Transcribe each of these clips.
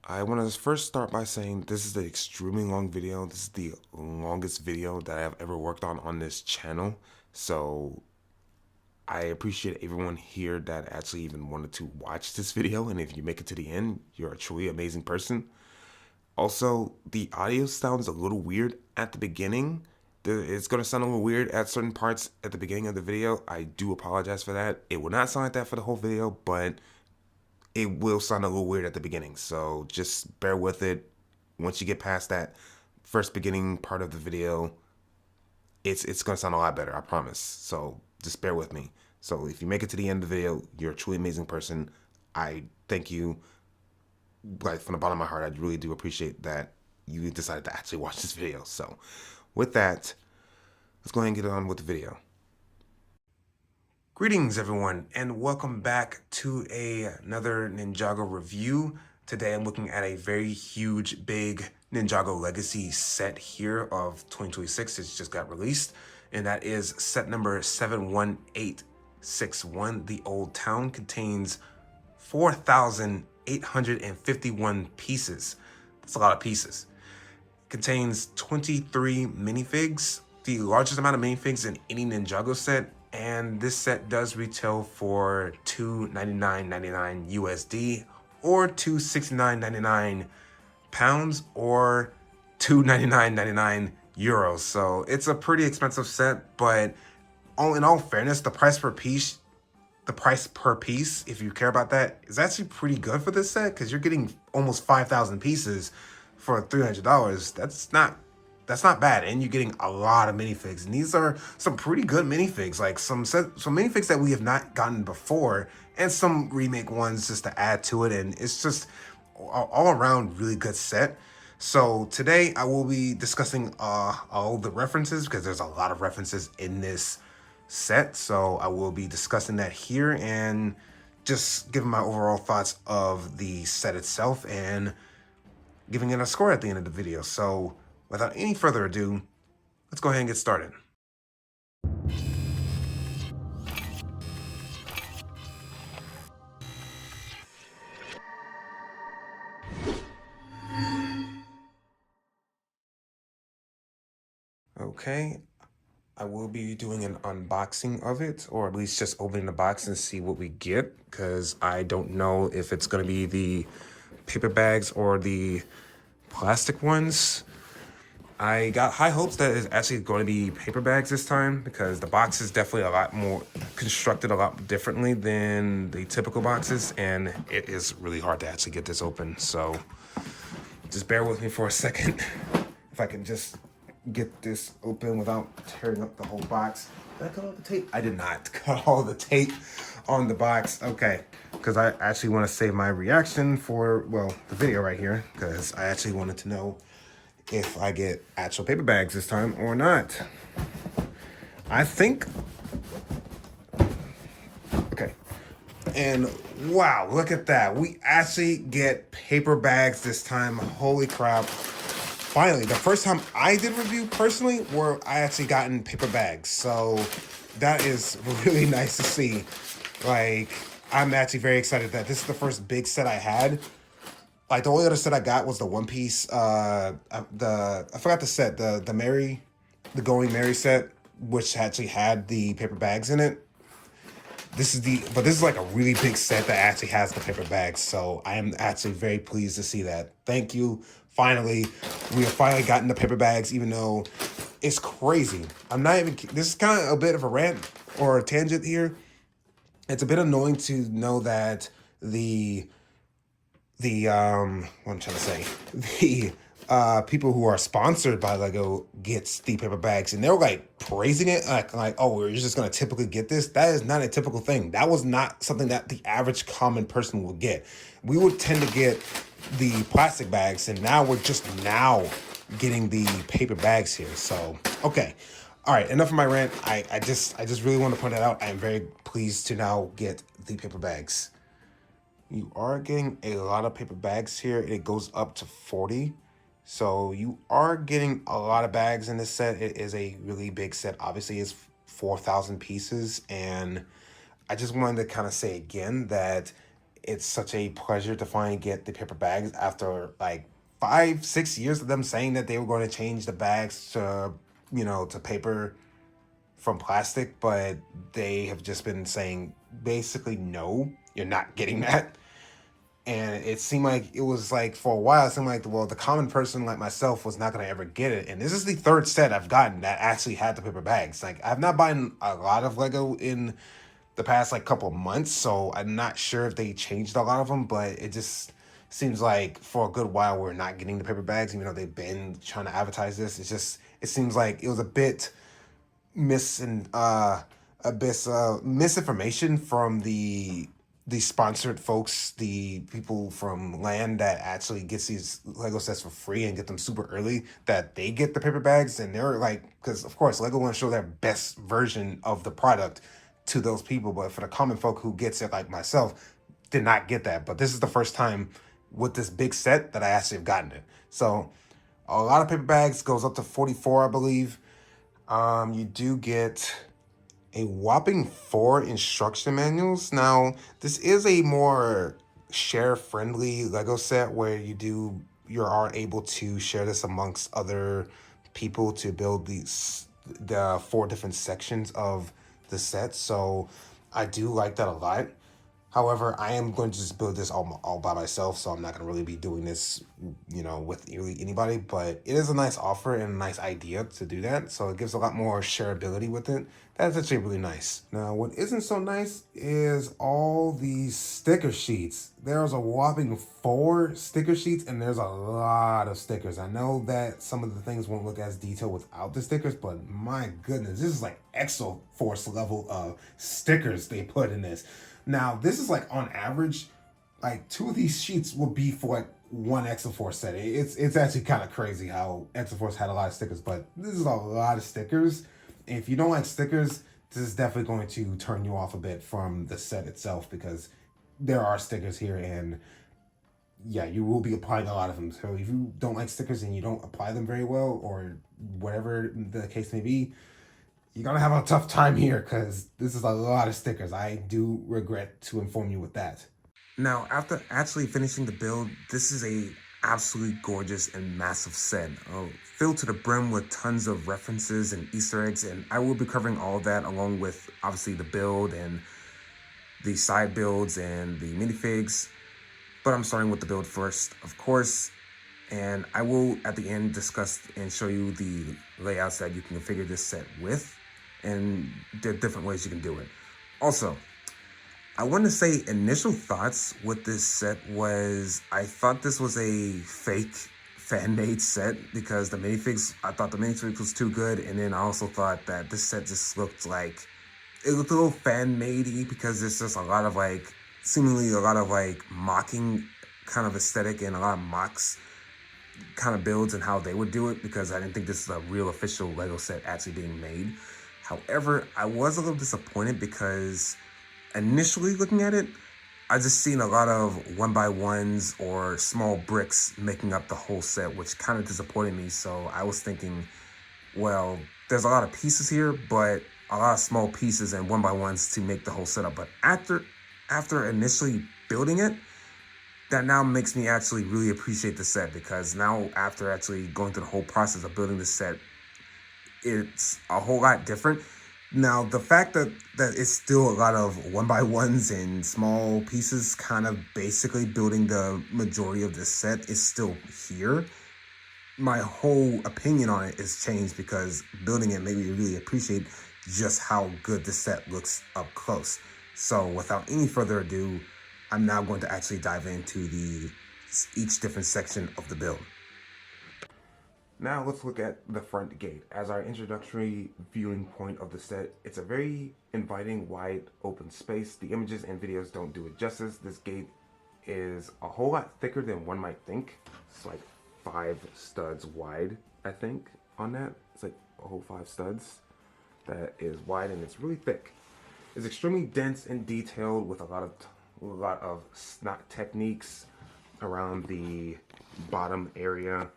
I want to first start by saying this is an extremely long video. This is the longest video that I've ever worked on this channel. So I appreciate everyone here that actually even wanted to watch this video. And if you make it to the end, you're a truly amazing person. Also, the audio sounds a little weird at the beginning. It's going to sound a little weird at certain parts at the beginning of the video. I do apologize for that. It will not sound like that for the whole video, but it will sound a little weird at the beginning. So just bear with it. Once you get past that first beginning part of the video, it's gonna sound a lot better, I promise. So just bear with me. So if you make it to the end of the video, you're a truly amazing person. I thank you, like from the bottom of my heart. I really do appreciate that you decided to actually watch this video. So with that, let's go ahead and get on with the video. Greetings everyone, and welcome back to another Ninjago review. Today I'm looking at a very huge, big Ninjago Legacy set here of 2026. It's just got released, and that is set number 71861. The Old Town contains 4,851 pieces. That's a lot of pieces. Contains 23 minifigs, the largest amount of minifigs in any Ninjago set, and this set does retail for $299.99 USD or $269.99 pounds or $299.99 euros. So it's a pretty expensive set, but in all fairness, the price per piece, if you care about that, is actually pretty good for this set because you're getting almost 5,000 pieces for $300. That's not bad, and you're getting a lot of minifigs, and these are some pretty good minifigs, like some minifigs that we have not gotten before, and some remake ones just to add to it, and it's just all around really good set. So today I will be discussing all the references because there's a lot of references in this set, so I will be discussing that here and just giving my overall thoughts of the set itself and giving it a score at the end of the video. So without any further ado, let's go ahead and get started. Okay, I will be doing an unboxing of it, or at least just opening the box and see what we get, because I don't know if it's going to be the paper bags or the plastic ones. I got high hopes that it's actually going to be paper bags this time because the box is definitely a lot more constructed a lot differently than the typical boxes, and it is really hard to actually get this open. So just bear with me for a second. If I can just get this open without tearing up the whole box. Did I cut all the tape? I did not cut all the tape on the box. Okay, because I actually want to save my reaction for, well, the video right here, because I actually wanted to know if I get actual paper bags this time or not. I think, okay. And wow, look at that. We actually get paper bags this time. Holy crap. Finally, the first time I did review personally where I actually gotten paper bags. So that is really nice to see. Like, I'm actually very excited that this is the first big set I had. Like, the only other set I got was the One Piece, I forgot the set, the Going Merry set, which actually had the paper bags in it. This is like a really big set that actually has the paper bags. So I am actually very pleased to see that. Thank you. Finally, we have finally gotten the paper bags, even though it's crazy. I'm not even, this is kind of a bit of a rant or a tangent here. It's a bit annoying to know that what I'm trying to say, the people who are sponsored by Lego gets the paper bags, and they're like praising it like, oh, we're just gonna typically get this. That is not a typical thing. That was not something that the average common person would get. We would tend to get the plastic bags, and now we're just now getting the paper bags here. So okay, all right, enough of my rant. I just really want to point that out. I am very pleased to now get the paper bags. You are getting a lot of paper bags here. It goes up to 40. So you are getting a lot of bags in this set. It is a really big set. Obviously, it's 4,000 pieces. And I just wanted to kind of say again that it's such a pleasure to finally get the paper bags after like 5, 6 years of them saying that they were going to change the bags to, to paper from plastic, but they have just been saying basically no, you're not getting that. And it seemed like it was like for a while, it seemed like, well, the common person like myself was not going to ever get it. And this is the third set I've gotten that actually had the paper bags. Like, I've not bought a lot of Lego in the past like couple of months, so I'm not sure if they changed a lot of them, but it just seems like for a good while we're not getting the paper bags, even though they've been trying to advertise this. It seems like it was a bit misinformation from the sponsored folks, the people from land that actually gets these Lego sets for free and get them super early, that they get the paper bags. And they're like, because of course Lego want to show their best version of the product to those people, but for the common folk who gets it, like myself, did not get that. But this is the first time with this big set that I actually have gotten it. So a lot of paper bags, goes up to 44, I believe. You do get a whopping 4 instruction manuals. Now, this is a more share-friendly Lego set where you are able to share this amongst other people to build the 4 different sections of the set. So I do like that a lot. However, I am going to just build this all by myself, so I'm not going to really be doing this, with really anybody. But it is a nice offer and a nice idea to do that, so it gives a lot more shareability with it. That's actually really nice. Now, what isn't so nice is all these sticker sheets. There's a whopping 4 sticker sheets, and there's a lot of stickers. I know that some of the things won't look as detailed without the stickers, but my goodness, this is like Exo Force level of stickers they put in this. Now, this is like on average, like 2 of these sheets will be for like 1 Exoforce set. It's actually kind of crazy how Exoforce had a lot of stickers, but this is a lot of stickers. And if you don't like stickers, this is definitely going to turn you off a bit from the set itself, because there are stickers here, and yeah, you will be applying a lot of them. So if you don't like stickers and you don't apply them very well, or whatever the case may be, you're gonna have a tough time here, because this is a lot of stickers. I do regret to inform you with that. Now, after actually finishing the build, this is a absolutely gorgeous and massive set, filled to the brim with tons of references and Easter eggs, and I will be covering all of that along with obviously the build and the side builds and the minifigs. But I'm starting with the build first, of course, and I will at the end discuss and show you the layouts that you can configure this set with, and there are different ways you can do it. Also, I want to say initial thoughts with this set was I thought this was a fake fan-made set, because I thought the minifigs was too good, and then I also thought that this set just looked like, it looked a little fan-made-y, because there's just seemingly a lot of mocking kind of aesthetic and a lot of mocks kind of builds and how they would do it, because I didn't think this is a real official Lego set actually being made. However, I was a little disappointed, because initially looking at it, I just seen a lot of 1x1s or small bricks making up the whole set, which kind of disappointed me. So I was thinking, well, there's a lot of pieces here, but a lot of small pieces and 1x1s to make the whole setup. But after initially building it, that now makes me actually really appreciate the set, because now after actually going through the whole process of building the set, it's a whole lot different. Now, the fact that it's still a lot of 1x1s and small pieces kind of basically building the majority of this set is still here. My whole opinion on it is changed, because building it made me really appreciate just how good the set looks up close. So without any further ado, I'm now going to actually dive into each different section of the build. Now let's look at the front gate. As our introductory viewing point of the set, it's a very inviting, wide, open space. The images and videos don't do it justice. This gate is a whole lot thicker than one might think. It's like 5 studs wide, I think, on that. It's like a whole 5 studs that is wide, and it's really thick. It's extremely dense and detailed, with a lot of snot techniques around the bottom area,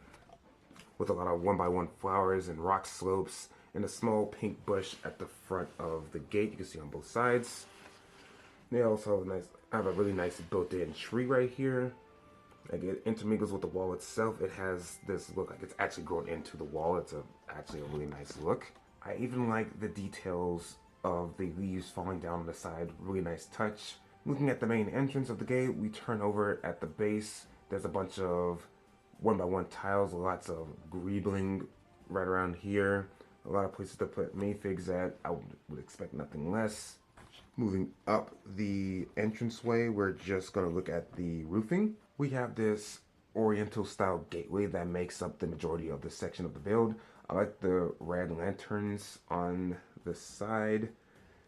with a lot of 1x1 flowers and rock slopes, and a small pink bush at the front of the gate you can see on both sides. They also have a nice, have a really nice built-in tree right here. Like it intermingles with the wall itself. It has this look like it's actually grown into the wall. It's actually a really nice look. I even like the details of the leaves falling down on the side. Really nice touch. Looking at the main entrance of the gate, we turn over at the base. There's a bunch of 1x1 tiles, lots of greebling right around here. A lot of places to put minifigs at. I would expect nothing less. Moving up the entranceway, we're just going to look at the roofing. We have this oriental style gateway that makes up the majority of this section of the build. I like the red lanterns on the side.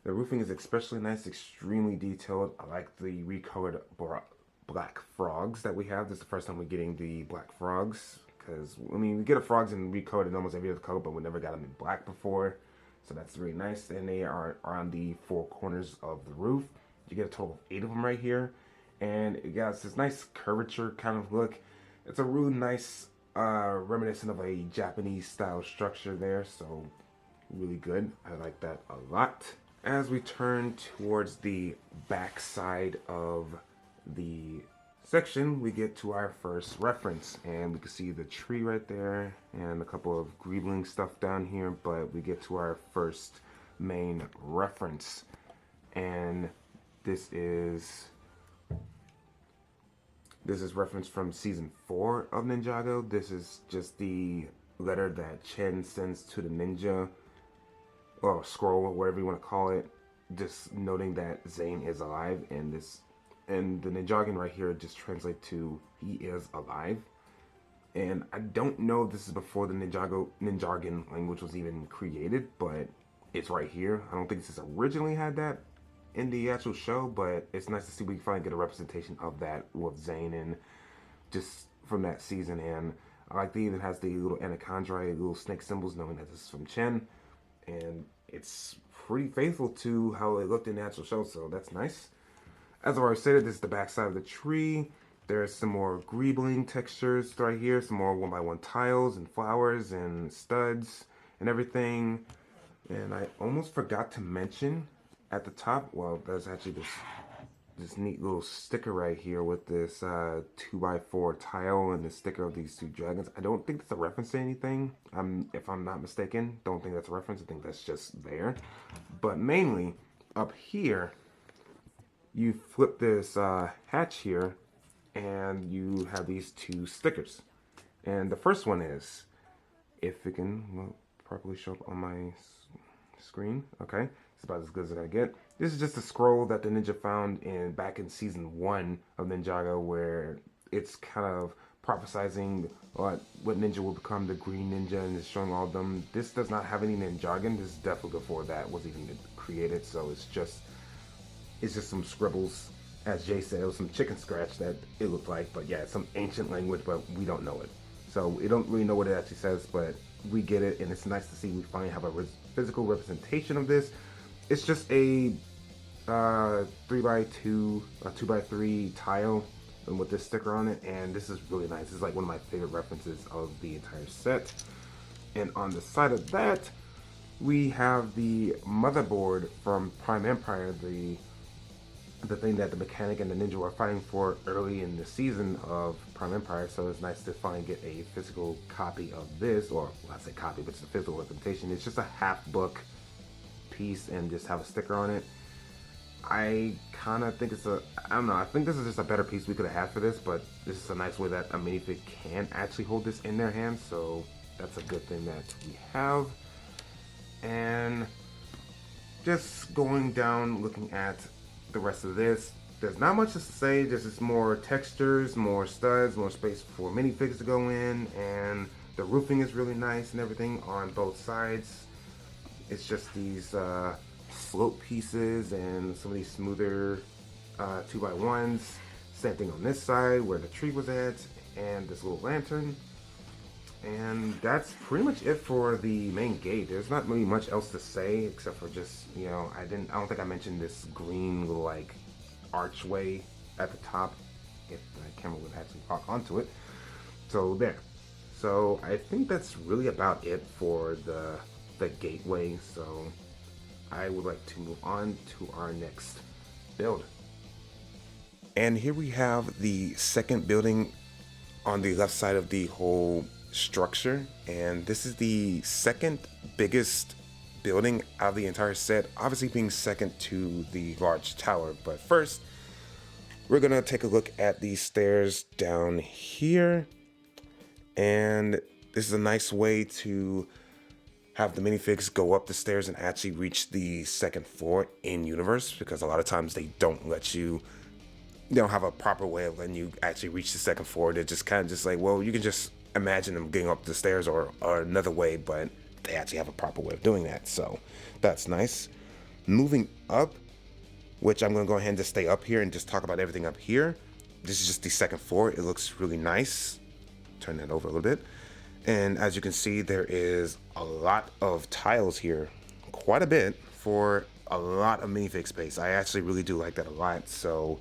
The roofing is especially nice, extremely detailed. I like the recolored black frogs that we have. This is the first time we're getting the black frogs. Because, I mean, we get a frogs and recolored in almost every other color, but we never got them in black before. So that's really nice. And they are on the 4 corners of the roof. You get a total of 8 of them right here. And it got this nice curvature kind of look. It's a really nice reminiscent of a Japanese style structure there. So really good. I like that a lot. As we turn towards the back side of the section, we get to our first reference, and we can see the tree right there and a couple of greebling stuff down here, but we get to our first main reference, and this is reference from season 4 of Ninjago. This is just the letter that Chen sends to the ninja, or scroll, or whatever you want to call it, just noting that Zane is alive, and the Ninjagan right here just translate to he is alive. And I don't know if this is before the Ninjagan language was even created, but it's right here. I don't think this originally had that in the actual show, but it's nice to see we finally get a representation of that with Zane and just from that season. And I like that it even has the little anacondrae, little snake symbols, knowing that this is from Chen. And it's pretty faithful to how it looked in the actual show, so that's nice. As I already said, this is the back side of the tree. There's some more greebling textures right here, some more 1x1 tiles and flowers and studs and everything. And I almost forgot to mention at the top, well, there's actually this neat little sticker right here with this 2x4 tile and the sticker of these 2 dragons. I don't think that's a reference to anything. If I'm not mistaken, don't think that's a reference. I think that's just there. But mainly up here, you flip this hatch here, and you have these 2 stickers. And the first one is, if it can properly show up on my screen, okay, it's about as good as I get. This is just a scroll that the ninja found back in season 1 of Ninjago, where it's kind of prophesizing what ninja will become, the green ninja, and it's showing all of them. This does not have any Ninjagan. This is definitely before that was even created, so it's just some scribbles. As Jay said, it was some chicken scratch that it looked like, but yeah, it's some ancient language, but we don't know it. So we don't really know what it actually says, but we get it, and it's nice to see we finally have a physical representation of this. It's just a 3x2, 2x3 tile and with this sticker on it, and this is really nice. This is like one of my favorite references of the entire set. And on the side of that, we have the motherboard from Prime Empire, the thing that the mechanic and the ninja were fighting for early in the season of Prime Empire. So it's nice to finally get a physical copy of this, or well, I say copy, but it's a physical representation. It's just a half book piece and just have a sticker on it. I kind of think it's I don't know, I think this is just a better piece we could have had for this, but this is a nice way that a minifig can actually hold this in their hands, so that's a good thing that we have. And just going down, looking at the rest of this, there's not much to say. There's just more textures, more studs, more space for minifigs to go in, and the roofing is really nice and everything on both sides. It's just these slope pieces and some of these smoother 2x1s. Same thing on this side where the tree was at, and this little lantern. And that's pretty much it for the main gate. There's not really much else to say except for just, you know, I don't think I mentioned this green little like archway at the top, if the camera would actually lock onto it. So there. So I think that's really about it for the gateway. So I would like to move on to our next build. And here we have the second building on the left side of the whole structure, and this is the second biggest building out of the entire set, obviously being second to the large tower. But first, we're gonna take a look at the stairs down here, and this is a nice way to have the minifigs go up the stairs and actually reach the second floor in universe, because a lot of times they don't let you, they don't have a proper way of letting you actually reach the second floor. They're just kind of just like, well, you can just imagine them getting up the stairs or another way, but they actually have a proper way of doing that. So that's nice. Moving up, which I'm gonna go ahead and just stay up here and just talk about everything up here. This is just the second floor. It looks really nice. Turn that over a little bit. And as you can see, there is a lot of tiles here, quite a bit for a lot of minifig space. I actually really do like that a lot. So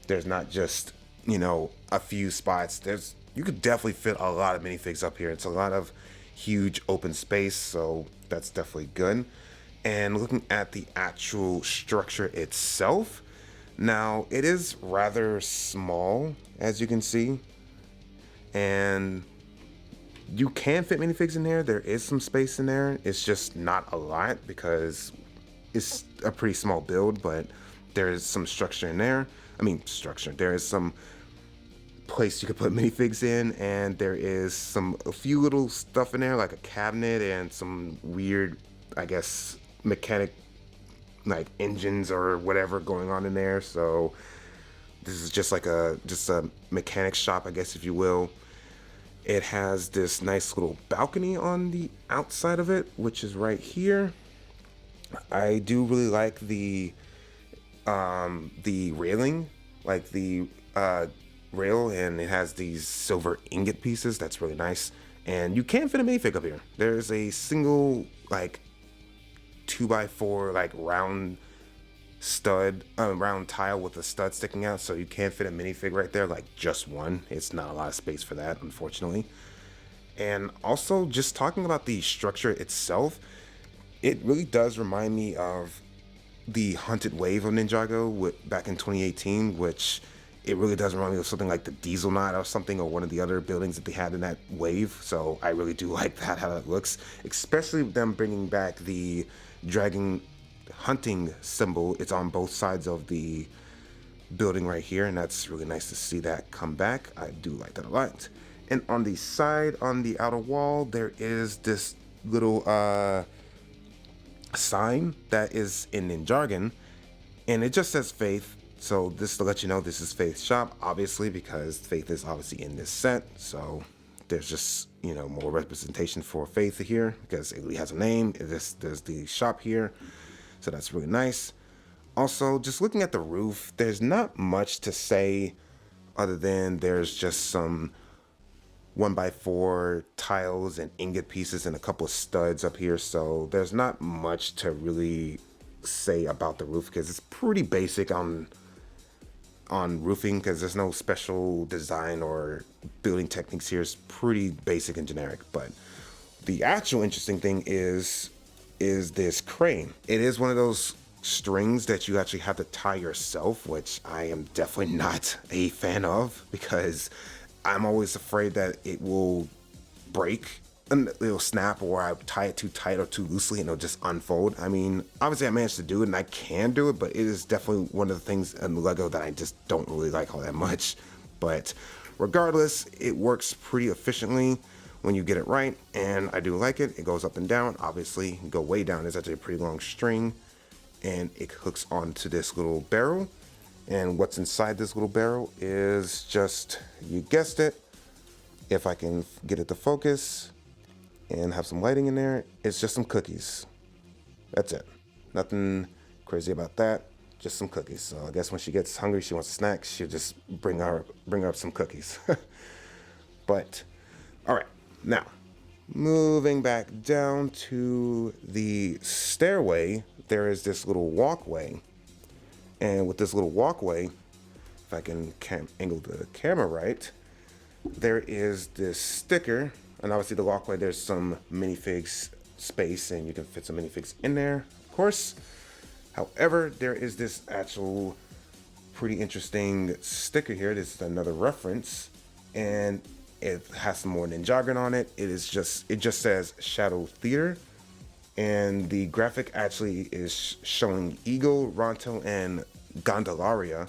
there's not just, you know, a few spots. You could definitely fit a lot of minifigs up here. It's a lot of huge open space, so that's definitely good. And looking at the actual structure itself, now it is rather small, as you can see, and you can fit minifigs in there. There is some space in there. It's just not a lot because it's a pretty small build, but there is some structure in there. I mean, structure. There is some place you could put minifigs in, and there is a few little stuff in there, like a cabinet and some weird, I guess, mechanic, like engines or whatever going on in there. So this is just like a mechanic shop, I guess, if you will. It has this nice little balcony on the outside of it, which is right here. I do really like the railing, like the rail, and it has these silver ingot pieces. That's really nice. And you can fit a minifig up here. There's a single like 2x4 like round tile with a stud sticking out, so you can fit a minifig right there, like just one. It's not a lot of space for that, unfortunately. And also, just talking about the structure itself, it really does remind me of the Haunted Wave of Ninjago back in 2018, which it really does remind me of something like the Diesel Knot or something, or one of the other buildings that they had in that wave. So I really do like that, how that looks, especially them bringing back the dragon hunting symbol. It's on both sides of the building right here, and that's really nice to see that come back. I do like that a lot. And on the side, on the outer wall, there is this little sign that is in Ninjago, and it just says Faith. So this to let you know this is Faith's shop, obviously, because Faith is obviously in this set. So there's just, you know, more representation for Faith here because it really has a name. There's the shop here. So that's really nice. Also, just looking at the roof, there's not much to say other than there's just some 1x4 tiles and ingot pieces and a couple of studs up here. So there's not much to really say about the roof because it's pretty basic on roofing, because there's no special design or building techniques here. It's pretty basic and generic. But the actual interesting thing is this crane. It is one of those strings that you actually have to tie yourself, which I am definitely not a fan of, because I'm always afraid that it will break and it'll snap, or I tie it too tight or too loosely and it'll just unfold. I mean, obviously I managed to do it and I can do it, but it is definitely one of the things in Lego that I just don't really like all that much. But regardless, it works pretty efficiently when you get it right, and I do like it. It goes up and down. Obviously, you go way down. It's actually a pretty long string, and it hooks onto this little barrel. And what's inside this little barrel is just, you guessed it, if I can get it to focus and have some lighting in there, it's just some cookies. That's it. Nothing crazy about that. Just some cookies. So I guess when she gets hungry, she wants a snack, she'll just bring her up some cookies. But all right, now moving back down to the stairway, there is this little walkway. And with this little walkway, if I can angle the camera right, there is this sticker. And obviously the walkway, there's some minifigs space and you can fit some minifigs in there, of course. However, there is this actual pretty interesting sticker here. This is another reference, and it has some more Ninjago on it. It just says Shadow Theater, and the graphic actually is showing Eagle, Ronto, and Gondolaria.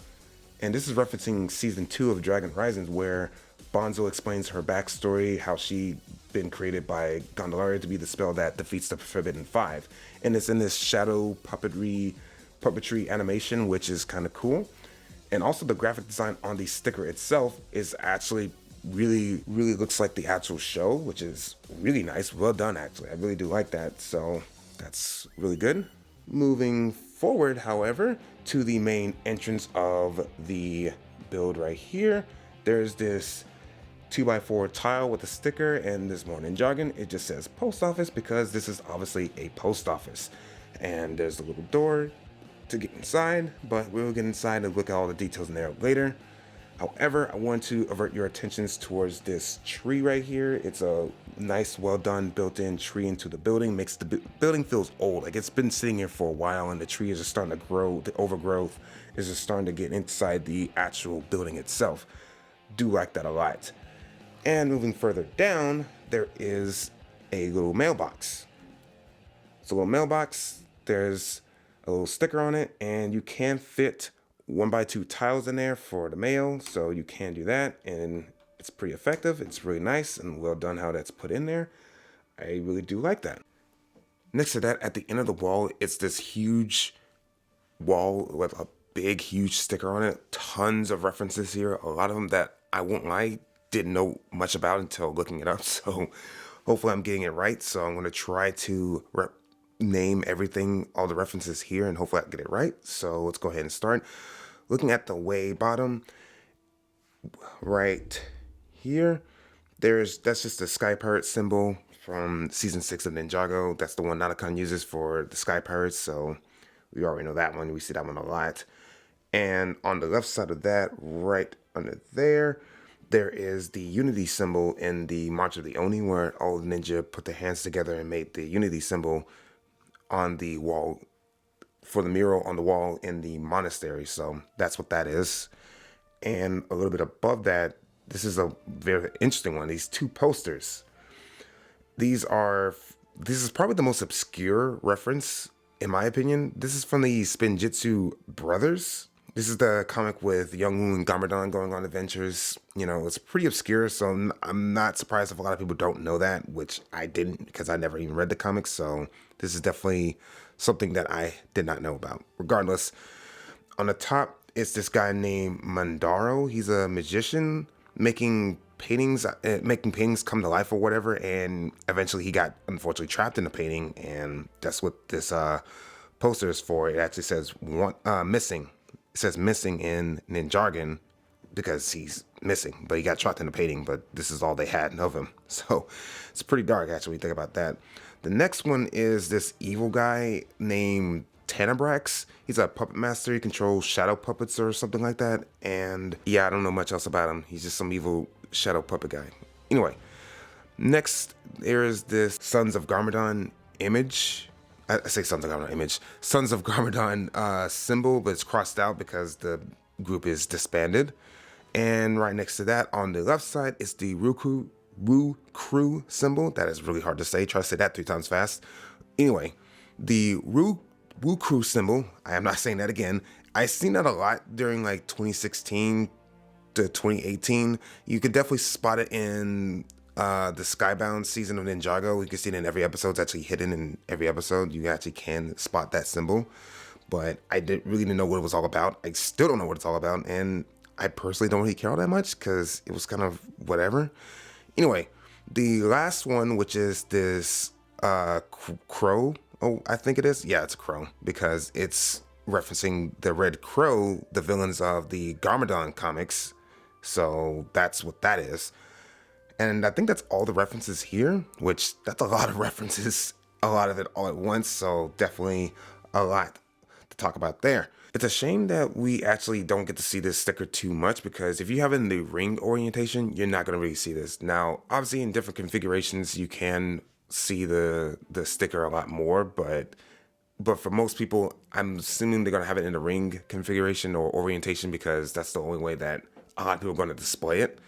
And this is referencing season 2 of Dragon Risings, where Bonzo explains her backstory, how she been created by Gondolaria to be the spell that defeats the Forbidden Five. And it's in this shadow puppetry animation, which is kind of cool. And also the graphic design on the sticker itself is actually really looks like the actual show, which is really nice. Well done, actually. I really do like that. So that's really good. Moving forward, however, to the main entrance of the build right here, there's this 2x4 tile with a sticker, and this more Ninjago. It just says post office because this is obviously a post office. And there's a little door to get inside, but we'll get inside and look at all the details in there later. However, I want to avert your attentions towards this tree right here. It's a nice, well done, built-in tree into the building. Makes the building feels old. Like it's been sitting here for a while, and the tree is just starting to grow. The overgrowth is just starting to get inside the actual building itself. Do like that a lot. And moving further down, there is a little mailbox. It's a little mailbox. There's a little sticker on it, and you can fit 1x2 tiles in there for the mail, so you can do that, and it's pretty effective. It's really nice and well done how that's put in there. I really do like that. Next to that, at the end of the wall, it's this huge wall with a big, huge sticker on it. Tons of references here, a lot of them that I won't lie, didn't know much about until looking it up, so hopefully I'm getting it right. So I'm going to try to name everything, all the references here, and hopefully I can get it right. So let's go ahead and start. Looking at the way bottom right here, that's just the Sky Pirate symbol from season 6 of Ninjago. That's the one Nanakon uses for the Sky Pirates, so we already know that one. We see that one a lot. And on the left side of that, right under there, there is the Unity symbol in the March of the Oni, where all the ninja put their hands together and made the Unity symbol on the wall, for the mural on the wall in the monastery. So that's what that is. And a little bit above that, this is a very interesting one. These two posters. This is probably the most obscure reference, in my opinion. This is from the Spinjitzu brothers. This is the comic with Young-woo and Garmadon going on adventures. You know, it's pretty obscure, so I'm not surprised if a lot of people don't know that, which I didn't because I never even read the comics. So this is definitely something that I did not know about. Regardless, on the top, it's this guy named Mandaro. He's a magician making paintings come to life or whatever, and eventually he got unfortunately trapped in the painting, and that's what this poster is for. It actually says missing. It says missing in Ninjago because he's missing, but he got trapped in the painting, but this is all they had of him. So it's pretty dark, actually, when you think about that. The next one is this evil guy named Tanabrax. He's a puppet master. He controls shadow puppets or something like that. And yeah, I don't know much else about him. He's just some evil shadow puppet guy. Anyway, next there is this Sons of Garmadon image. I say Sons of Garmadon image. Sons of Garmadon symbol, but it's crossed out because the group is disbanded. And right next to that, on the left side, is the Woo Crew symbol. That is really hard to say. Try to say that 3 times fast. Anyway, the Woo Crew symbol, I am not saying that again. I've seen that a lot during like 2016 to 2018. You could definitely spot it in the Skybound season of Ninjago. You can see it in every episode. It's actually hidden in every episode. You actually can spot that symbol. But I really didn't know what it was all about. I still don't know what it's all about. And I personally don't really care all that much because it was kind of whatever. Anyway, the last one, which is this crow. Oh, I think it is. Yeah, it's a crow because it's referencing the Red Crow, the villains of the Garmadon comics. So that's what that is. And I think that's all the references here, which that's a lot of references, a lot of it all at once. So definitely a lot to talk about there. It's a shame that we actually don't get to see this sticker too much because if you have it in the ring orientation, you're not going to really see this. Now, obviously in different configurations, you can see the sticker a lot more, but But for most people, I'm assuming they're going to have it in the ring configuration or orientation, because that's the only way that a lot of people are going to display it.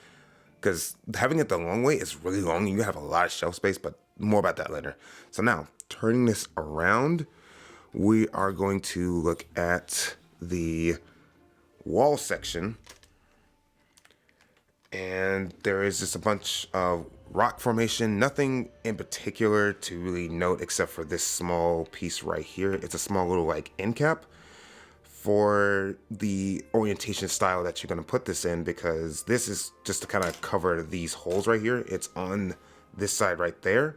Because having it the long way is really long, and you have a lot of shelf space, but more about that later. So now, turning this around, we are going to look at the wall section. And there is just a bunch of rock formation, nothing in particular to really note except for this small piece right here. It's a small little like end cap for the orientation style that you're going to put this in, because this is just to kind of cover these holes right here. It's on this side right there.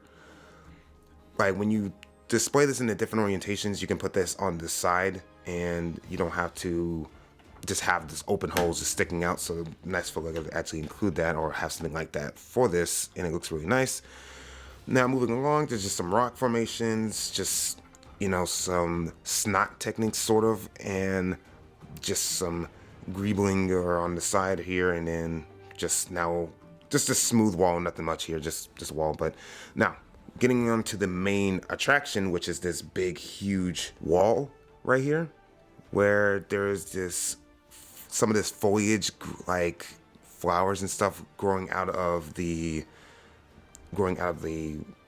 Like when you display this in the different orientations, you can put this on the side and you don't have to just have this open holes just sticking out. So nice for like to actually include that or have something like that for this, and it looks really nice. Now moving along, there's just some rock formations, just, you know, some snot techniques sort of, and just some greebling or on the side here, and then just now just a smooth wall, nothing much here, just wall. But now getting on to the main attraction, which is this big huge wall right here, where there's this some of this foliage, like flowers and stuff growing out of the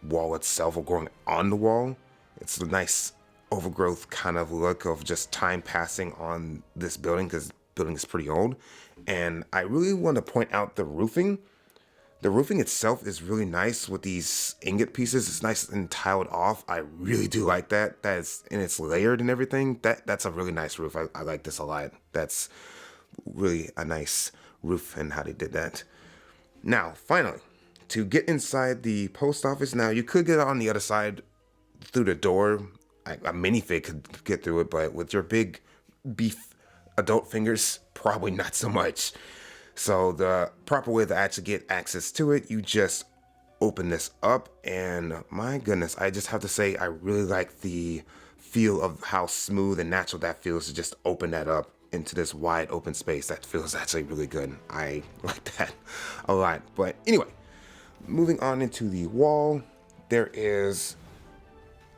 wall itself, or growing on the wall. It's a nice overgrowth kind of look of just time passing on this building, because the building is pretty old. And I really want to point out the roofing. The roofing itself is really nice with these ingot pieces. It's nice and tiled off. I really do like that. And it's layered and everything. That's a really nice roof. I like this a lot. That's really a nice roof and how they did that. Now, finally, to get inside the post office. Now, you could get on the other side through the door. A minifig could get through it, but with your big beef adult fingers, probably not so much. So the proper way to actually get access to it, you just open this up, and my goodness, I just have to say, I really like the feel of how smooth and natural that feels to just open that up into this wide open space. That feels actually really good. I like that a lot. But anyway, moving on into the wall, there is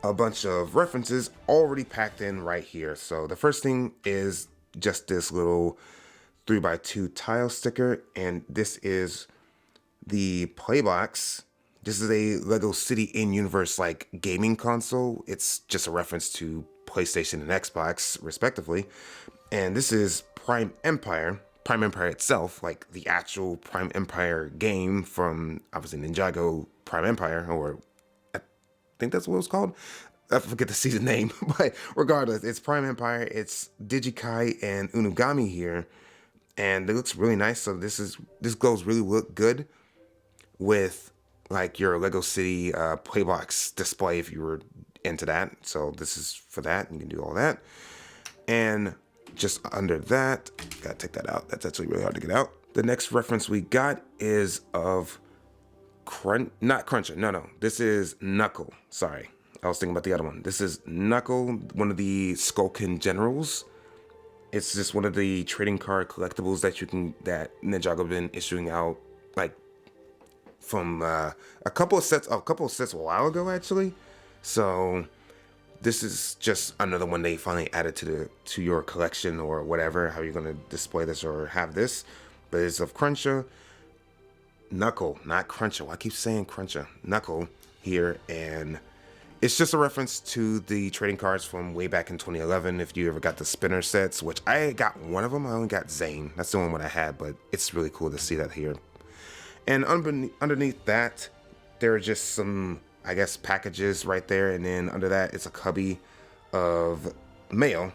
a bunch of references already packed in right here. So the first thing is just this little 3x2 tile sticker, and this is the Playbox. This is a Lego City in-universe like gaming console. It's just a reference to PlayStation and Xbox respectively. And this is Prime Empire itself, like the actual Prime Empire game from obviously Ninjago Prime Empire, or I think that's what it was called. I forget the season name, but regardless, it's Prime Empire. It's Digikai and Unugami here, and it looks really nice. So this goes really good with like your Lego City Playbox display if you were into that. So this is for that. You can do all that. And just under that, gotta take that out. That's actually really hard to get out. The next reference we got is of not Cruncher. No. This is Knuckle. Sorry. I was thinking about the other one. This is Knuckle, one of the Skullkin generals. It's just one of the trading card collectibles that Ninjago been issuing out, like from a couple of sets a while ago actually. So this is just another one they finally added to your collection, or whatever, how you're gonna display this or have this. But it's of Cruncher, Knuckle, not Cruncher. Why I keep saying Cruncher? Knuckle here, and it's just a reference to the trading cards from way back in 2011. If you ever got the spinner sets, which I got one of them, I only got Zane. That's the one I had, but it's really cool to see that here. And underneath that, there are just some, I guess, packages right there, and then under that, it's a cubby of mail.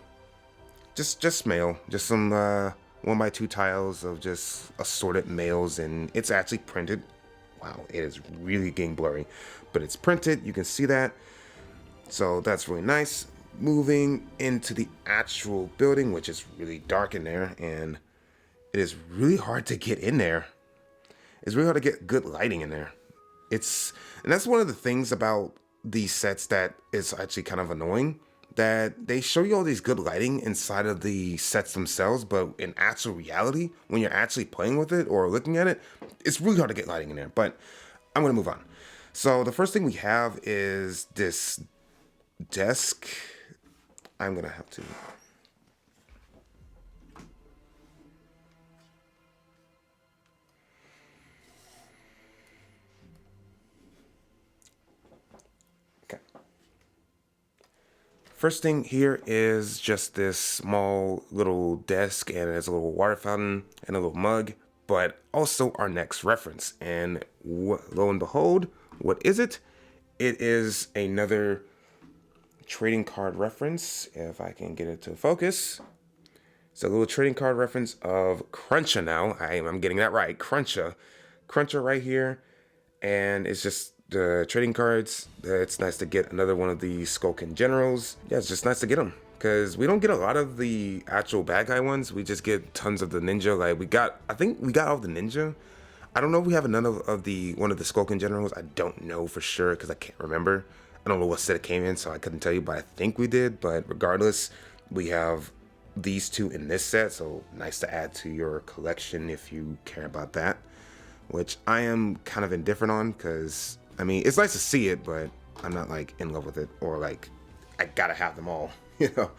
Just mail. Just some 1x2 tiles of just assorted mails, and it's actually printed. Wow, it is really getting blurry, but it's printed. You can see that. So that's really nice. Moving into the actual building, which is really dark in there, and it is really hard to get in there. It's really hard to get good lighting in there. And that's one of the things about these sets that is actually kind of annoying, that they show you all these good lighting inside of the sets themselves, but in actual reality, when you're actually playing with it or looking at it, it's really hard to get lighting in there. But I'm gonna move on. So the first thing we have is this desk. I'm gonna have to. Okay. First thing here is just this small little desk, and there's a little water fountain and a little mug, but also our next reference. And lo and behold, what is it? It is another trading card reference, if I can get it to focus. It's a little trading card reference of Cruncha now. I'm getting that right. Cruncha. Cruncha right here. And it's just the trading cards. It's nice to get another one of the Skulking Generals. Yeah, it's just nice to get them. Because we don't get a lot of the actual bad guy ones. We just get tons of the ninja. Like I think we got all the ninja. I don't know if we have none of the one of the Skulking Generals. I don't know for sure because I can't remember. I don't know what set it came in, so I couldn't tell you, but I think we did. But regardless, we have these two in this set, so nice to add to your collection if you care about that, which I am kind of indifferent on because, I mean, it's nice to see it, but I'm not like in love with it or like I gotta have them all, you know.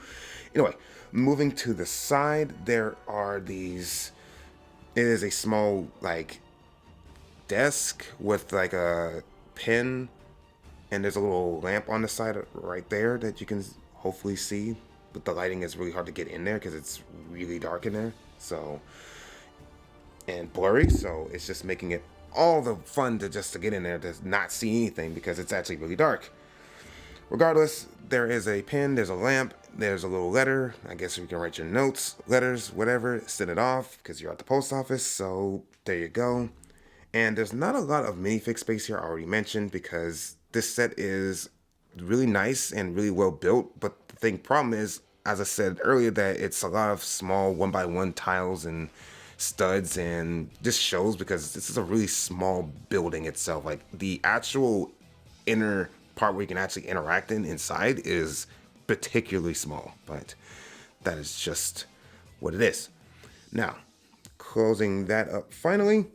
Anyway, moving to the side, there are these, it is a small like desk with like a pen, and there's a little lamp on the side right there that you can hopefully see, but the lighting is really hard to get in there because it's really dark in there, so, and blurry, so it's just making it all the fun to just to get in there to not see anything because it's actually really dark. Regardless, there is a pen, there's a lamp, there's a little letter. I guess you can write your notes, letters, whatever, send it off because you're at the post office, so there you go. And there's not a lot of minifig space here, I already mentioned, because this set is really nice and really well built, but the problem is, as I said earlier, that it's a lot of small 1x1 tiles and studs, and this shows because this is a really small building itself. Like the actual inner part where you can actually interact inside is particularly small, but that is just what it is. Now, closing that up finally,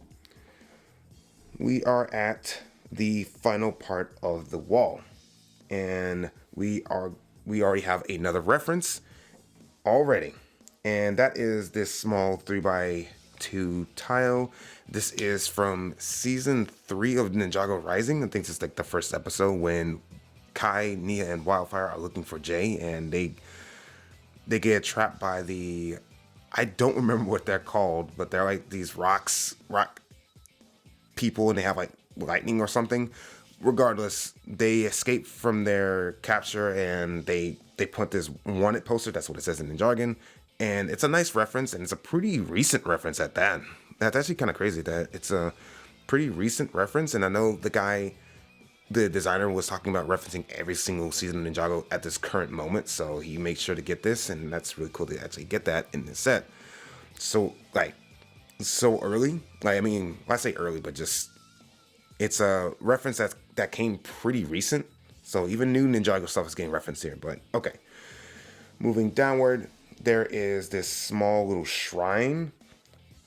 we are at the final part of the wall, and we already have another reference already, and that is this small 3x2 tile. This is from season 3 of Ninjago Rising. I think it's like the first episode when Kai, Nia, and Wildfire are looking for Jay, and they get trapped by the, I don't remember what they're called, but they're like these rock people, and they have like lightning or something. Regardless, they escape from their capture, and they put this wanted poster. That's what it says in the jargon, and it's a nice reference, and it's a pretty recent reference at that. That's actually kind of crazy that it's a pretty recent reference, and I know the guy, the designer, was talking about referencing every single season of Ninjago at this current moment, so he made sure to get this, and that's really cool to actually get that in this set. So like, so early, like, I mean, I say early, but just, it's a reference that came pretty recent, so even new Ninjago stuff is getting referenced here. But okay, moving downward, there is this small little shrine.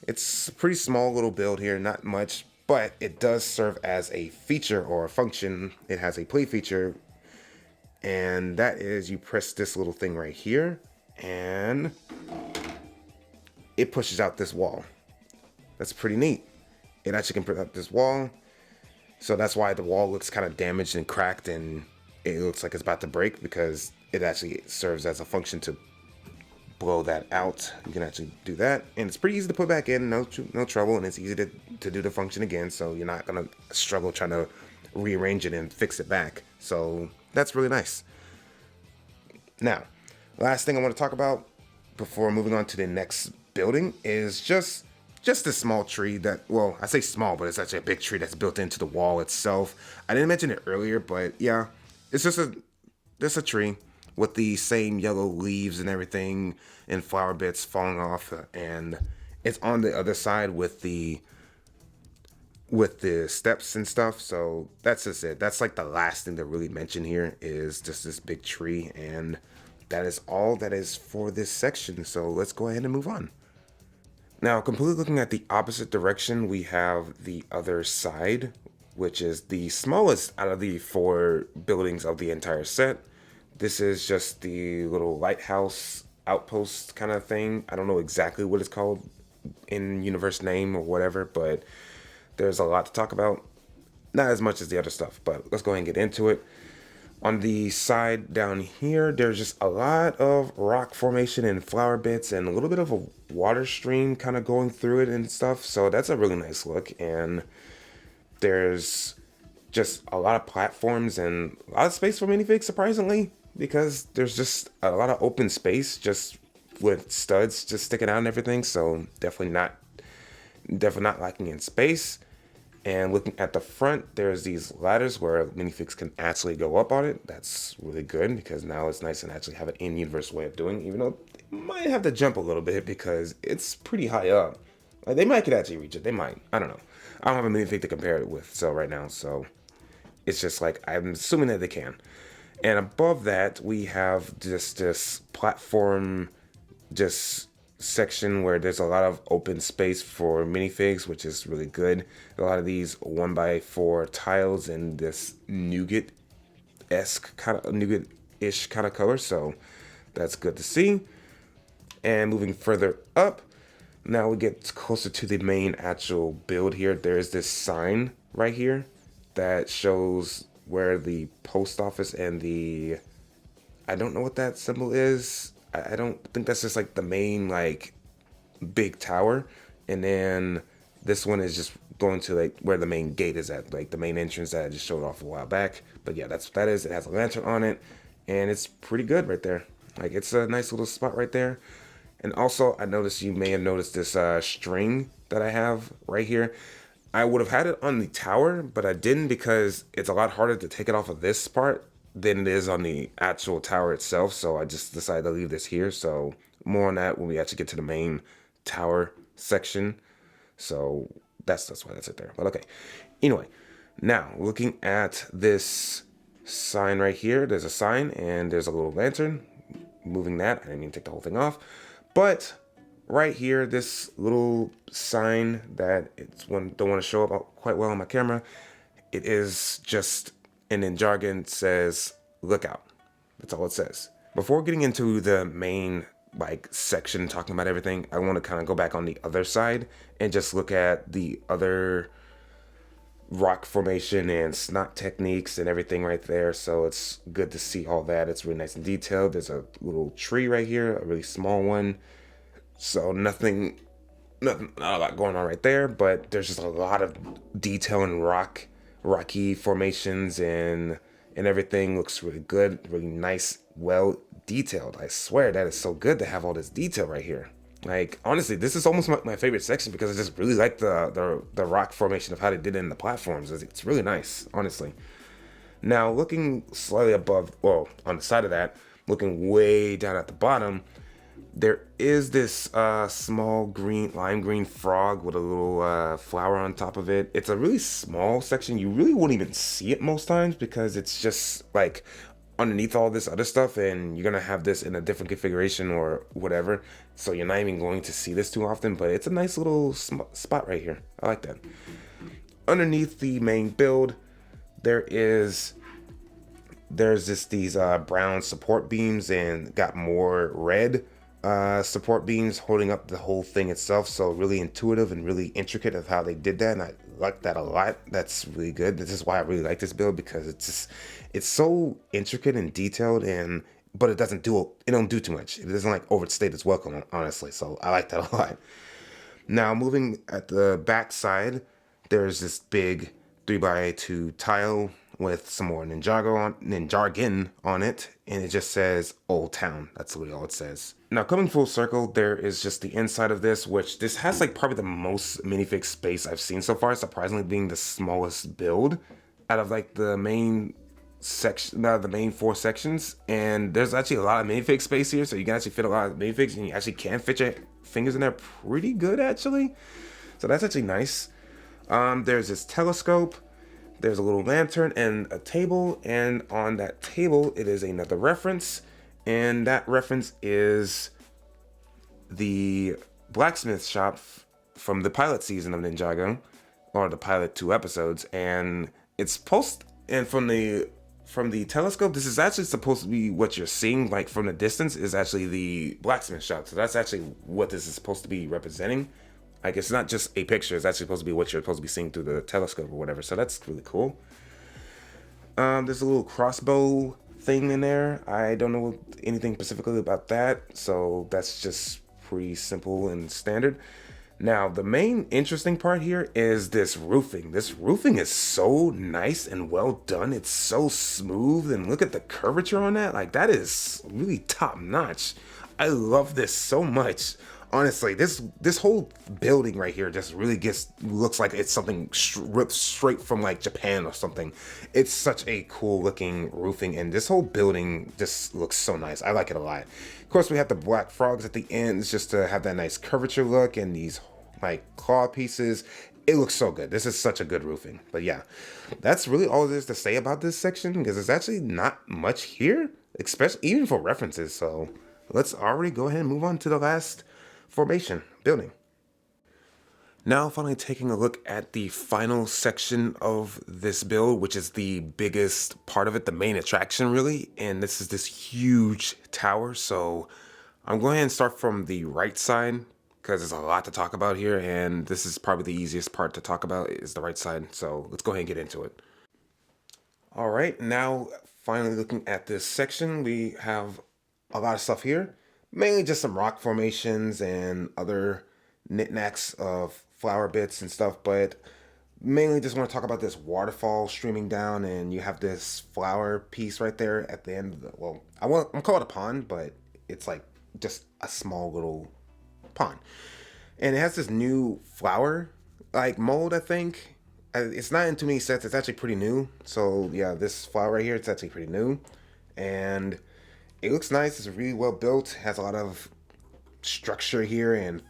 It's a pretty small little build here, not much, but it does serve as a feature or a function. It has a play feature, and that is you press this little thing right here, and it pushes out this wall. That's pretty neat. It actually can put up this wall. So that's why the wall looks kind of damaged and cracked, and it looks like it's about to break, because it actually serves as a function to blow that out. You can actually do that, and it's pretty easy to put back in, no trouble, and it's easy to do the function again, so you're not gonna struggle trying to rearrange it and fix it back. So that's really nice. Now, last thing I want to talk about before moving on to the next building is just a small tree that, well, I say small, but it's actually a big tree that's built into the wall itself. I didn't mention it earlier, but yeah, it's just a tree with the same yellow leaves and everything and flower bits falling off, and it's on the other side with the steps and stuff. So that's just it. That's like the last thing to really mention here is just this big tree, and that is all that is for this section. So let's go ahead and move on. Now, completely looking at the opposite direction, we have the other side, which is the smallest out of the 4 buildings of the entire set. This is just the little lighthouse outpost kind of thing. I don't know exactly what it's called in universe name or whatever, but there's a lot to talk about. Not as much as the other stuff, but let's go ahead and get into it. On the side down here, there's just a lot of rock formation and flower bits and a little bit of a water stream kind of going through it and stuff. So that's a really nice look. And there's just a lot of platforms and a lot of space for minifigs, surprisingly, because there's just a lot of open space just with studs just sticking out and everything. So definitely not lacking in space. And looking at the front, there's these ladders where minifigs can actually go up on it. That's really good because now it's nice and actually have an in-universe way of doing it, even though they might have to jump a little bit because it's pretty high up. Like, they might could actually reach it. They might. I don't know. I don't have a minifig to compare it with right now, so it's just like, I'm assuming that they can. And above that, we have just this platform just section where there's a lot of open space for minifigs, which is really good. A lot of these 1x4 tiles in this nougat-esque kind of nougat-ish kind of color, so that's good to see. And moving further up, now we get closer to the main actual build here. There's this sign right here that shows where the post office and the, I don't know what that symbol is. I don't think that's just like the main like big tower, and then this one is just going to like where the main gate is at, like the main entrance that I just showed off a while back. But yeah, that's what that is. It has a lantern on it, and it's pretty good right there. Like, it's a nice little spot right there. And also, I noticed, you may have noticed this string that I have right here. I would have had it on the tower, but I didn't because it's a lot harder to take it off of this part than it is on the actual tower itself. So I just decided to leave this here. So more on that when we actually get to the main tower section. So that's why that's it there. But okay. Anyway, now looking at this sign right here, there's a sign and there's a little lantern. Moving that, I didn't mean to take the whole thing off. But right here, this little sign that don't want to show up quite well on my camera. It is just, and in jargon, says "look out." That's all it says. Before getting into the main like section talking about everything, I want to kind of go back on the other side and just look at the other rock formation and snot techniques and everything right there. So it's good to see all that. It's really nice and detailed. There's a little tree right here, a really small one. So not a lot going on right there, but there's just a lot of detail in rocky formations and everything looks really good, really nice, well detailed. I swear that is so good to have all this detail right here. Like, honestly, this is almost my favorite section because I just really like the rock formation of how they did it in the platforms. It's really nice, honestly. Now, looking slightly above, well, on the side of that, looking way down at the bottom, there is this small lime green frog with a little flower on top of it. It's a really small section. You really wouldn't even see it most times because it's just like underneath all this other stuff, and you're gonna have this in a different configuration or whatever, so you're not even going to see this too often. But it's a nice little spot right here. I like that. Underneath the main build, there's these brown support beams and got more red support beams holding up the whole thing itself. So really intuitive and really intricate of how they did that, and I like that a lot. That's really good. This is why I really like this build, because it's so intricate and detailed, but it don't do too much. It doesn't like overstate its welcome, honestly. So I like that a lot. Now moving at the back side, there's this big 3x2 tile with some more Ninjago on it, and it just says Old Town. That's literally all it says. Now, coming full circle, there is just the inside of this, which this has like probably the most minifig space I've seen so far, surprisingly being the smallest build out of like the main section, the main 4 sections. And there's actually a lot of minifig space here, so you can actually fit a lot of minifigs, and you actually can fit your fingers in there pretty good, actually. So that's actually nice. There's this telescope. There's a little lantern and a table, and on that table it is another reference, and that reference is the blacksmith shop from the pilot season of Ninjago, or the pilot 2 episodes, and it's from the from the telescope, this is actually supposed to be what you're seeing, like from the distance, is actually the blacksmith shop. So that's actually what this is supposed to be representing. Like, it's not just a picture, it's actually supposed to be what you're supposed to be seeing through the telescope or whatever. So that's really cool. There's a little crossbow thing in there. I don't know anything specifically about that, so that's just pretty simple and standard. Now, the main interesting part here is this roofing. This roofing is so nice and well done. It's so smooth, and look at the curvature on that. Like, that is really top notch. I love this so much. Honestly, this whole building right here just really looks like it's something ripped straight from like Japan or something. It's such a cool looking roofing, and this whole building just looks so nice. I like it a lot. Of course, we have the black frogs at the ends just to have that nice curvature look, and these like claw pieces. It looks so good. This is such a good roofing. But yeah, that's really all there is to say about this section, because there's actually not much here, especially even for references. So let's already go ahead and move on to the last formation building. Now finally taking a look at the final section of this build, which is the biggest part of it, the main attraction really, and this is this huge tower. So I'm going ahead and start from the right side because there's a lot to talk about here, and this is probably the easiest part to talk about is the right side. So let's go ahead and get into it. All right, now finally looking at this section, we have a lot of stuff here. Mainly just some rock formations and other knickknacks of flower bits and stuff, but mainly just want to talk about this waterfall streaming down, and you have this flower piece right there at the end of the, well, I'm calling it a pond, but it's like just a small little pond. And it has this new flower like mold, I think. It's not in too many sets, it's actually pretty new. So yeah, this flower right here, it's actually pretty new. And it looks nice. It's really well built. Has a lot of structure here and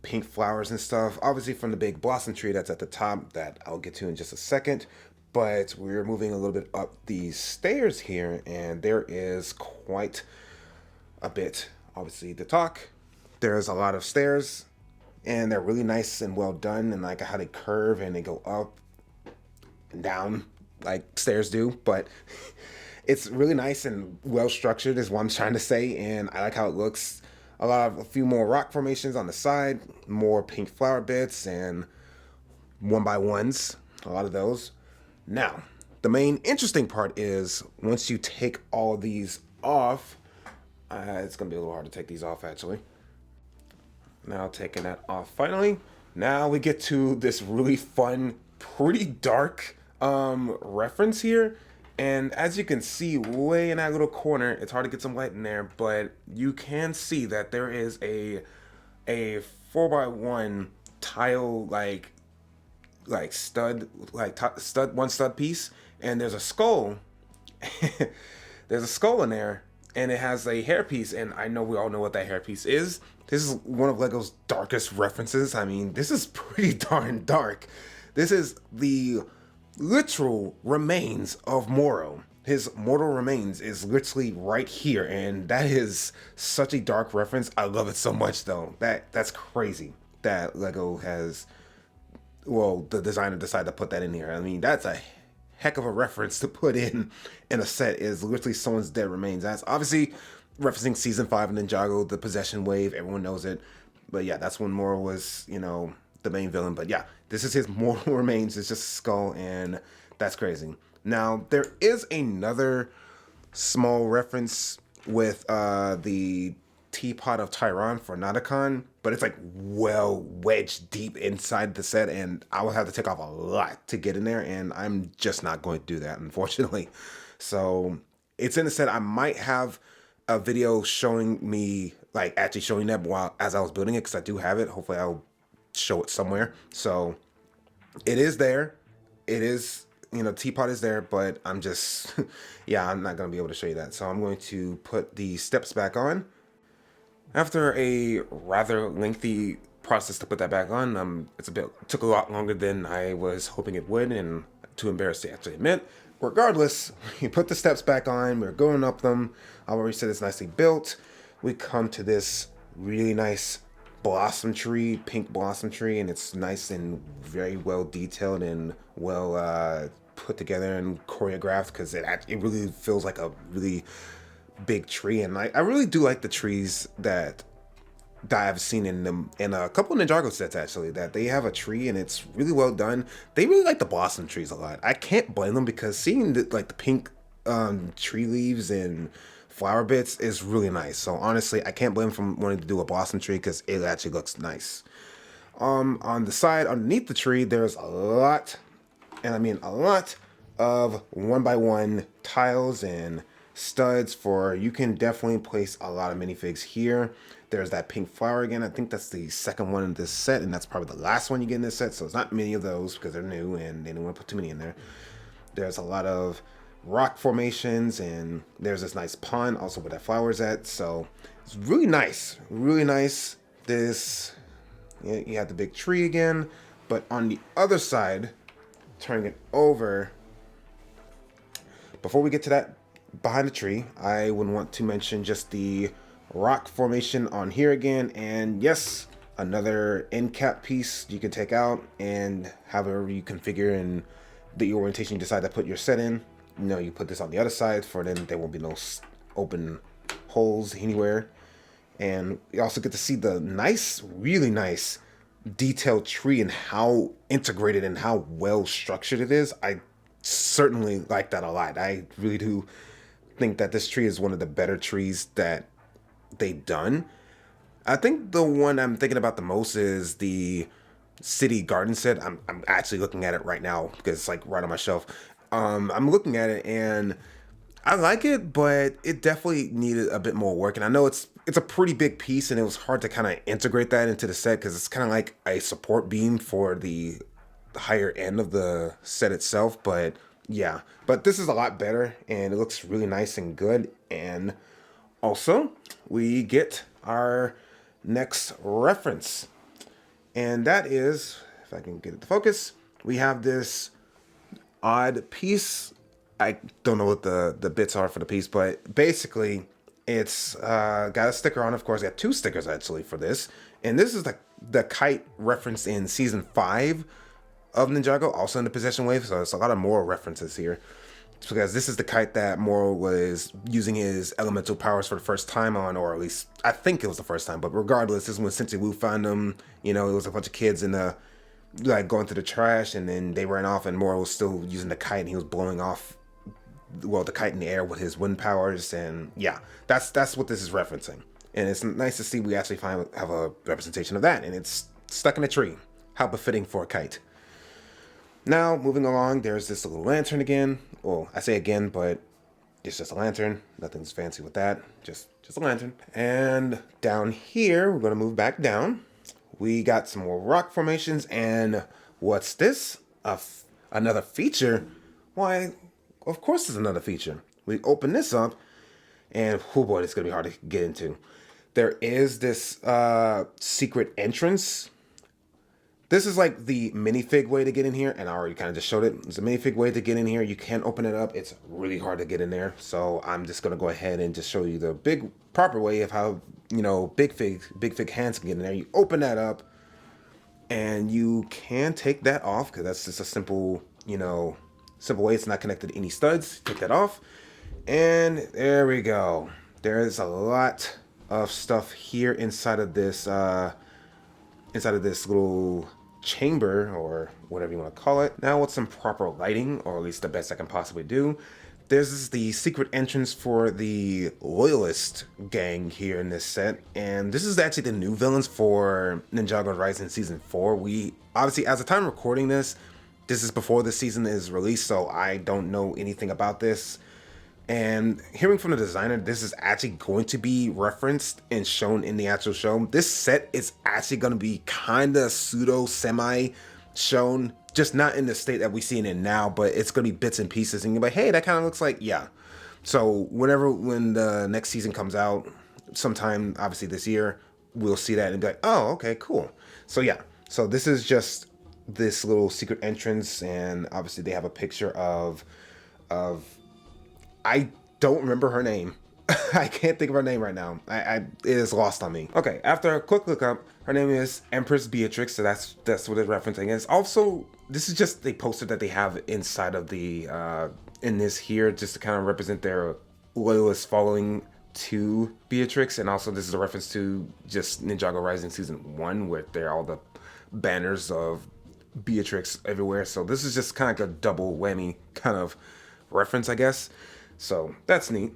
pink flowers and stuff. Obviously from the big blossom tree that's at the top that I'll get to in just a second. But we're moving a little bit up these stairs here, and there is quite a bit, obviously, to talk. There's a lot of stairs, and they're really nice and well done, and like how they curve and they go up and down like stairs do. But it's really nice and well structured is what I'm trying to say, and I like how it looks. A few more rock formations on the side, more pink flower bits, and one by ones, a lot of those. Now, the main interesting part is once you take all of these off, it's gonna be a little hard to take these off actually. Now taking that off finally. Now we get to this really fun, pretty dark reference here. And as you can see way in that little corner, it's hard to get some light in there, but you can see that there is a 4x1 tile like stud, one stud piece, and there's a skull. There's a skull in there, and it has a hairpiece, and I know we all know what that hairpiece is. This is one of LEGO's darkest references. I mean, this is pretty darn dark. This is the literal remains of Moro. His mortal remains is literally right here, and that is such a dark reference. I love it so much though. That's crazy that LEGO has, well, the designer decided to put that in here. I mean, that's a heck of a reference to put in a set, is literally someone's dead remains. That's obviously referencing season 5 of Ninjago, the possession wave, everyone knows it. But yeah, that's when Moro was, you know, the main villain. But yeah, this is his mortal remains. It's just a skull, and that's crazy. Now, there is another small reference with the teapot of Tyron for Nauticon, but it's like well wedged deep inside the set, and I will have to take off a lot to get in there, and I'm just not going to do that, unfortunately. So it's in the set. I might have a video showing me, like actually showing that while as I was building it, because I do have it. Hopefully I'll show it somewhere. So it is there. It is, you know, teapot is there, but I'm just, yeah, I'm not going to be able to show you that. So I'm going to put the steps back on. After a rather lengthy process to put that back on, took a lot longer than I was hoping it would, and too embarrassed to actually admit. Regardless, we put the steps back on, we're going up them. I already said it's nicely built. We come to this really nice blossom tree, pink blossom tree, and it's nice and very well detailed and well put together and choreographed, because it really feels like a really big tree. And I really do like the trees that I've seen in them in a couple of Ninjago sets, actually, that they have a tree and it's really well done. They really like the blossom trees a lot. I can't blame them, because seeing the pink tree leaves and flower bits is really nice. So honestly, I can't blame them from wanting to do a blossom tree, because it actually looks nice. On the side underneath the tree, there's a lot, and I mean a lot, of 1x1 tiles and studs for, you can definitely place a lot of minifigs here. There's that pink flower again. I think that's the second one in this set, and that's probably the last one you get in this set, so it's not many of those because they're new and they didn't want to put too many in there. There's a lot of rock formations, and there's this nice pond also where that flower's at, so it's really nice, really nice. This, you have the big tree again, but on the other side, turning it over, before we get to that behind the tree, I would want to mention just the rock formation on here again. And yes, another end cap piece you can take out, and however you configure and the orientation you decide to put your set in, you know, you put this on the other side, for then there won't be no open holes anywhere. And you also get to see the nice, really nice detailed tree and how integrated and how well structured it is. I certainly like that a lot. I really do think that this tree is one of the better trees that they've done. I think the one I'm thinking about the most is the city garden set. I'm actually looking at it right now because it's like right on my shelf. I'm looking at it and I like it, but it definitely needed a bit more work. And I know it's a pretty big piece, and it was hard to kind of integrate that into the set, because it's kind of like a support beam for the higher end of the set itself. But yeah, but this is a lot better, and it looks really nice and good. And also, we get our next reference, and that is, if I can get it to focus, we have this odd piece. I don't know what the bits are for the piece, but basically it's got a sticker on. Of course, I got two stickers actually for this, and this is the kite referenced in season 5 of Ninjago, also in the possession wave. So it's a lot of Moro references here, because this is the kite that Moro was using his elemental powers for the first time on, or at least I think it was the first time. But regardless, this is when Sensei Wu found him. You know, it was a bunch of kids in the going through the trash, and then they ran off, and Moro was still using the kite, and he was blowing off, well, the kite in the air with his wind powers. And yeah, that's what this is referencing. And it's nice to see we actually have a representation of that, and it's stuck in a tree. How befitting for a kite. Now, moving along, there's this little lantern again. Well, I say again, but it's just a lantern. Nothing's fancy with that. Just a lantern. And down here, we're going to move back down. We got some more rock formations, and what's this? Another feature? Why, of course it's another feature. We open this up, and oh boy, it's going to be hard to get into. There is this secret entrance. This is like the minifig way to get in here, and I already kind of just showed it. It's a minifig way to get in here. You can open it up. It's really hard to get in there, so I'm just going to go ahead and just show you the big proper way of how, you know, big fig hands can get in there. You open that up, and you can take that off, because that's just a simple, you know, simple way. It's not connected to any studs. Take that off, and there we go. There's a lot of stuff here inside of this little chamber, or whatever you want to call it. Now, with some proper lighting, or at least the best I can possibly do, there's the secret entrance for the Loyalist gang here in this set, and this is actually the new villains for Ninjago Rising Season 4. We, obviously, as the time of recording this is before the season is released, so I don't know anything about this. And hearing from the designer, this is actually going to be referenced and shown in the actual show. This set is actually going to be kind of semi shown, just not in the state that we see it in now, but it's going to be bits and pieces, and you're like, hey, that kind of looks like, yeah. So when the next season comes out, sometime obviously this year, we'll see that and be like, oh, okay, cool. So yeah, so this is just this little secret entrance, and obviously they have a picture of I don't remember her name. I can't think of her name right now. It is lost on me. Okay, after a quick look up, her name is Empress Beatrix, so that's what it's referencing. And it's also this is just the poster that they have inside of the in this here, just to kind of represent their loyalist following to Beatrix. And also this is a reference to just Ninjago Rising season 1, where there are all the banners of Beatrix everywhere. So this is just kind of like a double whammy kind of reference, I guess. So that's neat,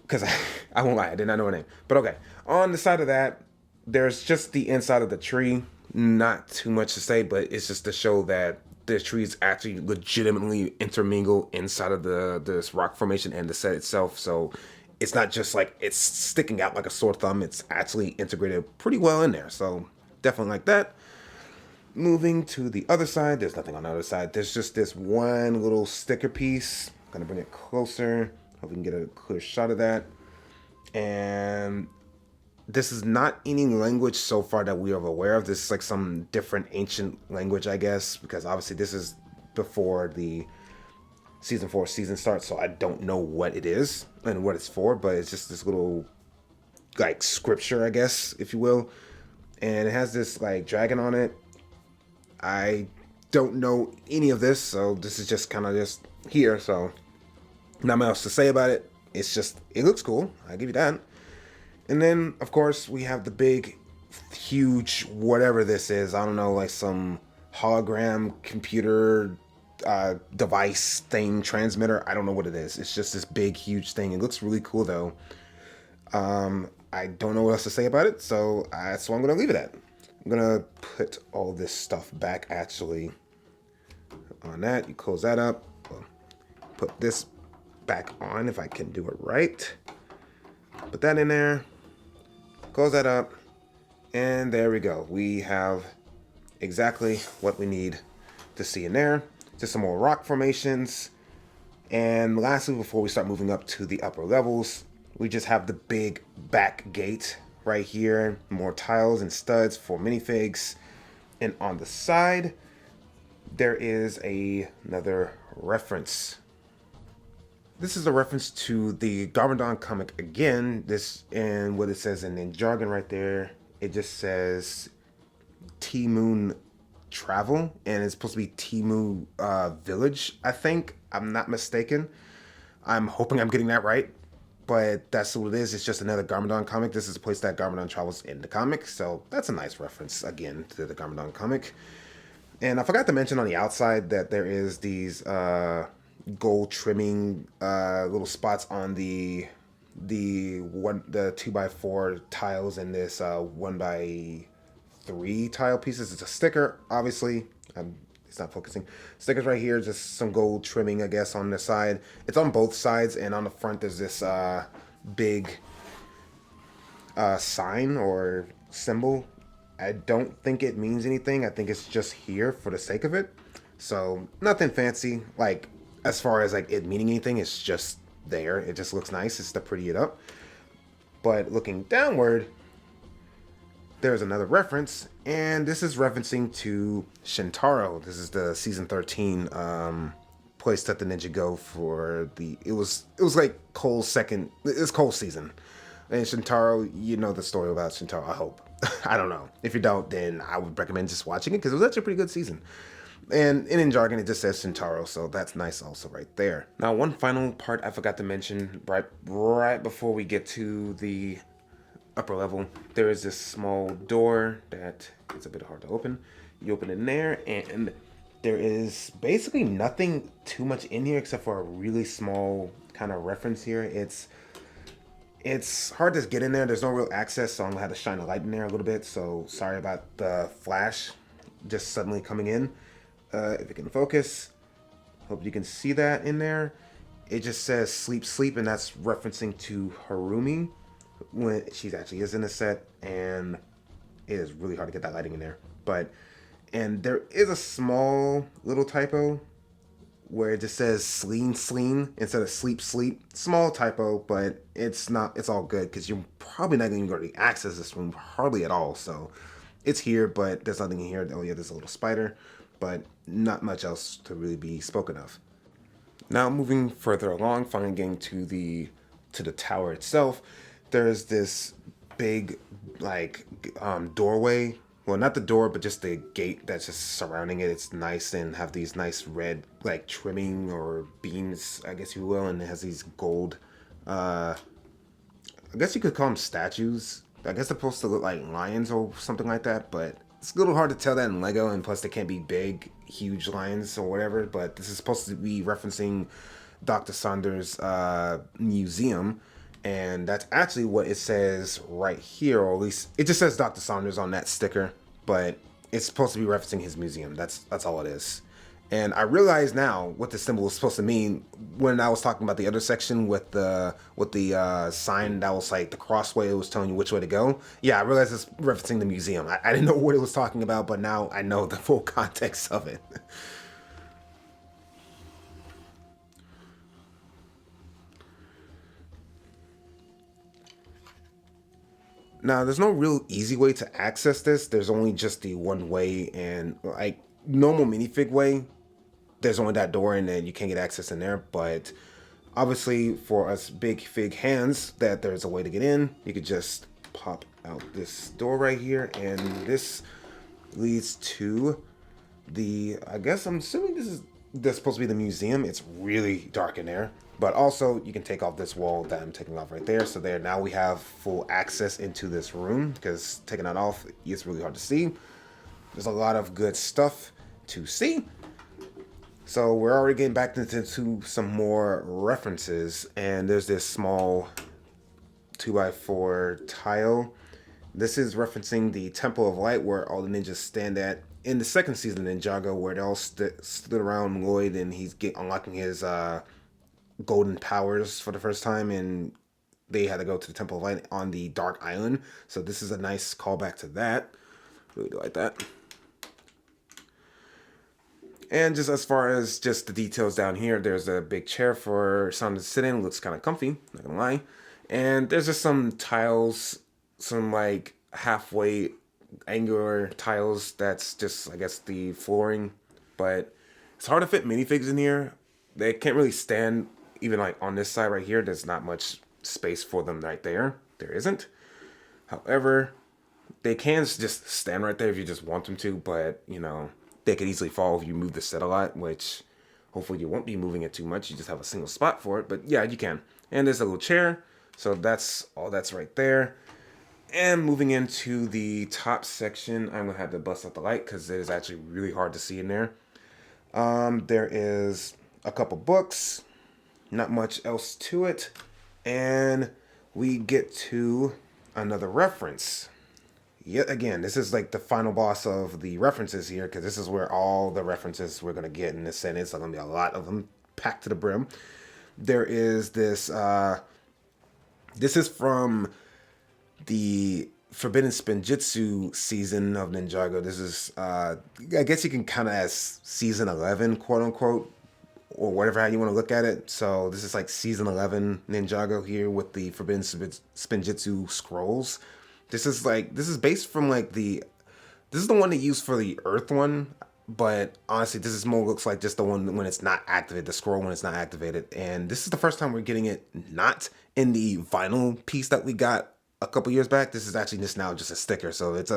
because I won't lie, I did not know her name. But okay, on the side of that, there's just the inside of the tree. Not too much to say, but it's just to show that the trees actually legitimately intermingle inside of this rock formation and the set itself. So it's not just like it's sticking out like a sore thumb. It's actually integrated pretty well in there. So definitely like that. Moving to the other side, there's nothing on the other side. There's just this one little sticker piece. I'm gonna bring it closer. Hope we can get a clear shot of that. And this is not any language so far that we are aware of. This is like some different ancient language, I guess, because obviously this is before the season 4 season starts, so I don't know what it is and what it's for, but it's just this little like scripture, I guess, if you will. And it has this like dragon on it. I don't know any of this, so this is just kind of just here, so not much else to say about it. It's just, it looks cool, I'll give you that. And then, of course, we have the big, huge, whatever this is. I don't know, like some hologram computer device thing, transmitter. I don't know what it is. It's just this big, huge thing. It looks really cool, though. I don't know what else to say about it, so that's what I'm going to leave it at. I'm going to put all this stuff back, actually, on that. You close that up. Put this back on, if I can do it right. Put that in there. Close that up, and there we go. We have exactly what we need to see in there. Just some more rock formations. And lastly, before we start moving up to the upper levels, we just have the big back gate right here. More tiles and studs for minifigs. And on the side, there is another reference. This is a reference to the Garmadon comic again. This, and what it says in jargon right there, it just says T-Moon Travel, and it's supposed to be Timu Village, I think. I'm not mistaken. I'm hoping I'm getting that right, but that's what it is. It's just another Garmadon comic. This is a place that Garmadon travels in the comic, so that's a nice reference, again, to the Garmadon comic. And I forgot to mention on the outside that there is these gold trimming little spots on the 2x4 tiles and this 1x3 tile pieces. It's a sticker, obviously. It's not focusing. Stickers right here, just some gold trimming, I guess, on the side. It's on both sides, and on the front there's this big sign or symbol. I don't think it means anything. I think it's just here for the sake of it. So nothing fancy, like as far as like it meaning anything. It's just there. It just looks nice. It's to pretty it up. But looking downward, there's another reference, and this is referencing to Shintaro. This is the season 13 place that the Ninjago for the it was like Cole's second. It's Cole's season, and Shintaro. You know the story about Shintaro, I hope. I don't know. If you don't, then I would recommend just watching it, because it was actually a pretty good season. And in jargon, it just says Shintaro, so that's nice also right there. Now, one final part I forgot to mention right before we get to the upper level, there is this small door that is a bit hard to open. You open in there, and there is basically nothing too much in here except for a really small kind of reference here. It's hard to get in there. There's no real access, so I'm gonna have to shine a light in there a little bit. So sorry about the flash just suddenly coming in. If it can focus, hope you can see that in there. It just says sleep, sleep, and that's referencing to Harumi when she actually is in the set, and it is really hard to get that lighting in there. And there is a small little typo where it just says sleen, sleen instead of sleep, sleep. Small typo, but it's all good, because you're probably not even going to access this room hardly at all. So it's here, but there's nothing in here. Oh yeah, there's a little spider, but not much else to really be spoken of. Now moving further along, finally getting to the tower itself, there's this big like doorway well, not the door, but just the gate that's just surrounding it. It's nice and have these nice red like trimming or beams, I guess you will, and it has these gold. I guess you could call them statues. I guess they're supposed to look like lions or something like that, but it's a little hard to tell that in Lego, and plus they can't be big, huge lions or whatever. But this is supposed to be referencing Dr. Saunders' museum, and that's actually what it says right here, or at least it just says Dr. Saunders on that sticker, but it's supposed to be referencing his museum. That's all it is. And I realize now what the symbol is supposed to mean when I was talking about the other section with the sign that was like the crossway. It was telling you which way to go. Yeah, I realized it's referencing the museum. I didn't know what it was talking about, but now I know the full context of it. Now, there's no real easy way to access this. There's only just the one way, and like normal minifig way, there's only that door and then you can't get access in there. But obviously for us big fig hands, that there's a way to get in. You could just pop out this door right here, and this leads to the, I guess I'm assuming this supposed to be the museum. It's really dark in there, but also you can take off this wall that I'm taking off right there. So there, now we have full access into this room, because taking that off, it's really hard to see. There's a lot of good stuff to see. So we're already getting back into some more references, and there's this small 2x4 tile. This is referencing the Temple of Light where all the ninjas stand at in the second season of Ninjago, where they all stood around Lloyd and he's unlocking his golden powers for the first time, and they had to go to the Temple of Light on the Dark Island. So this is a nice callback to that. Really do like that. And just as far as just the details down here, there's a big chair for Sam to sit in. Looks kind of comfy, not gonna lie. And there's just some tiles, some like halfway angular tiles. That's just, I guess, the flooring. But it's hard to fit minifigs in here. They can't really stand even like on this side right here. There's not much space for them right there. There isn't. However, they can just stand right there if you just want them to, but you know, they could easily fall if you move the set a lot, which hopefully you won't be moving it too much. You just have a single spot for it, but yeah, you can. And there's a little chair, so that's all that's right there. And moving into the top section, I'm gonna have to bust out the light because it is actually really hard to see in there. There is a couple books, not much else to it, and we get to another reference. Yet again, this is like the final boss of the references here, because this is where all the references we're going to get in this sentence are going to be a lot of them packed to the brim. There is this, this is from the Forbidden Spinjitzu season of Ninjago. This is, I guess you can kind of as season 11, quote unquote, or whatever how you want to look at it. So this is like season 11 Ninjago here with the Forbidden Spinjitzu scrolls. This is based from like this is the one they used for the Earth one, but honestly, this is more looks like just the one when it's not activated, the scroll when it's not activated. And this is the first time we're getting it not in the vinyl piece that we got a couple years back. This is actually just now just a sticker, so it's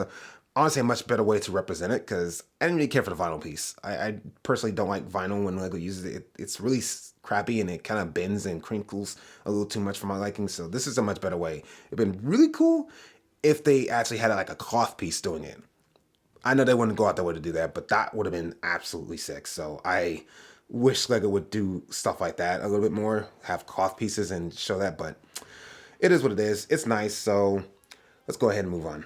honestly a much better way to represent it, because I didn't really care for the vinyl piece. I personally don't like vinyl when Lego uses it. It's really crappy and it kind of bends and crinkles a little too much for my liking. So this is a much better way. It'd been really cool if they actually had like a cloth piece doing it. I know they wouldn't go out their way to do that, but that would have been absolutely sick. So I wish Lego would do stuff like that a little bit more, have cloth pieces and show that, but it is what it is. It's nice, so let's go ahead and move on.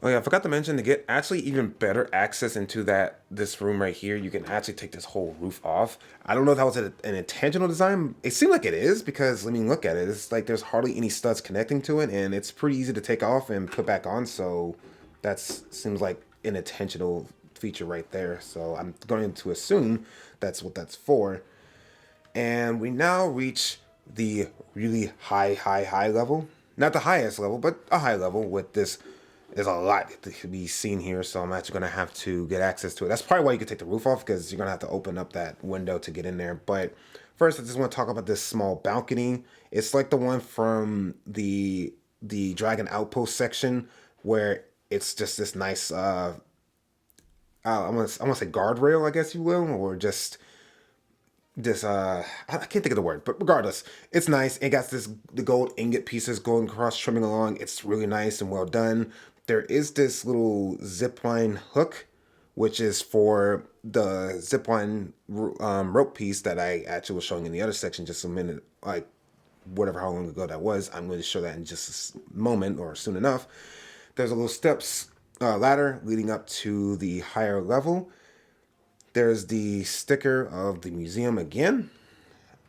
Oh yeah, I forgot to mention, to get actually even better access into this room right here, you can actually take this whole roof off. I don't know if that was an intentional design. It seemed like it is, because let me look at it. It's like there's hardly any studs connecting to it, and it's pretty easy to take off and put back on. So that seems like an intentional feature right there. So I'm going to assume that's what that's for. And we now reach the really high level. Not the highest level, but a high level with this. There's a lot to be seen here, so I'm actually going to have to get access to it. That's probably why you could take the roof off, because you're going to have to open up that window to get in there. But first, I just want to talk about this small balcony. It's like the one from the Dragon Outpost section, where it's just this nice I'm gonna say guardrail, I guess you will, or just this I can't think of the word, but regardless, it's nice. It got the gold ingot pieces going across, trimming along. It's really nice and well done. There is this little zipline hook, which is for the zipline rope piece that I actually was showing in the other section just a minute, like whatever how long ago that was. I'm going to show that in just a moment or soon enough. There's a little steps ladder leading up to the higher level. There's the sticker of the museum again.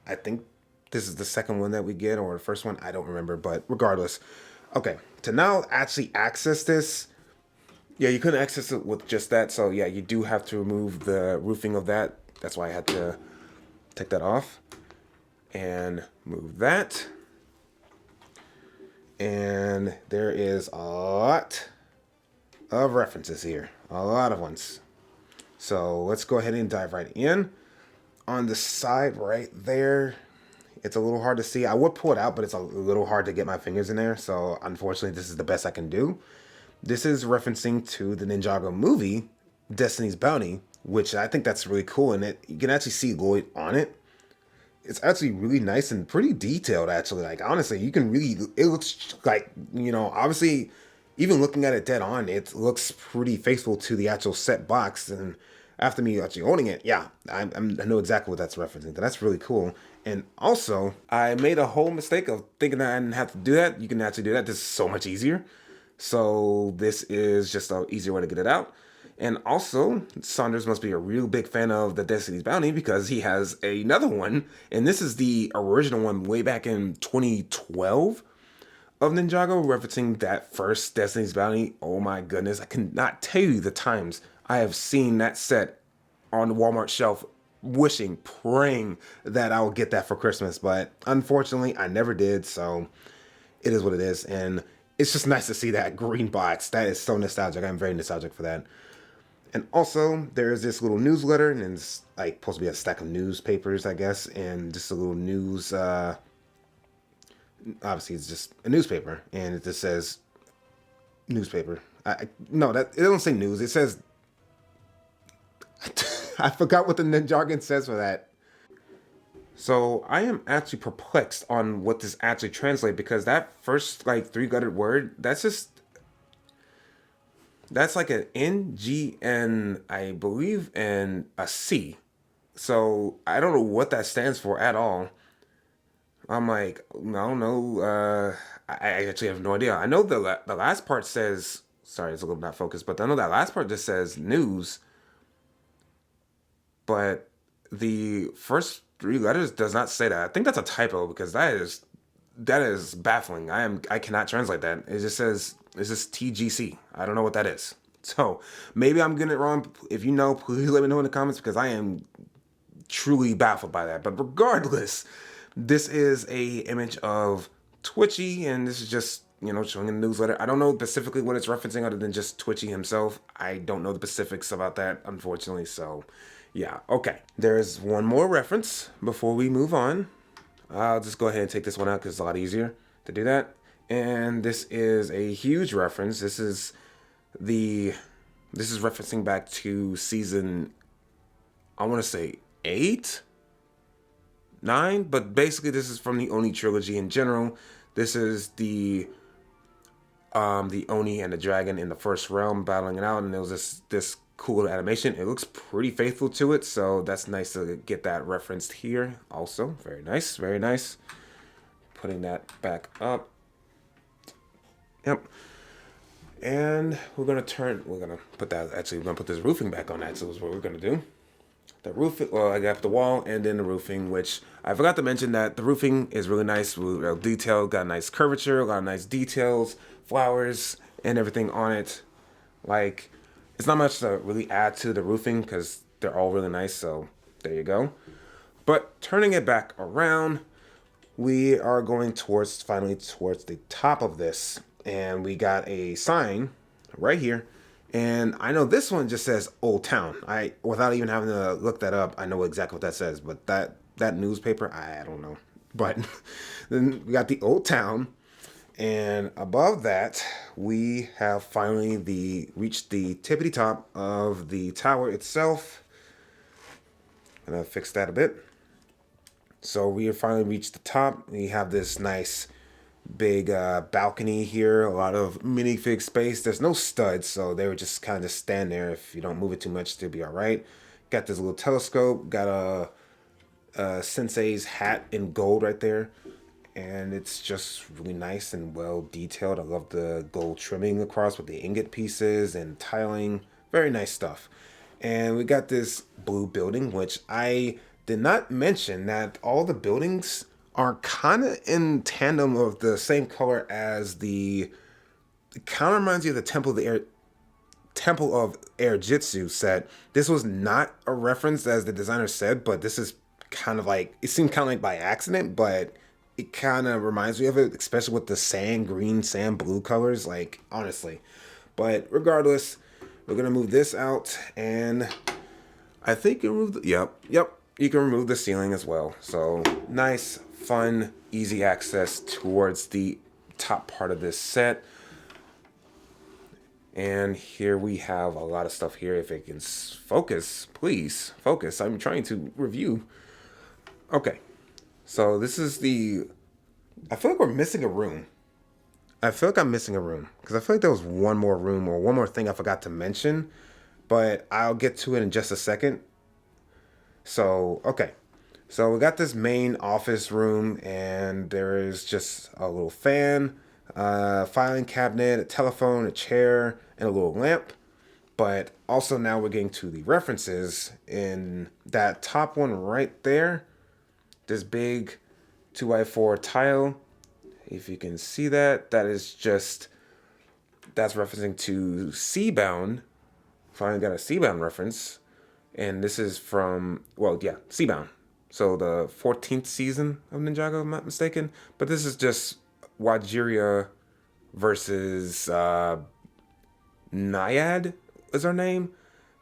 I think this is the second one that we get, or the first one. I don't remember, but regardless. Okay, to now actually access this, yeah, you couldn't access it with just that. So yeah, you do have to remove the roofing of that. That's why I had to take that off and move that. And there is a lot of references here, a lot of ones. So let's go ahead and dive right in. On the side right there, it's a little hard to see. I would pull it out, but it's a little hard to get my fingers in there. So unfortunately, this is the best I can do. This is referencing to the Ninjago movie, Destiny's Bounty, which I think that's really cool. And you can actually see Lloyd on it. It's actually really nice and pretty detailed, actually. Like, honestly, you can really, it looks like, obviously, even looking at it dead on, it looks pretty faithful to the actual set box. And after me actually owning it, yeah, I know exactly what that's referencing. That's really cool. And also, I made a whole mistake of thinking that I didn't have to do that. You can actually do that. This is so much easier. So this is just an easier way to get it out. And also, Saunders must be a real big fan of the Destiny's Bounty because he has another one. And this is the original one way back in 2012 of Ninjago, referencing that first Destiny's Bounty. Oh my goodness, I cannot tell you the times I have seen that set on the Walmart shelf, wishing, praying that I would get that for Christmas. But unfortunately, I never did, so it is what it is. And it's just nice to see that green box. That is so nostalgic. I'm very nostalgic for that. And also, there's this little newsletter, and it's like supposed to be a stack of newspapers, I guess, and just a little news. Obviously, it's just a newspaper, and it just says newspaper. No, that it doesn't say news. It says I forgot what the Ninjago says for that. So I am actually perplexed on what this actually translates because that first like three-lettered word, that's like an N, G, N, I believe, and a C. So I don't know what that stands for at all. I'm like, I don't know. I actually have no idea. I know the last part says, sorry, it's a little not focused, but I know that last part just says news. But the first three letters does not say that. I think that's a typo because that is baffling. I cannot translate that. It just says it's just TGC. I don't know what that is. So maybe I'm getting it wrong. If you know, please let me know in the comments because I am truly baffled by that. But regardless, this is a image of Twitchy, and this is just showing in the newsletter. I don't know specifically what it's referencing other than just Twitchy himself. I don't know the specifics about that, unfortunately. So yeah, okay. There's one more reference before we move on. I'll just go ahead and take this one out because it's a lot easier to do that. And this is a huge reference. This is referencing back to season, I want to say 8, 9, but basically this is from the Oni trilogy in general. This is the Oni and the dragon in the first realm battling it out, and there was this cool animation. It looks pretty faithful to it, so that's nice to get that referenced here also. Very nice, very nice. Putting that back up. Yep. And we're gonna put this roofing back on that, so is what we're gonna do. The roof, well, I got the wall and then the roofing, which I forgot to mention that the roofing is really nice, well detailed, got a nice curvature, got nice details, flowers, and everything on it. Like, it's not much to really add to the roofing because they're all really nice, so there you go. But turning it back around, we are going finally towards the top of this, and we got a sign right here. And I know this one just says Old Town. Without even having to look that up, I know exactly what that says. But that newspaper, I don't know. But then we got the Old Town. And above that, we have finally reached the tippity top of the tower itself. I'm gonna fix that a bit. So we have finally reached the top. We have this nice big balcony here, a lot of minifig space. There's no studs, so they would just kind of stand there. If you don't move it too much, they'll be all right. Got this little telescope, got a sensei's hat in gold right there, and it's just really nice and well detailed. I love the gold trimming across with the ingot pieces and tiling. Very nice stuff. And we got this blue building, which I did not mention that all the buildings are kind of in tandem of the same color as the. It kind of reminds you of the Temple of Air Jitsu set. This was not a reference as the designer said, but this is kind of like, it seemed kind of like by accident, but it kind of reminds me of it, especially with the sand green, sand blue colors, like honestly. But regardless, we're gonna move this out, and I think you remove the, yep, you can remove the ceiling as well. So nice, fun, easy access towards the top part of this set. And here we have a lot of stuff here. If it can focus, please focus. I'm trying to review. Okay, so this is the. I feel like we're missing a room. I feel like I'm missing a room because I feel like there was one more room or one more thing I forgot to mention, but I'll get to it in just a second. So, okay. So we got this main office room, and there is just a little fan, filing cabinet, a telephone, a chair, and a little lamp. But also now we're getting to the references in that top one right there. This big 2x4 tile. If you can see that, that's referencing to Seabound. Finally got a Seabound reference. And this is from, well, yeah, Seabound. So the 14th season of Ninjago, if I'm not mistaken. But this is just Wajiria versus Naiad is her name,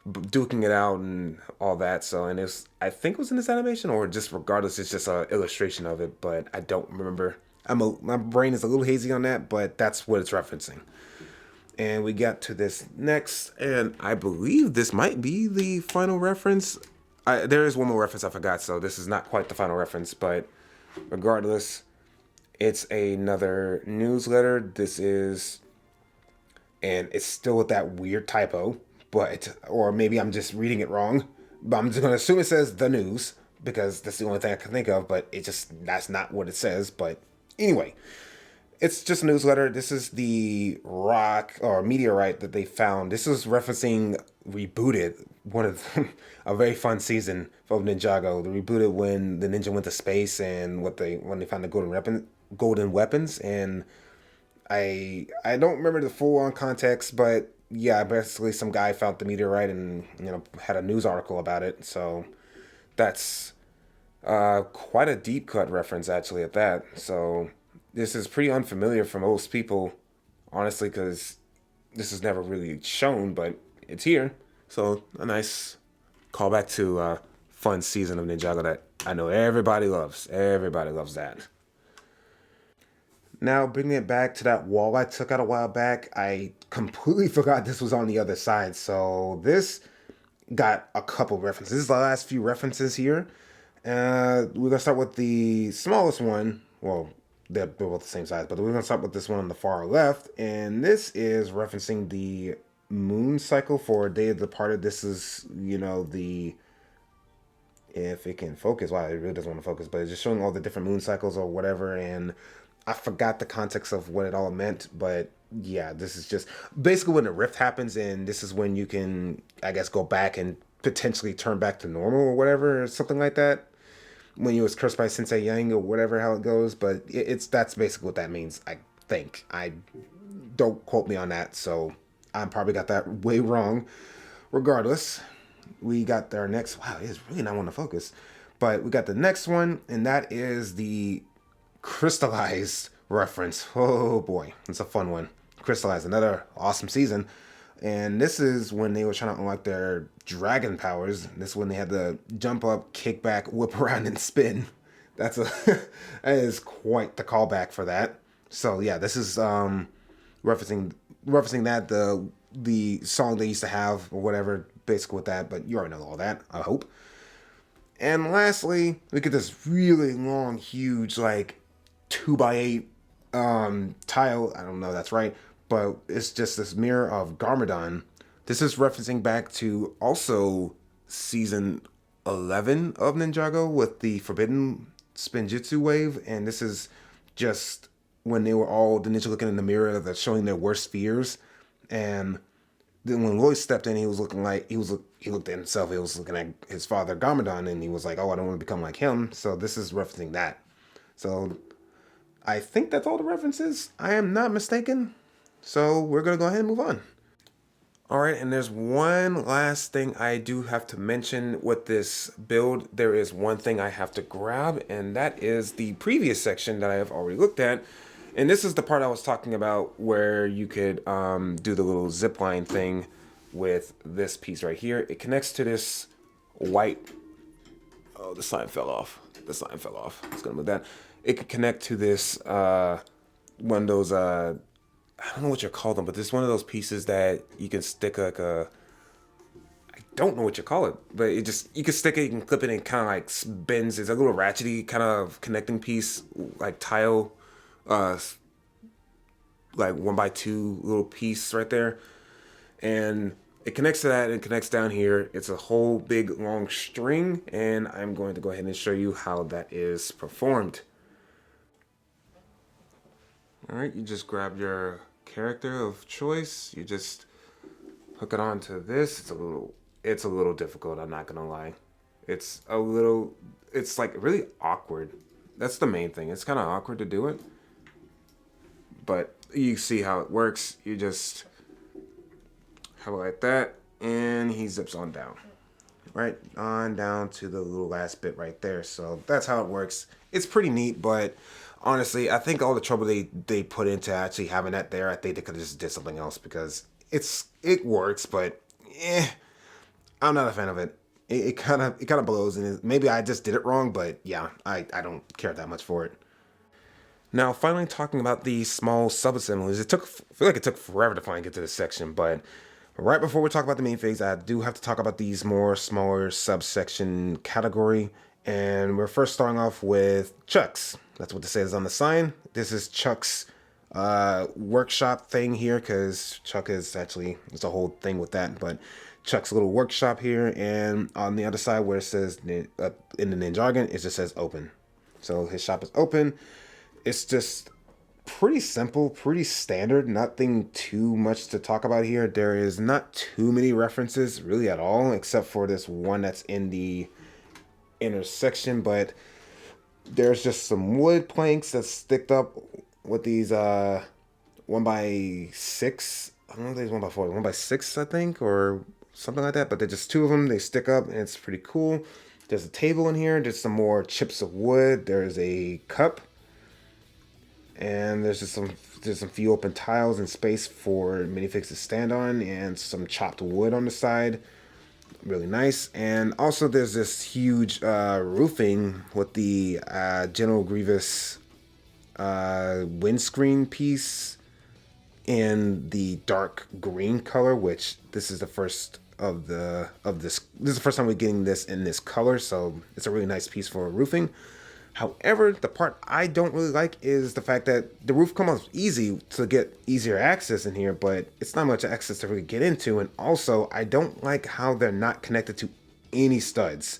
duking it out and all that. So, and I think it was in this animation, or just regardless, it's just an illustration of it. But I don't remember. My brain is a little hazy on that, but that's what it's referencing. And we got to this next, and I believe this might be the final reference. There is one more reference I forgot, so this is not quite the final reference, but regardless, it's another newsletter. This is, and it's still with that weird typo, but, or maybe I'm just reading it wrong, but I'm just going to assume it says the news, because that's the only thing I can think of, but that's not what it says, but anyway. It's just a newsletter. This is the rock or meteorite that they found. This is referencing Rebooted, one of a very fun season of Ninjago. The Rebooted when the ninja went to space and when they found the golden weapons. And I don't remember the full on context, but yeah, basically some guy found the meteorite and had a news article about it. So that's quite a deep cut reference actually at that. So. This is pretty unfamiliar for most people, honestly, because this is never really shown, but it's here. So a nice callback to a fun season of Ninjago that I know everybody loves. Everybody loves that. Now, bringing it back to that wall I took out a while back, I completely forgot this was on the other side. So this got a couple references. This is the last few references here. We're going to start with the smallest one. Well, they're both the same size, but we're going to start with this one on the far left. And this is referencing the moon cycle for Day of the Departed. This is, if it can focus, wow, it really doesn't want to focus, but it's just showing all the different moon cycles or whatever. And I forgot the context of what it all meant, but yeah, this is just basically when the rift happens, and this is when you can, I guess, go back and potentially turn back to normal or whatever, or something like that. When you was cursed by Sensei Yang or whatever how it goes, but that's basically what that means. I think. I don't quote me on that, so I probably got that way wrong. Regardless, we got our next. Wow, it is really not wanting to focus, but we got the next one, and that is the crystallized reference. Oh boy, it's a fun one. Crystallized, another awesome season. And this is when they were trying to unlock their dragon powers. This is when they had to jump up, kick back, whip around, and spin. That is quite the callback for that. So yeah, this is referencing that the song they used to have or whatever, basically with that. But you already know all that, I hope. And lastly, we get this really long, huge, like 2x8 tile. I don't know if that's right, but it's just this mirror of Garmadon. This is referencing back to also season 11 of Ninjago with the Forbidden Spinjitzu wave, and this is just when they were all the ninja looking in the mirror, that's showing their worst fears. And then when Roy stepped in, he was looking like he looked at himself. He was looking at his father Garmadon, and he was like, "Oh, I don't want to become like him." So this is referencing that. So I think that's all the references. I am not mistaken. So we're gonna go ahead and move on. All right, and there's one last thing I do have to mention with this build. There is one thing I have to grab, and that is the previous section that I have already looked at. And this is the part I was talking about where you could do the little zip line thing with this piece right here. It connects to this white... Oh, the sign fell off. The sign fell off. It's gonna move that. It could connect to this one of those I don't know what you call them, but this is one of those pieces that you can stick like a... I don't know what you call it, but it just... You can stick it, you can clip it, and it kind of like bends. It's a little ratchety kind of connecting piece, like tile, like 1x2 little piece right there. And it connects to that and connects down here. It's a whole big long string, and I'm going to go ahead and show you how that is performed. All right, you just grab your character of choice. You just hook it onto this. It's a little difficult, I'm not gonna lie. It's like really awkward. That's the main thing. It's kind of awkward to do it. But you see how it works. You just have it like that, and he zips on down. Right on down to the little last bit right there. So that's how it works. It's pretty neat, but honestly, I think all the trouble they put into actually having that there, I think they could have just did something else, because it works, but I'm not a fan of it. It kind of blows, and maybe I just did it wrong, but yeah, I don't care that much for it. Now, finally talking about these small sub-assemblies, I feel like it took forever to finally get to this section, but right before we talk about the main phase, I do have to talk about these more smaller subsection category, and we're first starting off with Chuck's. That's what this says on the sign. This is Chuck's workshop thing here, because Chuck is actually, it's a whole thing with that, but Chuck's little workshop here, and on the other side where it says, in the Ninjago, it just says open. So his shop is open. It's just pretty simple, pretty standard, nothing too much to talk about here. There is not too many references really at all, except for this one that's in the intersection, but there's just some wood planks that's sticked up with these 1x6, I don't know if there's 1x4, 1x6 I think, or something like that, but they're just two of them. They stick up, and it's pretty cool. There's a table in here. There's some more chips of wood. There's a cup. And there's some few open tiles and space for minifigs to stand on, and some chopped wood on the side. Really nice. And also there's this huge roofing with the General Grievous windscreen piece in the dark green color, which this is the first of this is the first time we're getting this in this color, so it's a really nice piece for roofing. However, the part I don't really like is the fact that the roof comes off easy to get easier access in here, but it's not much access to really get into. And also, I don't like how they're not connected to any studs,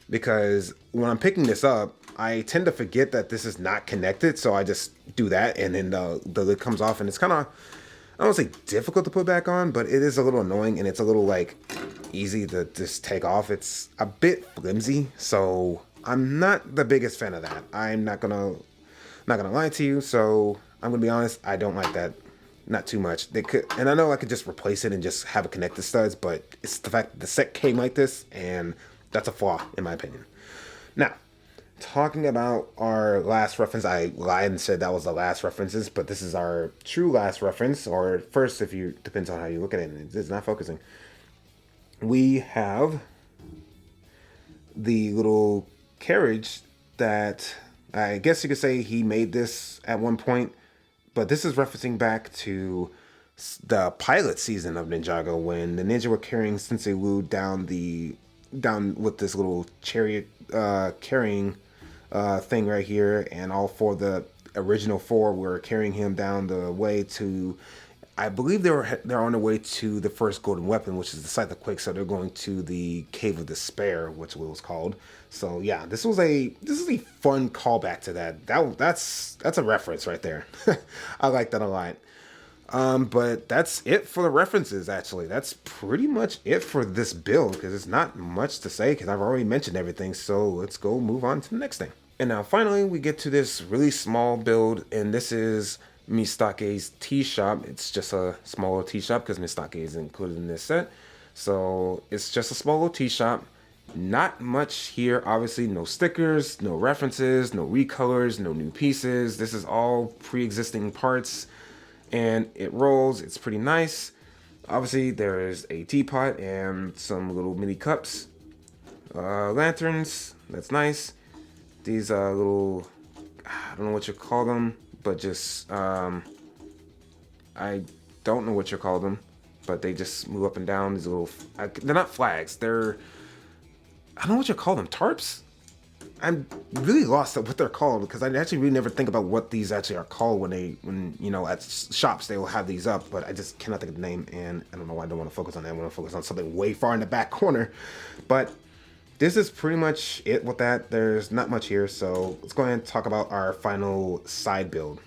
because when I'm picking this up, I tend to forget that this is not connected, so I just do that, and then the lid comes off, and it's kind of, I don't say difficult to put back on, but it is a little annoying, and it's a little like easy to just take off. It's a bit flimsy, so I'm not the biggest fan of that. I'm not gonna lie to you. So I'm gonna be honest. I don't like that. Not too much. They could, and I know I could just replace it and just have it connect the studs, but it's the fact that the set came like this, and that's a flaw in my opinion. Now, talking about our last reference, I lied and said that was the last references, but this is our true last reference, or first, if you depends on how you look at it. It's not focusing. We have the little carriage that I guess you could say he made this at one point. but this is referencing back to the pilot season of Ninjago when the ninja were carrying Sensei Wu down with this little chariot carrying thing right here, and all four of the original four were carrying him down the way to, I believe they're on their way to the first golden weapon, which is the Scythe of Quake. So they're going to the Cave of Despair, which it was called. So yeah, this is a fun callback to that. That's a reference right there. I like that a lot. But that's it for the references, actually. That's pretty much it for this build, because it's not much to say, because I've already mentioned everything. So let's go move on to the next thing. And now finally we get to this really small build, and this is Mistake's tea shop. It's just a small little tea shop because Mistake is included in this set. So it's just a small little tea shop. Not much here, obviously. No stickers, no references, no recolors, no new pieces. This is all pre-existing parts, and it rolls. It's pretty nice. Obviously there is a teapot and some little mini cups, lanterns. That's nice. These little, I don't know what you call them, but just I don't know what you call them, but they just move up and down. These little, they're not flags, they're, I don't know what you call them, tarps. I'm really lost at what they're called, because I actually really never think about what these actually are called when you know, at shops they will have these up, but I just cannot think of the name, and I don't know why I don't want to focus on that. I want to focus on something way far in the back corner. But this is pretty much it with that. There's not much here, so let's go ahead and talk about our final side build.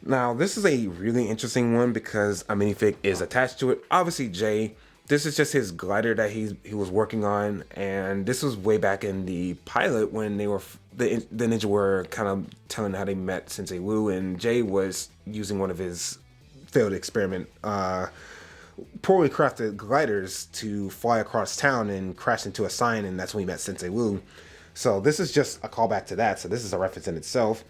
Now, this is a really interesting one because a minifig is attached to it. Obviously, Jay, this is just his glider that he was working on, and this was way back in the pilot when they were the ninja were kind of telling how they met Sensei Wu, and Jay was using one of his failed experiment poorly crafted gliders to fly across town and crash into a sign, and that's when we met Sensei Wu. So this is just a callback to that. So this is a reference in itself.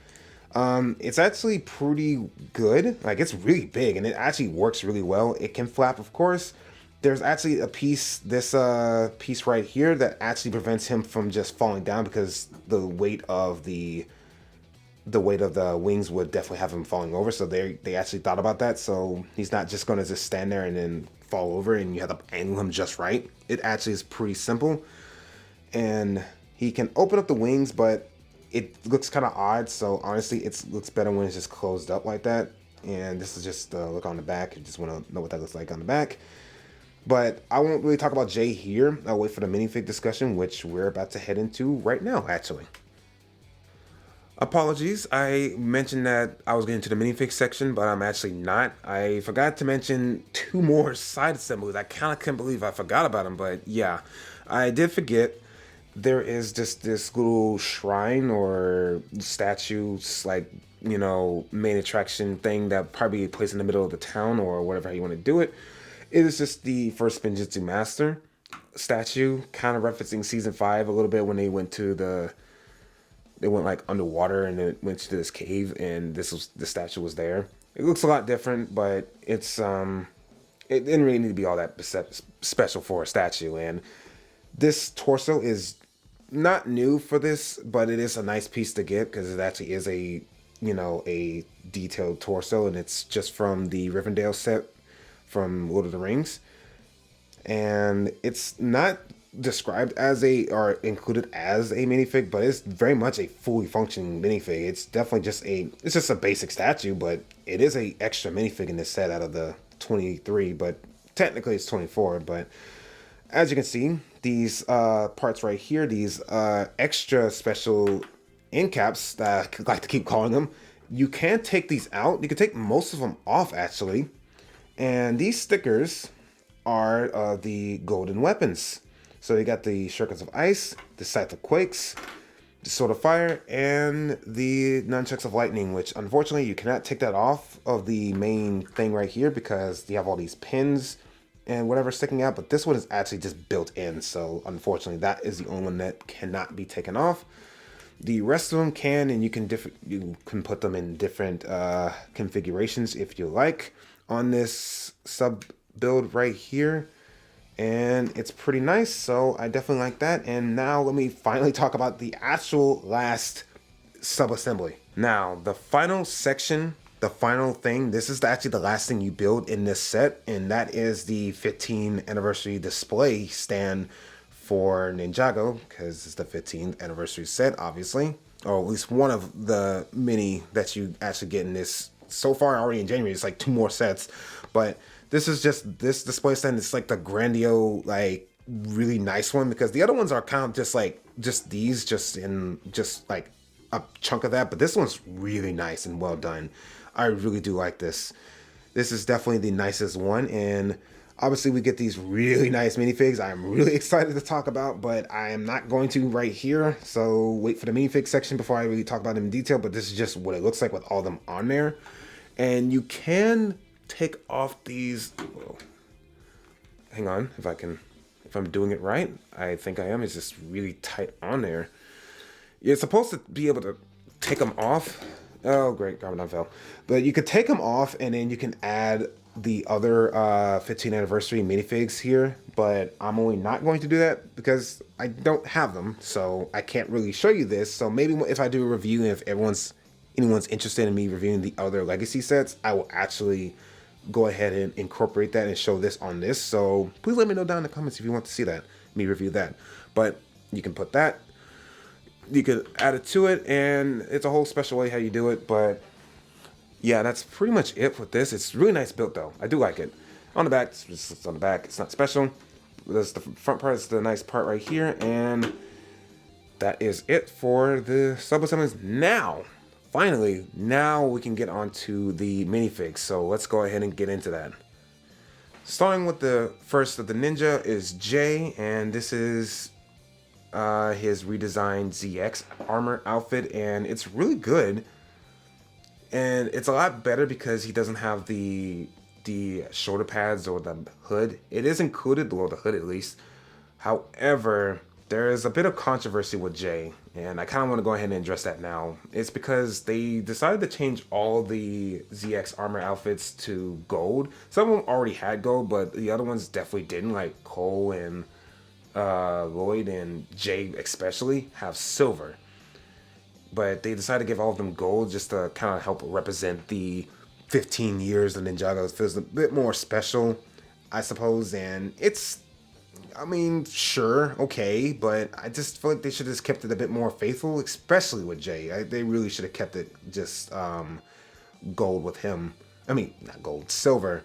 It's actually pretty good. Like, it's really big and it actually works really well. It can flap, of course. There's actually a piece, this piece right here, that actually prevents him from just falling down, because the weight of the wings would definitely have him falling over. So they actually thought about that. So he's not just going to just stand there and then fall over, and you have to angle him just right. It actually is pretty simple, and he can open up the wings, but it looks kind of odd. So honestly, it looks better when it's just closed up like that. And this is just the look on the back. You just want to know what that looks like on the back. But I won't really talk about Jay here. I'll wait for the minifig discussion, which we're about to head into right now, actually. Apologies, I mentioned that I was getting to the minifig section, but I'm actually not. I forgot to mention two more side assemblies. I kind of couldn't believe I forgot about them, but yeah, I did forget. There is just this little shrine or statue, like, you know, main attraction thing that probably placed in the middle of the town or whatever you want to do it. It is just the first Spinjitzu Master statue, kind of referencing season 5 a little bit when they went like underwater and it went to this cave, and the statue was there. It looks a lot different, but it's it didn't really need to be all that special for a statue. And this torso is not new for this, but it is a nice piece to get because it actually is a, you know, a detailed torso, and it's just from the Rivendell set from Lord of the Rings. And it's not described as or included as a minifig, but it's very much a fully functioning minifig. It's definitely just a basic statue, but it is a extra minifig in this set out of the 23, but technically it's 24. But as you can see, these parts right here, these extra special end caps that I like to keep calling them, you can take these out. You can take most of them off, actually. And these stickers are the golden weapons. So you got the Shurikens of Ice, the Scythe of Quakes, the Sword of Fire, and the Nunchucks of Lightning, which unfortunately you cannot take that off of the main thing right here because you have all these pins and whatever sticking out, but this one is actually just built in. So unfortunately that is the only one that cannot be taken off. The rest of them can, and you can put them in different configurations if you like on this sub build right here. and it's pretty nice, so I definitely like that. And now let me finally talk about the actual last sub-assembly. Now, the final section, the final thing, this is actually the last thing you build in this set, and that is the 15th anniversary display stand for Ninjago, because it's the 15th anniversary set, obviously, or at least one of the many that you actually get in this. So far, already in January, it's like 2 more sets, but this is just this display stand. It's like the grandiose, like really nice one, because the other ones are kind of just like these, just like a chunk of that, but this one's really nice and well done. I really do like this. This is definitely the nicest one, and obviously we get these really nice minifigs I'm really excited to talk about, but I am not going to right here, so wait for the minifig section before I really talk about them in detail. But this is just what it looks like with all of them on there. And you can take off these, whoa, hang on, if I'm doing it right. I think I am. It's just really tight on there. You're supposed to be able to take them off. Oh, great, carbon fell. But you could take them off, and then you can add the other 15th anniversary minifigs here. But I'm only not going to do that because I don't have them, so I can't really show you this. So maybe if I do a review, and if anyone's interested in me reviewing the other legacy sets, I will actually go ahead and incorporate that and show this on this. So please let me know down in the comments if you want to see that, me review that. But you can put that. You could add it to it, and it's a whole special way how you do it. But yeah, that's pretty much it with this. It's really nice built though. I do like it. On the back, it's on the back. It's not special. There's the front part is the nice part right here, and that is it for the sub-assemblies. Now, finally, now we can get on to the minifigs. So let's go ahead and get into that. Starting with the first of the Ninja is Jay, and this is his redesigned ZX armor outfit, and it's really good. And it's a lot better because he doesn't have the shoulder pads or the hood. It is included below the hood at least. However, there is a bit of controversy with Jay, and I kind of want to go ahead and address that now. It's because they decided to change all the ZX armor outfits to gold. Some of them already had gold, but the other ones definitely didn't, like Cole and Lloyd and Jay especially have silver. But they decided to give all of them gold just to kind of help represent the 15 years of Ninjago. It feels a bit more special, I suppose. And it's, I mean, sure, okay, but I just feel like they should have just kept it a bit more faithful, especially with Jay. They really should have kept it just gold with him. I mean, not gold, silver.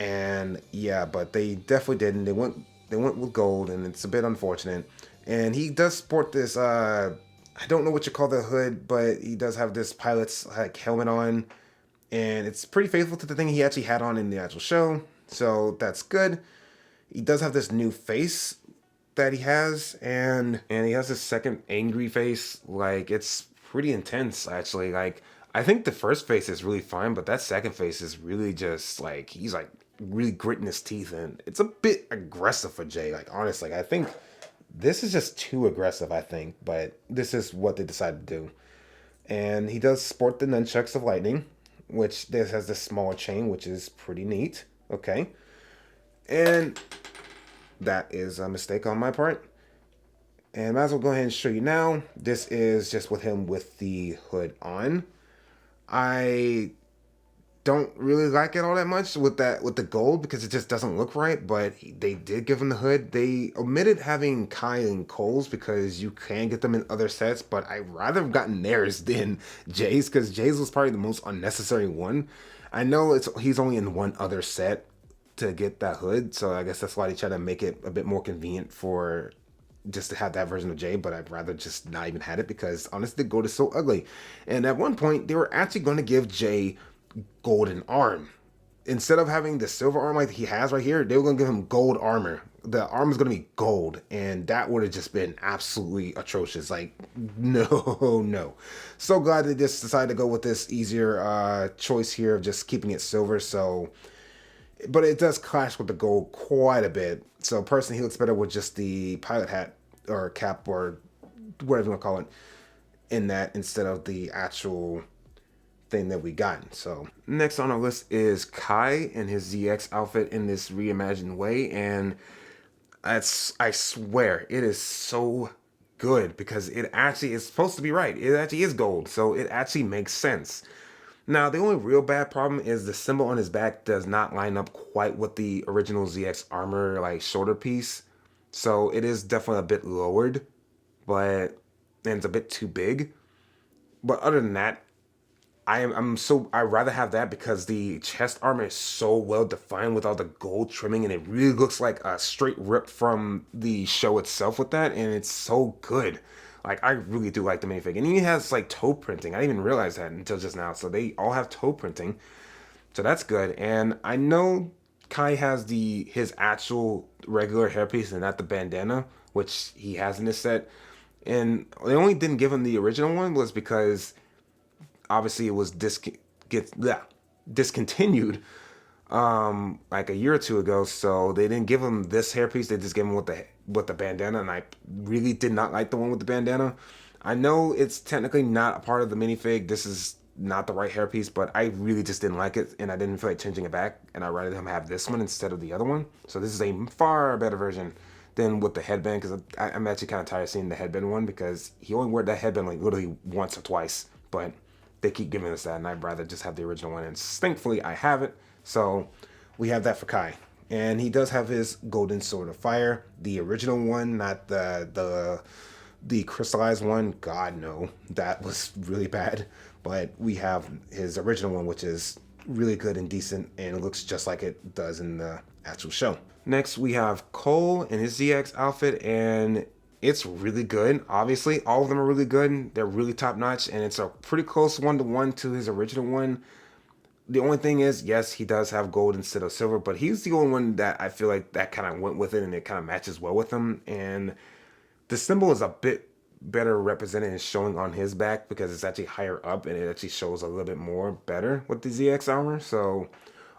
And yeah, but they definitely didn't. They went with gold, and it's a bit unfortunate. And he does sport this, I don't know what you call the hood, but he does have this pilot's like helmet on, and it's pretty faithful to the thing he actually had on in the actual show, so that's good. He does have this new face that he has, and he has this second angry face. Like, it's pretty intense, actually. Like, I think the first face is really fine, but that second face is really just like, he's like really gritting his teeth, and it's a bit aggressive for Jay. Like, honestly, I think this is just too aggressive, I think, but this is what they decided to do. And he does sport the nunchucks of lightning, which this has this smaller chain, which is pretty neat. Okay. And that is a mistake on my part. And might as well go ahead and show you now. This is just with him with the hood on. I don't really like it all that much with the gold because it just doesn't look right, but they did give him the hood. They omitted having Kai and Cole's because you can get them in other sets, but I'd rather have gotten theirs than Jay's, because Jay's was probably the most unnecessary one. I know he's only in one other set to get that hood, so I guess that's why they try to make it a bit more convenient for just to have that version of Jay, but I'd rather just not even had it because honestly the gold is so ugly. And at one point they were actually going to give Jay golden arm instead of having the silver arm like he has right here. They were gonna give him gold armor. The arm is gonna be gold, and that would have just been absolutely atrocious. Like, no. So glad they just decided to go with this easier choice here of just keeping it silver. So, but it does clash with the gold quite a bit. So personally, he looks better with just the pilot hat or cap or whatever you want to call it in that, instead of the actual thing that we got. So next on our list is Kai and his ZX outfit in this reimagined way, and I swear it is so good because it actually is supposed to be right. It actually is gold, so it actually makes sense. Now, the only real bad problem is the symbol on his back does not line up quite with the original ZX armor, like shoulder piece. So it is definitely a bit lowered, but and it's a bit too big. But other than that, I'd rather have that because the chest armor is so well defined with all the gold trimming, and it really looks like a straight rip from the show itself with that, and it's so good. Like, I really do like the minifig, and he has like toe printing. I didn't even realize that until just now. So they all have toe printing, so that's good. And I know Kai has his actual regular hairpiece and not the bandana, which he has in this set. And they only didn't give him the original one was because obviously it was discontinued like a year or two ago, so they didn't give him this hairpiece. They just gave him with the bandana, and I really did not like the one with the bandana. I know it's technically not a part of the minifig. This is not the right hairpiece, but I really just didn't like it, and I didn't feel like changing it back, and I rather him have this one instead of the other one. So this is a far better version than with the headband, because I'm actually kind of tired of seeing the headband one because he only wore that headband like literally once or twice, but they keep giving us that, and I'd rather just have the original one. And thankfully, I have it. So we have that for Kai, and he does have his golden sword of fire, the original one, not the crystallized one. God no, that was really bad. But we have his original one, which is really good and decent, and it looks just like it does in the actual show. Next, we have Cole in his ZX outfit, and it's really good. Obviously, all of them are really good. They're really top notch, and it's a pretty close 1-to-1 to his original one. The only thing is, yes, he does have gold instead of silver, but he's the only one that I feel like that kind of went with it, and it kind of matches well with him. And the symbol is a bit better represented and showing on his back because it's actually higher up, and it actually shows a little bit more better with the ZX armor. So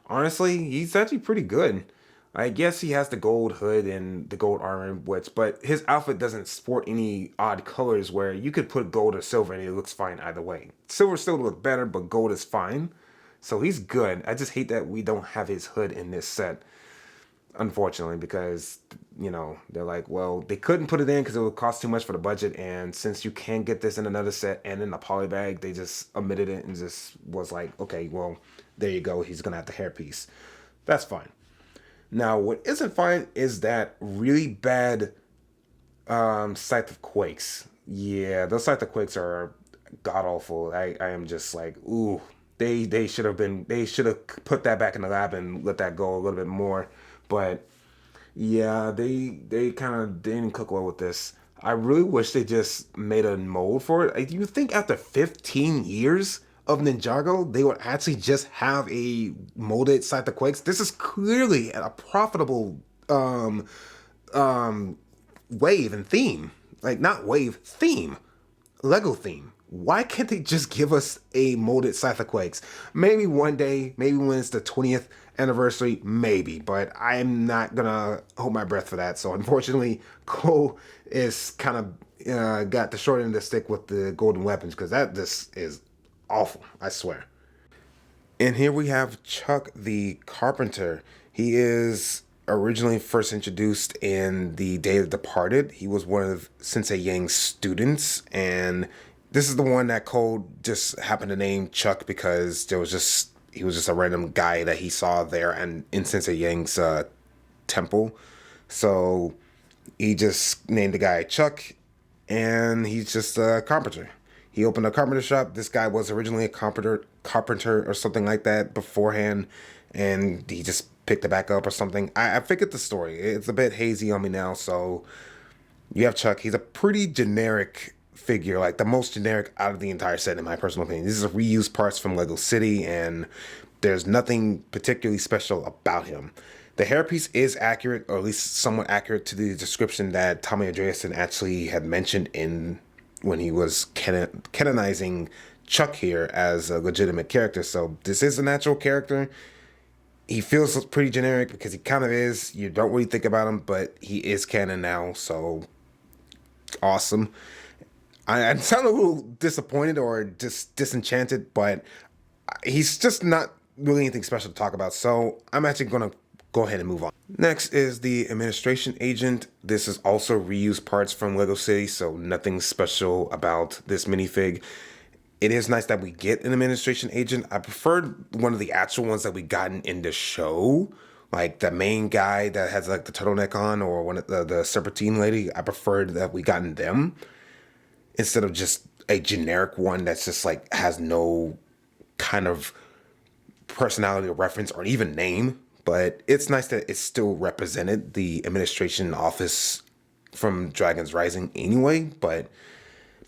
honestly, he's actually pretty good. I guess he has the gold hood and the gold armor, but his outfit doesn't sport any odd colors where you could put gold or silver and it looks fine either way. Silver still look better, but gold is fine. So he's good. I just hate that we don't have his hood in this set, unfortunately, because, you know, they're like, well, they couldn't put it in because it would cost too much for the budget, and since you can get this in another set and in a poly bag, they just omitted it and just was like, okay, well, there you go. He's going to have the hairpiece. That's fine. Now, what isn't fine is that really bad Scythe of Quakes. Yeah, those Scythe of Quakes are god awful. I am just like, ooh, they should have put that back in the lab and let that go a little bit more. But yeah, they kind of didn't cook well with this. I really wish they just made a mold for it. You think after 15 years of Ninjago, they would actually just have a molded Scythe of Quakes? This is clearly a profitable wave and theme. Like, not wave, theme. Lego theme. Why can't they just give us a molded Scythe of Quakes? Maybe one day, maybe when it's the 20th anniversary, maybe, but I'm not gonna hold my breath for that. So unfortunately, Cole is kind of got the short end of the stick with the golden weapons, because this is awful, I swear. And here we have Chuck the Carpenter. He is originally first introduced in The Day That Departed. He was one of Sensei Yang's students, and this is the one that Cole just happened to name Chuck because he was just a random guy that he saw there and in Sensei Yang's temple. So he just named the guy Chuck, and he's just a carpenter. He opened a carpenter shop. This guy was originally a carpenter or something like that beforehand, and he just picked it back up or something. I figured the story. It's a bit hazy on me now. So you have Chuck. He's a pretty generic figure, like the most generic out of the entire set in my personal opinion. This is a reused parts from Lego City, and there's nothing particularly special about him. The hairpiece is accurate, or at least somewhat accurate, to the description that Tommy Andreasen actually had mentioned in when he was canonizing Chuck here as a legitimate character. So this is a natural character. He feels pretty generic because he kind of is. You don't really think about him, but he is canon now, so awesome. I sound a little disappointed or just disenchanted, but he's just not really anything special to talk about. So I'm actually going to go ahead and move on. Next is the administration agent. This is also reused parts from Lego City, so nothing special about this minifig. It is nice that we get an administration agent. I preferred one of the actual ones that we gotten in the show, like the main guy that has like the turtleneck on, or one of the Serpentine lady. I preferred that we gotten them instead of just a generic one that's just like has no kind of personality or reference or even name. But it's nice that it still represented the administration office from Dragon's Rising anyway, but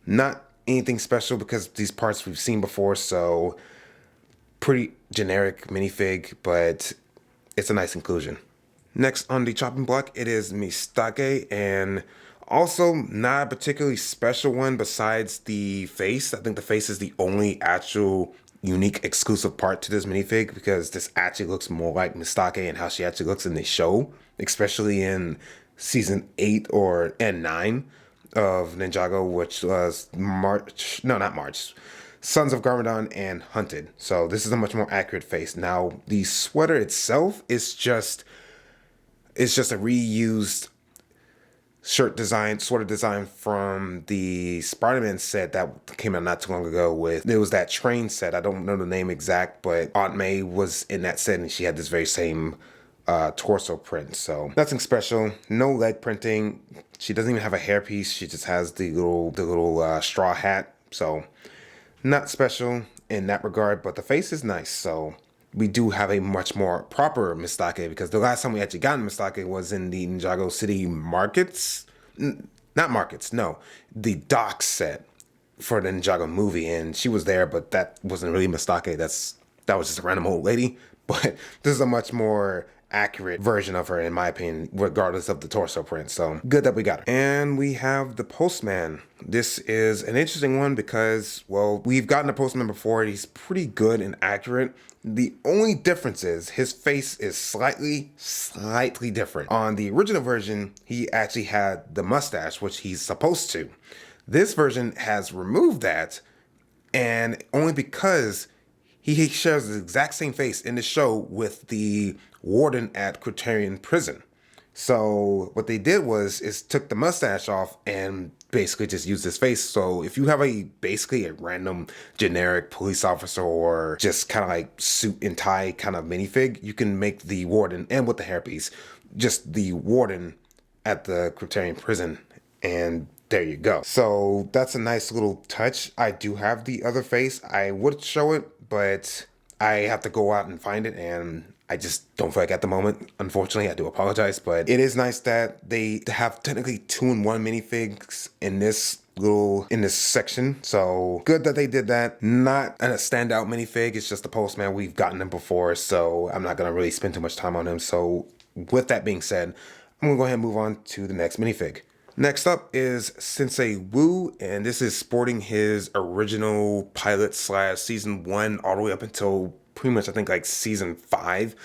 not anything special because these parts we've seen before, so pretty generic minifig, but it's a nice inclusion. Next on the chopping block, it is Mistake, and also not a particularly special one besides the face. I think the face is the only actual unique exclusive part to this minifig because this actually looks more like Mistake and how she actually looks in the show, especially in season 8 and 9 of Ninjago, which was Sons of Garmadon and Hunted. So this is a much more accurate face. Now the sweater itself is just a reused sweater design from the Spider-Man set that came out not too long ago. It was that train set. I don't know the name exact, but Aunt May was in that set and she had this very same torso print. So nothing special, no leg printing. She doesn't even have a hairpiece. She just has the little straw hat. So not special in that regard, but the face is nice. So we do have a much more proper Mistake because the last time we actually got Mistake was in the Ninjago City markets. Not markets, no. The dock set for the Ninjago movie, and she was there, but that wasn't really Mistake. That was just a random old lady. But this is a much more accurate version of her, in my opinion, regardless of the torso print. So good that we got her. And we have the Postman. This is an interesting one because, well, we've gotten a Postman before. He's pretty good and accurate. The only difference is his face is slightly different. On the original version, he actually had the mustache, which he's supposed to. This version has removed that, and only because he shares the exact same face in the show with the warden at Criterion Prison. So what they did is took the mustache off and basically just used his face. So if you have basically a random generic police officer or just kind of like suit and tie kind of minifig, you can make the warden, and with the hairpiece, just the warden at the Criterion Prison, and there you go. So that's a nice little touch. I do have the other face. I would show it, but I have to go out and find it, and I just don't feel like at the moment. Unfortunately, I do apologize, but it is nice that they have technically 2-in-1 minifigs in this section. So good that they did that. Not a standout minifig. It's just the Postman. We've gotten him before, so I'm not gonna really spend too much time on him. So with that being said, I'm gonna go ahead and move on to the next minifig. Next up is Sensei Wu, and this is sporting his original pilot / season 1 all the way up until pretty much I think like season 5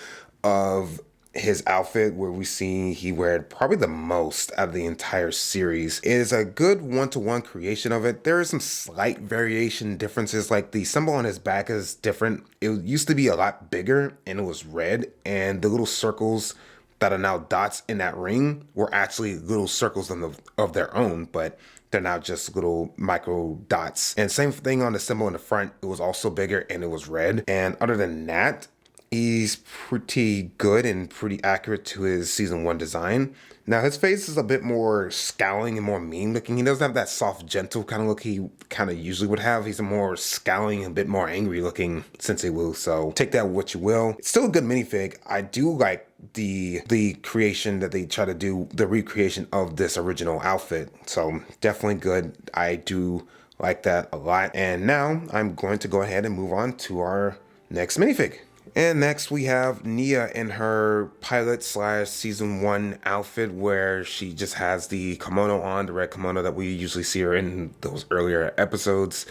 of his outfit, where we see he wear probably the most out of the entire series. It is a good one-to-one creation of it. There is some slight variation differences, like the symbol on his back is different. It used to be a lot bigger and it was red, and the little circles that are now dots in that ring were actually little circles of their own, but they're now just little micro dots. And same thing on the symbol in the front. It was also bigger and it was red. And other than that, he's pretty good and pretty accurate to his season 1 design. Now his face is a bit more scowling and more mean looking. He doesn't have that soft, gentle kind of look he kind of usually would have. He's a more scowling, a bit more angry looking Sensei Wu. So take that what you will. It's still a good minifig. I do like the creation that they try to do, the recreation of this original outfit. So definitely good. I do like that a lot. And now I'm going to go ahead and move on to our next minifig. And next we have Nia in her pilot / season 1 outfit, where she just has the kimono on, the red kimono that we usually see her in those earlier episodes.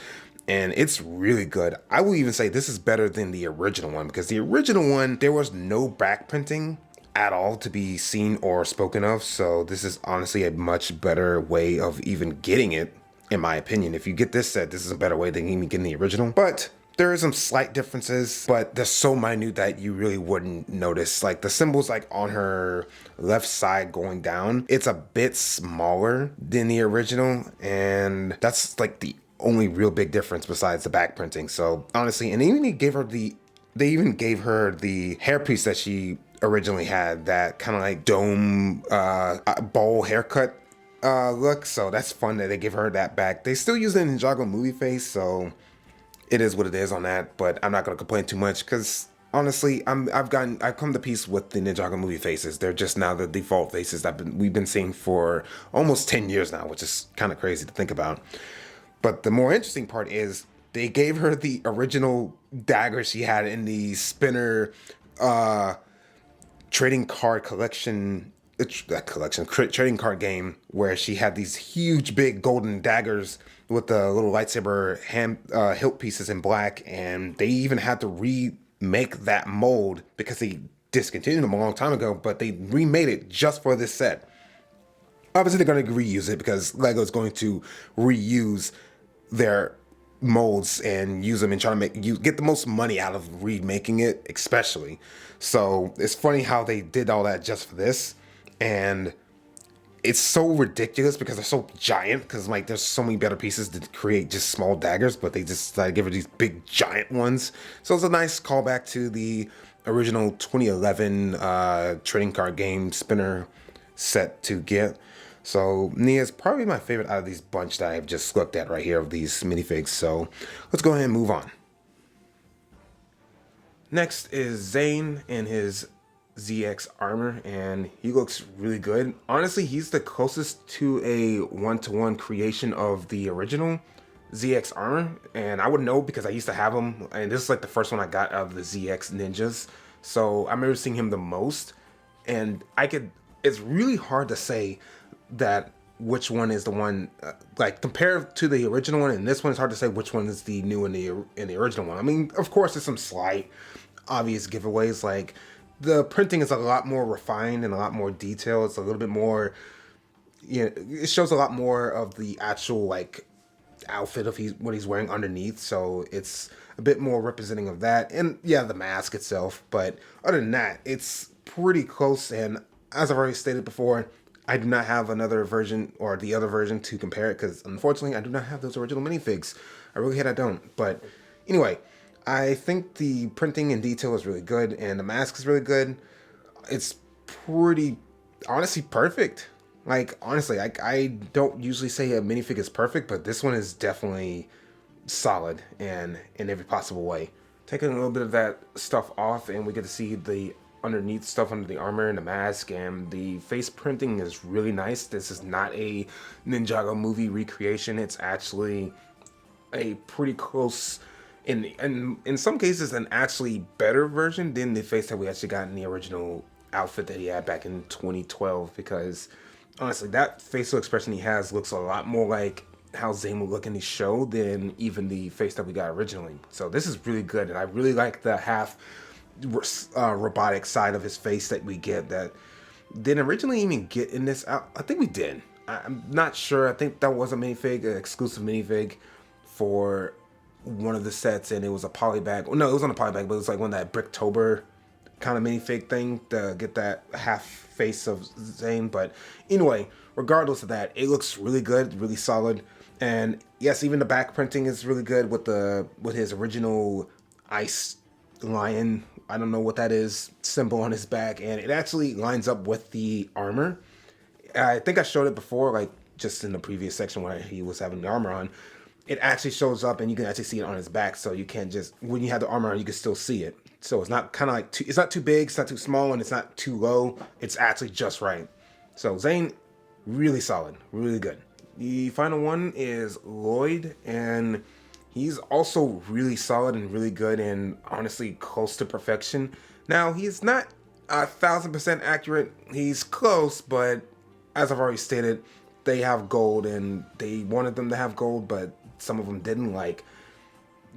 And it's really good. I will even say this is better than the original one, because the original one, there was no back printing at all to be seen or spoken of. So this is honestly a much better way of even getting it, in my opinion. If you get this set, this is a better way than even getting the original. But There are some slight differences, but they're so minute that you really wouldn't notice. Like the symbols like on her left side going down, it's a bit smaller than the original, and that's like the only real big difference besides the back printing. So honestly, and they even gave her the hairpiece that she originally had, that kind of like dome bowl haircut look. So that's fun that they give her that back. They still use the Ninjago movie face, so it is what it is on that, but I'm not gonna complain too much because honestly, I've come to peace with the Ninjago movie faces. They're just now the default faces that we've been seeing for almost 10 years now, which is kind of crazy to think about. But the more interesting part is they gave her the original dagger she had in the spinner trading card collection, trading card game, where she had these huge big golden daggers with the little lightsaber hilt pieces in black, and they even had to remake that mold because they discontinued them a long time ago, but they remade it just for this set. Obviously they're going to reuse it because Lego is going to reuse their molds and use them and try to get the most money out of remaking it, especially. So it's funny how they did all that just for this, and it's so ridiculous because they're so giant, because like there's so many better pieces to create just small daggers, but they just decided to give her these big giant ones. So it's a nice callback to the original 2011 trading card game spinner set to get. So Nia's probably my favorite out of these bunch that I've just looked at right here of these minifigs. So let's go ahead and move on. Next is Zane and his ZX armor, and he looks really good. Honestly, he's the closest to a one-to-one creation of the original ZX armor, and I would know because I used to have him, and this is like the first one I got out of the ZX ninjas. So I remember seeing him the most, and it's really hard to say that which one is the one, like compared to the original one and this one, it's hard to say which one is the new in the original one. I mean, of course there's some slight obvious giveaways, like the printing is a lot more refined and a lot more detailed. It's a little bit more, you know, it shows a lot more of the actual like outfit of what he's wearing underneath, so it's a bit more representing of that, and yeah, the mask itself. But other than that, it's pretty close, and as I've already stated before, I do not have another version or the other version to compare it because unfortunately I do not have those original minifigs. I really hate I don't. But anyway, I think the printing and detail is really good, and the mask is really good. It's pretty, honestly, perfect. Like, honestly, I don't usually say a minifig is perfect, but this one is definitely solid and in every possible way. Taking a little bit of that stuff off, and we get to see the underneath stuff under the armor and the mask, and the face printing is really nice. This is not a Ninjago movie recreation. It's actually a pretty close, in some cases, an actually better version than the face that we actually got in the original outfit that he had back in 2012, because honestly, that facial expression he has looks a lot more like how Zane would look in the show than even the face that we got originally. So this is really good, and I really like the half robotic side of his face that we get that didn't originally even get in this out. I think we did. I'm not sure. I think that was a minifig, an exclusive minifig for one of the sets, and it was a polybag. Well, no, it was on a polybag, but it was like one of that Bricktober kind of minifig thing to get that half face of Zane. But anyway, regardless of that, it looks really good, really solid. And yes, even the back printing is really good with his original ice lion, I don't know what that is, symbol on his back, and it actually lines up with the armor. I think I showed it before, like just in the previous section where he was having the armor on. It actually shows up, and you can actually see it on his back, so you can't just, when you have the armor on, you can still see it. So it's not kind of like it's not too big, it's not too small, and it's not too low. It's actually just right. So Zane, really solid, really good. The final one is Lloyd, and he's also really solid and really good, and honestly close to perfection. Now, he's not 1,000% accurate. He's close, but as I've already stated, they have gold, and they wanted them to have gold, but some of them didn't. Like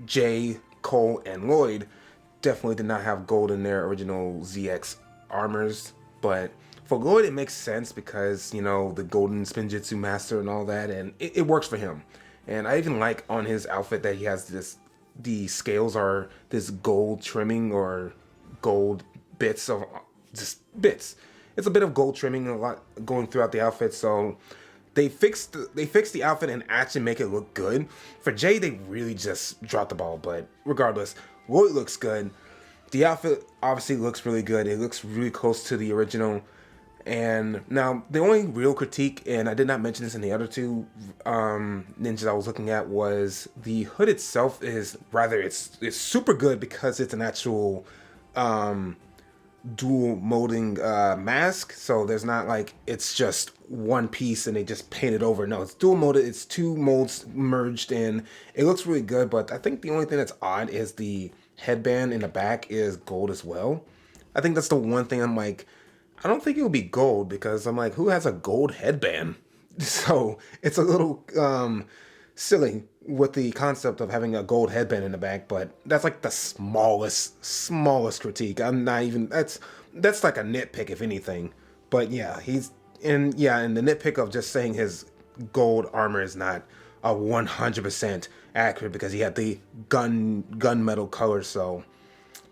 Jay, Cole, and Lloyd definitely did not have gold in their original ZX armors. But for Lloyd, it makes sense because, you know, the golden Spinjitzu master and all that, and it works for him. And I even like on his outfit that he has the scales are this gold trimming or gold bits of just bits. It's a bit of gold trimming a lot going throughout the outfit, so they fixed the outfit and actually make it look good. For Jay, they really just dropped the ball, but regardless, Lloyd looks good. The outfit obviously looks really good. It looks really close to the original. And now the only real critique, and I did not mention this in the other two ninjas I was looking at, was the hood itself is rather it's super good because it's an actual dual molding mask. So there's not like it's just one piece and they just paint it over. No, it's dual molded. It's two molds merged in. It looks really good, but I think the only thing that's odd is the headband in the back is gold as well. I think that's the one thing I'm like, I don't think it would be gold because I'm like, who has a gold headband? So it's a little silly with the concept of having a gold headband in the back, but that's like the smallest critique. I'm not even, that's like a nitpick if anything. But yeah, and the nitpick of just saying his gold armor is not a 100% accurate because he had the gunmetal color. So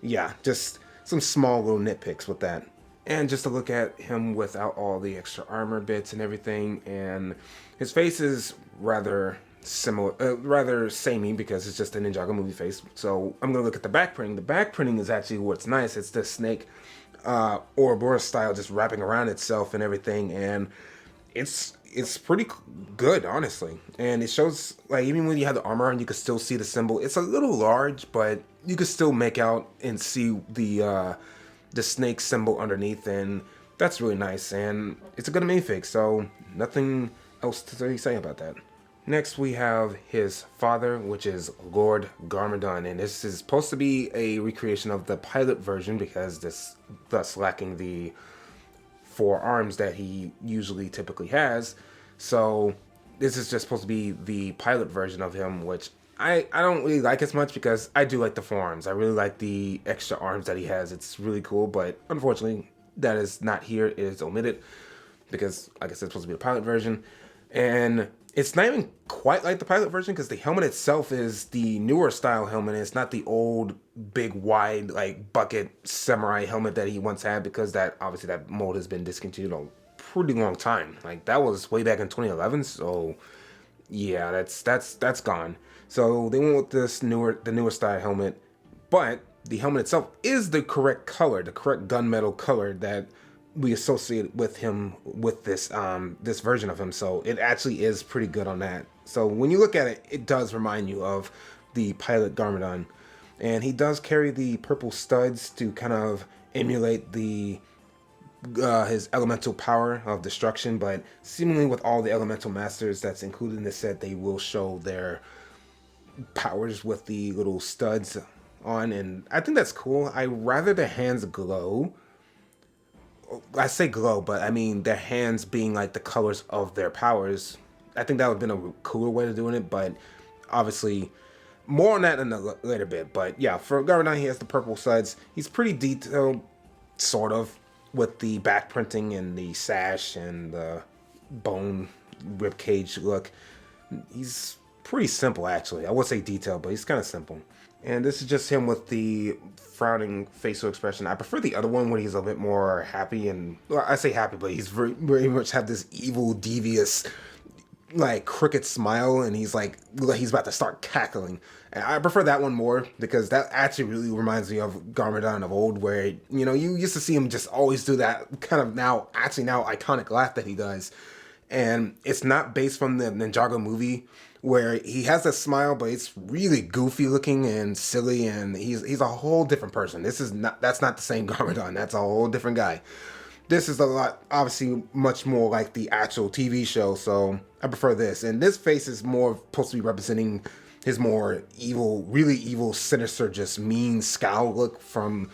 yeah, just some small little nitpicks with that. And just to look at him without all the extra armor bits and everything, and his face is rather similar, rather samey because it's just a Ninjago movie face. So I'm gonna look at the back printing. The back printing is actually what's nice. It's the snake Ouroboros style, just wrapping around itself and everything, and it's pretty good, honestly. And it shows, like, even when you have the armor on, you can still see the symbol. It's a little large, but you can still make out and see the snake symbol underneath, and that's really nice. And it's a good minifig, so nothing else to really say about that. Next, we have his father, which is Lord Garmadon, and this is supposed to be a recreation of the pilot version because this thus lacking the 4 arms that he typically has. So this is just supposed to be the pilot version of him, which I don't really like as much because I do like the 4 arms. I really like the extra arms that he has. It's really cool, but unfortunately that is not here. It is omitted because, like I said, it's supposed to be the pilot version. And it's not even quite like the pilot version because the helmet itself is the newer style helmet. It's not the old, big, wide, like bucket samurai helmet that he once had, because that obviously that mold has been discontinued a pretty long time. Like that was way back in 2011. So yeah, that's gone. So they went with the newer style helmet, but the helmet itself is the correct color, the correct gunmetal color that we associate with him with this this version of him. So it actually is pretty good on that. So when you look at it, it does remind you of the pilot Garmadon, and he does carry the purple studs to kind of emulate the his elemental power of destruction. But seemingly with all the elemental masters that's included in this set, they will show their powers with the little studs on, and I think that's cool. I rather the hands glow. I say glow, but I mean their hands being like the colors of their powers. I think that would have been a cooler way of doing it, but obviously more on that in a later bit. But yeah, for Garmadon, he has the purple studs. He's pretty detailed, sort of, with the back printing and the sash and the bone ribcage look. He's pretty simple, actually. I would say detailed, but he's kind of simple. And this is just him with the frowning facial expression. I prefer the other one when he's a bit more happy, and well, I say happy, but he's very much have this evil, devious, like crooked smile, and he's like he's about to start cackling. And I prefer that one more because that actually really reminds me of Garmadon of old, where you used to see him just always do that kind of now iconic laugh that he does. And it's not based from the Ninjago movie where he has a smile, but it's really goofy looking and silly, and he's a whole different person. That's not the same Garmadon. That's a whole different guy. This is a lot, obviously, much more like the actual TV show, so I prefer this. And this face is more supposed to be representing his more evil, really evil, sinister, just mean scowl look from,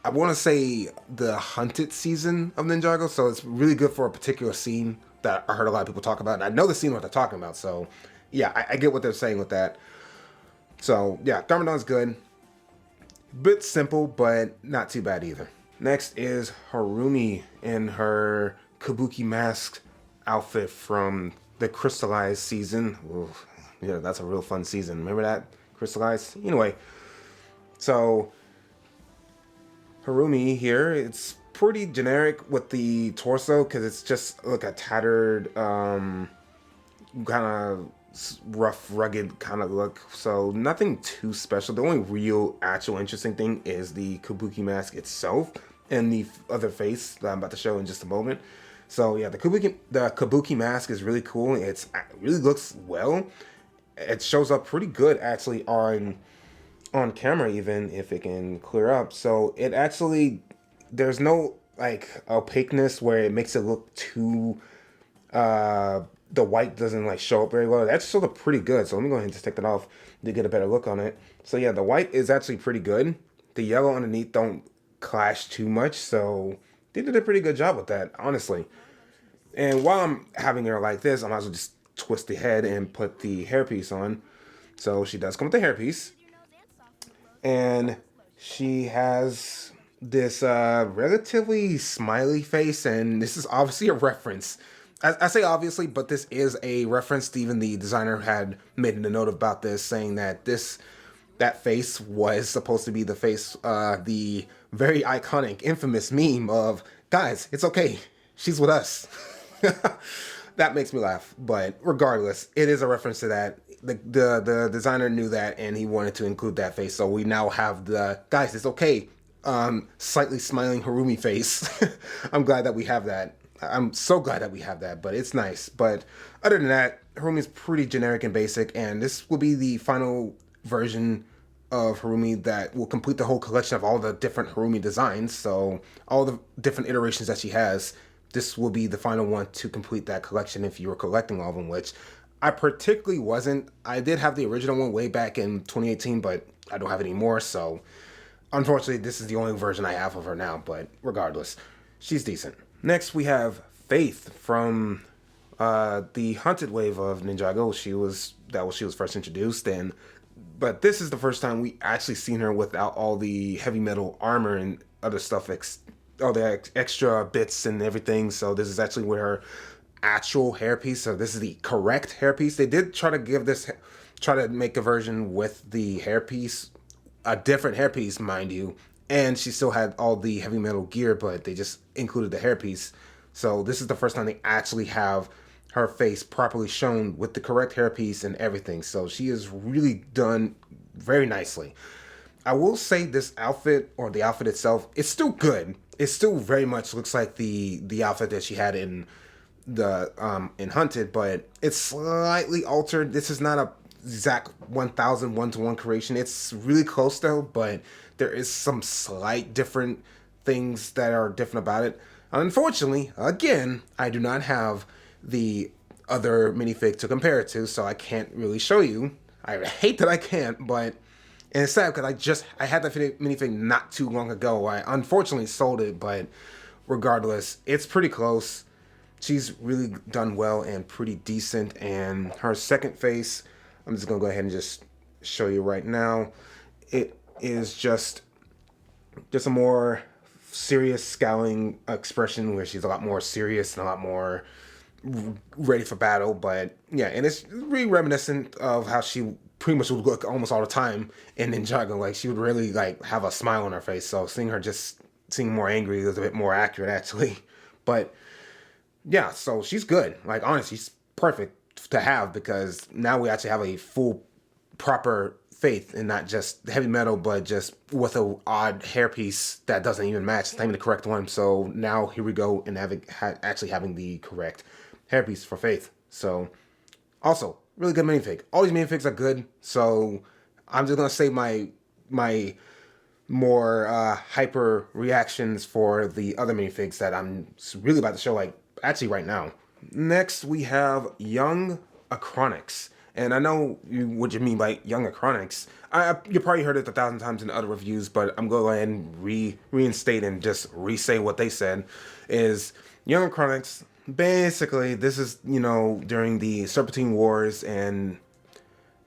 I want to say, the Hunted season of Ninjago. So it's really good for a particular scene that I heard a lot of people talk about, and I know the scene what they're talking about. So yeah, I get what they're saying with that. So yeah, Garmadon's good. Bit simple, but not too bad either. Next is Harumi in her Kabuki mask outfit from the Crystallized season. Oof, yeah, that's a real fun season. Remember that? crystallized. Anyway, so Harumi here, it's pretty generic with the torso because it's just like a tattered, kind of rough, rugged kind of look. So nothing too special. The only real, actual interesting thing is the kabuki mask itself and the other face that I'm about to show in just a moment. So yeah, the kabuki mask is really cool. It really looks well. It shows up pretty good actually on camera, even if it can clear up. So it actually, there's no like opaqueness where it makes it look too the white doesn't like show up very well. That shows up pretty good. So let me go ahead and just take that off to get a better look on it. So yeah, the white is actually pretty good. The yellow underneath don't clash too much. So they did a pretty good job with that, honestly. And while I'm having her like this, I might as well just twist the head and put the hairpiece on. So she does come with the hairpiece. And she has this relatively smiley face, and this is obviously a reference. I say obviously, but this is a reference. Even the designer had made a note about this, saying that that face was supposed to be the face, the very iconic, infamous meme of, guys, it's okay, she's with us. That makes me laugh, but regardless, it is a reference to that. The designer knew that, and he wanted to include that face, so we now have the, guys, it's okay, slightly smiling Harumi face. I'm glad that we have that. I'm so glad that we have that, but it's nice. But other than that, Harumi is pretty generic and basic, and this will be the final version of Harumi that will complete the whole collection of all the different Harumi designs. So all the different iterations that she has, this will be the final one to complete that collection if you were collecting all of them, which I particularly wasn't. I did have the original one way back in 2018, but I don't have it anymore, so unfortunately this is the only version I have of her now, but regardless, she's decent. Next we have Faith from the Hunted wave of Ninjago. She was first introduced, but this is the first time we actually seen her without all the heavy metal armor and other stuff, all the extra bits and everything. So this is actually with her actual hairpiece. So this is the correct hairpiece. They did try to make a version with the hairpiece, a different hairpiece, mind you, and she still had all the heavy metal gear, but they just included the hairpiece. So this is the first time they actually have her face properly shown with the correct hairpiece and everything. So she is really done very nicely. I will say this outfit, or the outfit itself, it's still good. It still very much looks like the outfit that she had in in Hunted, but it's slightly altered. This is not a exact 1,000 one-to-one creation. It's really close though, but there is some slight different things that are different about it. Unfortunately, again, I do not have the other minifig to compare it to, so I can't really show you. I hate that I can't, but and it's sad because I had that minifig not too long ago. I unfortunately sold it, but regardless, it's pretty close. She's really done well and pretty decent. And her second face, I'm just gonna go ahead and just show you right now. It is just a more serious, scowling expression where she's a lot more serious and a lot more ready for battle. But yeah, and it's really reminiscent of how she pretty much would look almost all the time in Ninjago. Like she would really like have a smile on her face. So seeing more angry is a bit more accurate actually. But yeah, so she's good. Like honestly, she's perfect to have because now we actually have a full, proper Faith and not just heavy metal, but just with a odd hairpiece that doesn't even match. It's not even the correct one. So now here we go and actually having the correct hairpiece for Faith. So also really good minifig. All these minifigs are good. So I'm just gonna say my more hyper reactions for the other minifigs that I'm really about to show, like actually right now. Next we have Young Acronics. And I know what you mean by Young Acronics. You probably heard it 1,000 times in other reviews, but I'm going to go ahead and reinstate and just re-say what they said. Is Young Acronics, basically, this is, during the Serpentine Wars, and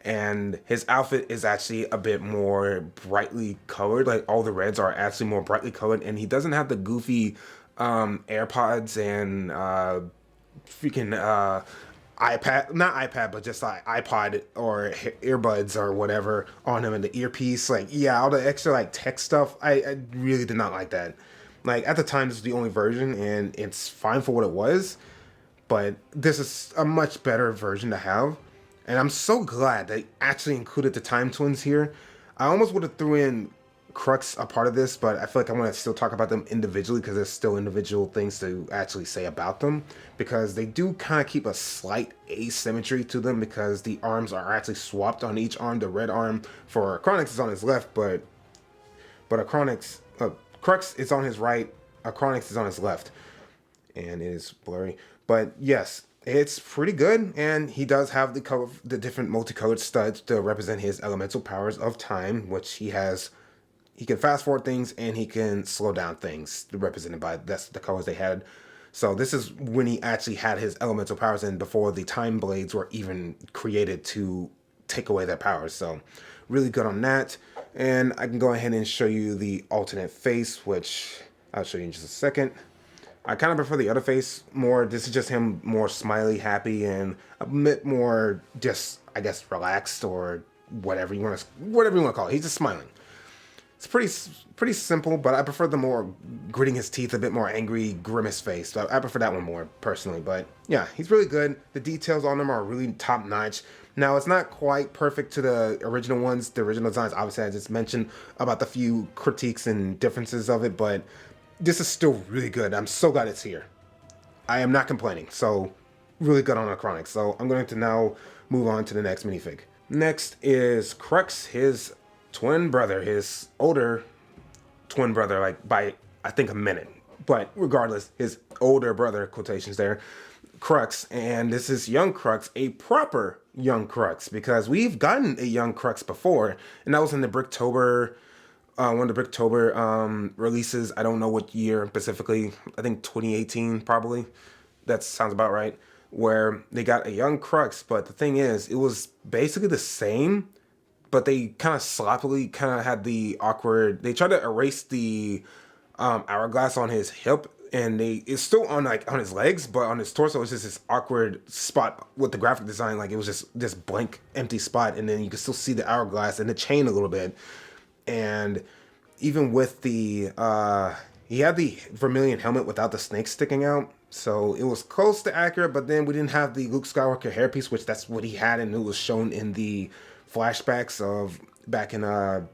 his outfit is actually a bit more brightly colored. Like, all the reds are actually more brightly colored, and he doesn't have the goofy AirPods and iPad, not iPad, but just like iPod or earbuds or whatever on him, and the earpiece. Like, yeah, all the extra like tech stuff. I really did not like that. Like, at the time, this was the only version, and it's fine for what it was. But this is a much better version to have, and I'm so glad they actually included the Time Twins here. I almost would have threw in Crux a part of this, but I feel like I want to still talk about them individually because there's still individual things to actually say about them, because they do kind of keep a slight asymmetry to them because the arms are actually swapped on each arm. The red arm for Chronix is on his left, but Crux is on his right. Chronix is on his left, and it is blurry. But yes, it's pretty good, and he does have the different multicolored studs to represent his elemental powers of time, which he has. He can fast forward things and he can slow down things, represented by that's the colors they had. So this is when he actually had his elemental powers in before the time blades were even created to take away their powers. So really good on that. And I can go ahead and show you the alternate face, which I'll show you in just a second. I kind of prefer the other face more. This is just him more smiley, happy, and a bit more just, I guess, relaxed or whatever you want to call it. He's just smiling. It's pretty simple, but I prefer the more gritting his teeth, a bit more angry, grimace face. So I prefer that one more personally. But yeah, he's really good. The details on him are really top notch. Now, it's not quite perfect to the original ones. The original designs, obviously, I just mentioned about the few critiques and differences of it, but this is still really good. I'm so glad it's here. I am not complaining. So really good on Acronic. So I'm going to now move on to the next minifig. Next is Crux, his twin brother, his older twin brother, like by I think a minute. But regardless, his older brother, quotations there, Crux, and this is young Crux, a proper young Crux, because we've gotten a young Crux before, and that was in the Bricktober, one of the Bricktober releases. I don't know what year specifically. I think 2018 probably. That sounds about right. Where they got a young Crux, but the thing is, it was basically the same, but they kind of sloppily kind of had the awkward. They tried to erase the hourglass on his hip, and it's still on like on his legs, but on his torso it's just this awkward spot with the graphic design. Like it was just this blank, empty spot, and then you can still see the hourglass and the chain a little bit. And even with the he had the vermilion helmet without the snake sticking out, so it was close to accurate. But then we didn't have the Luke Skywalker hairpiece, which that's what he had, and it was shown in the flashbacks of back in the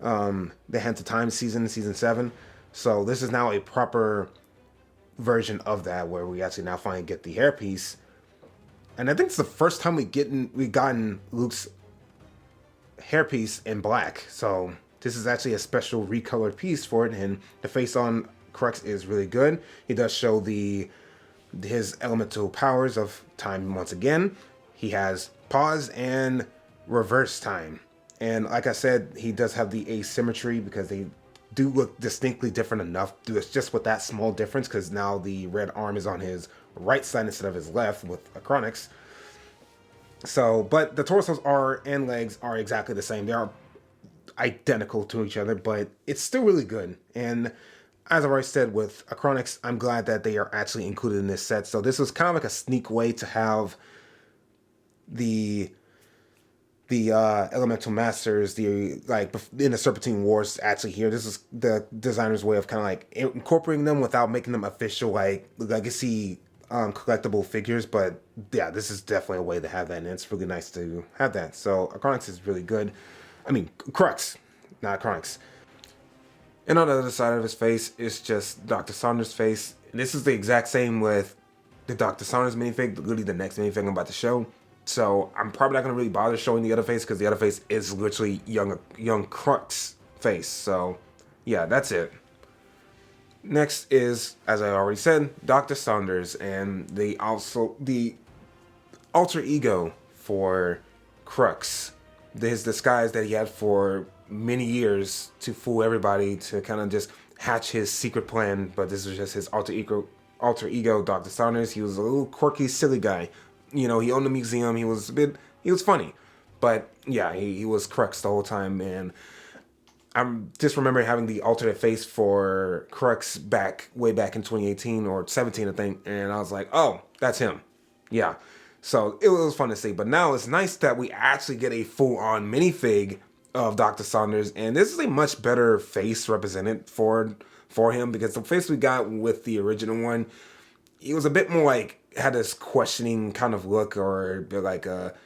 Hands of Time season 7. So this is now a proper version of that, where we actually now finally get the hairpiece, and I think it's the first time we gotten Luke's hairpiece in black. So this is actually a special recolored piece for it, and the face on Crux is really good. He does show his elemental powers of time once again. He has pause and reverse time, and like I said, he does have the asymmetry because they do look distinctly different enough. It's just with that small difference, because now the red arm is on his right side instead of his left with Acronics. So, but the torsos and legs are exactly the same. They are identical to each other, but it's still really good. And as I've already said with Acronics, I'm glad that they are actually included in this set. So this was kind of like a sneak way to have the Elemental Masters, like in the Serpentine Wars actually here. This is the designer's way of kind of like incorporating them without making them official, like legacy collectible figures. But yeah, this is definitely a way to have that, and it's really nice to have that. So Acronics is really good. I mean, Crux, not Acronics. And on the other side of his face is just Dr. Saunders' face. And this is the exact same with the Dr. Saunders minifig, literally the next minifig I'm about to show. So I'm probably not going to really bother showing the other face, because the other face is literally young Crux face. So yeah, that's it. Next is, as I already said, Dr. Saunders, and the alter ego for Crux. His disguise that he had for many years to fool everybody, to kind of just hatch his secret plan. But this was just his alter ego, Dr. Saunders. He was a little quirky, silly guy. You know, he owned a museum. He was funny. But yeah, he was Crux the whole time. And I'm just remembering having the alternate face for Crux way back in 2018 or 17, I think. And I was like, oh, that's him. Yeah. So it was fun to see. But now it's nice that we actually get a full-on minifig of Dr. Saunders, and this is a much better face represented for him, because the face we got with the original one, he was a bit more like, had this questioning kind of look, or like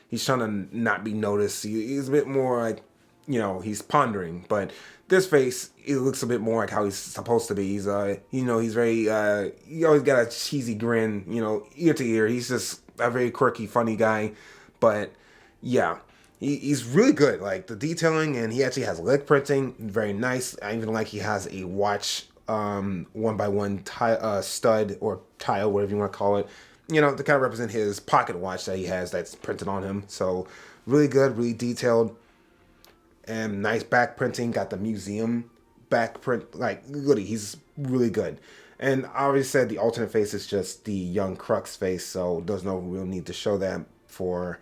he's trying to not be noticed. He's a bit more like, he's pondering. But this face, it looks a bit more like how he's supposed to be. He's he's very he always got a cheesy grin, ear to ear. He's just a very quirky, funny guy. But yeah, he's really good. Like the detailing, and he actually has leg printing, very nice. I even like he has a watch, 1x1 stud or tile, whatever you want to call it, to kind of represent his pocket watch that he has that's printed on him. So really good, really detailed, and nice back printing. Got the museum back print, like really, he's really good. And I already said the alternate face is just the young Crux face, so there's no real need to show that for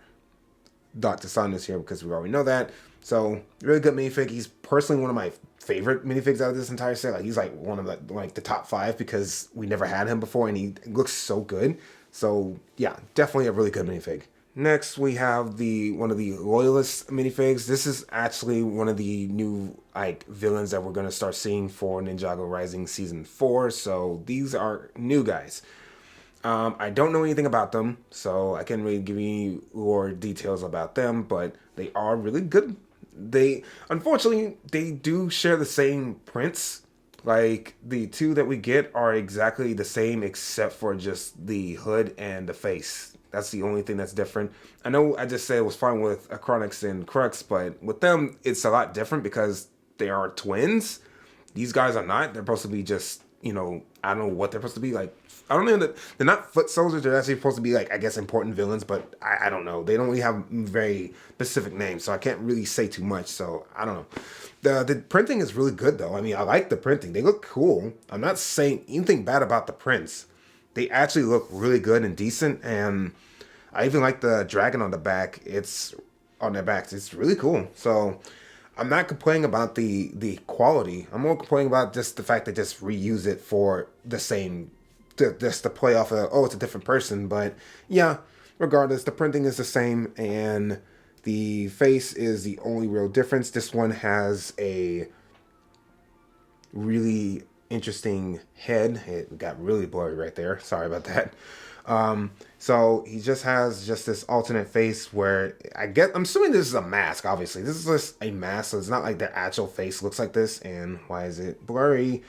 Dr. Saunders here, because we already know that. So really good minifig. He's personally one of my favorite minifigs out of this entire set. Like he's like one of the top 5, because we never had him before, and he looks so good. So yeah, definitely a really good minifig. Next, we have one of the Loyalist minifigs. This is actually one of the new villains that we're going to start seeing for Ninjago Rising Season 4. So these are new guys. I don't know anything about them, so I can't really give you more details about them, but they are really good. Unfortunately, they do share the same prints. Like, the two that we get are exactly the same, except for just the hood and the face. That's the only thing that's different. I know I just said it was fine with Achronix and Crux, but with them, it's a lot different because they are twins. These guys are not. They're supposed to be just, I don't know what they're supposed to be. Like, I don't know that they're not foot soldiers. They're actually supposed to be, like, I guess, important villains, but I don't know. They don't really have very specific names, so I can't really say too much, so I don't know. The printing is really good, though. I mean, I like the printing. They look cool. I'm not saying anything bad about the prints. They actually look really good and decent, and I even like the dragon on the back. It's on their backs. It's really cool. So I'm not complaining about the quality. I'm more complaining about just the fact that just reuse it for the same, just to play off of, it's a different person. But yeah, regardless, the printing is the same, and the face is the only real difference. This one has a really interesting head. It got really blurry right there. Sorry about that. So he just has this alternate face where I'm assuming this is a mask, obviously. This is just a mask, so it's not like the actual face looks like this. And why is it blurry?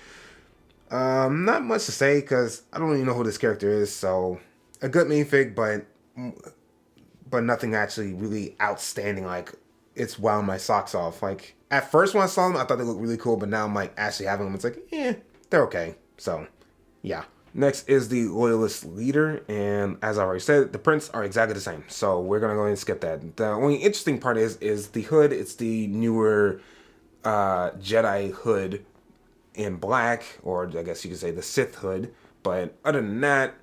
Not much to say, because I don't even know who this character is. So a good minifig, but nothing actually really outstanding, like it's wowing my socks off. Like at first when I saw them, I thought they looked really cool, but now I'm like actually having them, it's like, they're okay. So yeah. Next is the Loyalist leader, and as I already said, the prints are exactly the same, so we're gonna go ahead and skip that. The only interesting part is the hood. It's the newer Jedi hood in black, or I guess you could say the Sith hood. But other than that,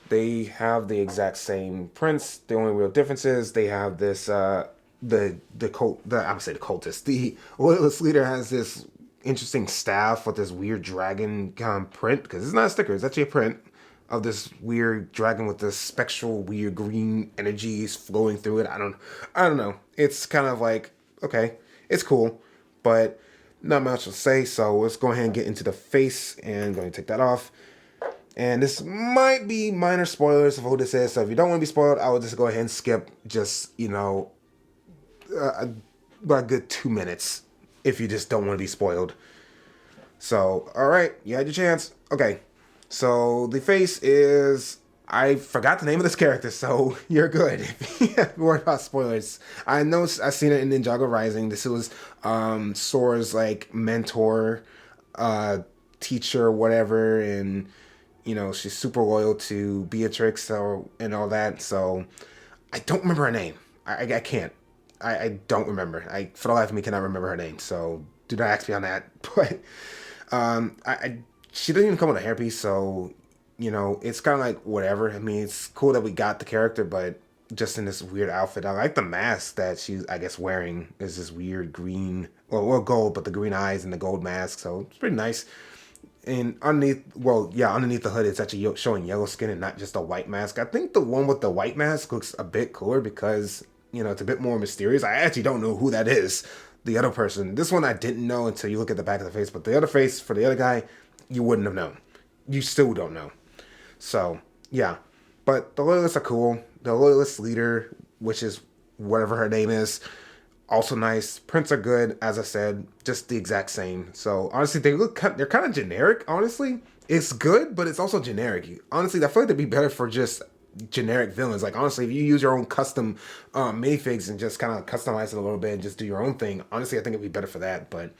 they have the exact same prints. The only real difference is they have this I would say the cultist. The Loyalist leader has this interesting staff with this weird dragon print, because it's not a sticker, it's actually a print of this weird dragon with this spectral weird green energies flowing through it. I don't know. It's kind of like, okay, it's cool, but not much to say. So let's go ahead and get into the face, and I'm going to take that off. And this might be minor spoilers of who this is, so if you don't want to be spoiled, I will just go ahead and skip just, about a good 2 minutes if you just don't want to be spoiled. So, alright, you had your chance. Okay, so the face is, I forgot the name of this character, so you're good. If you worry about spoilers. I know I've seen it in Ninjago Rising. This was Sora's like mentor, teacher, whatever, and she's super loyal to Beatrix and all that. So I don't remember her name. I can't. I don't remember. For the life of me, cannot remember her name. So do not ask me on that. But she didn't even come with a hairpiece, so it's kind of like whatever. I mean, it's cool that we got the character, but just in this weird outfit. I like the mask that she's, I guess, wearing. Is this weird green, well, gold, but the green eyes and the gold mask. So it's pretty nice. And underneath, well, yeah, underneath the hood, it's actually showing yellow skin and not just a white mask. I think the one with the white mask looks a bit cooler because, you know, it's a bit more mysterious. I actually don't know who that is, the other person. This one I didn't know until you look at the back of the face, but the other face for the other guy, you wouldn't have known. You still don't know. So, yeah. But the loyalists are cool. The loyalist leader, which is whatever her name is, also nice. Prints are good, as I said, just the exact same. So honestly, they're kind of generic. Honestly, it's good, but it's also generic. Honestly, I feel like they'd be better for just generic villains. Like honestly, if you use your own custom minifigs and just kind of customize it a little bit and just do your own thing, honestly, I think it'd be better for that. But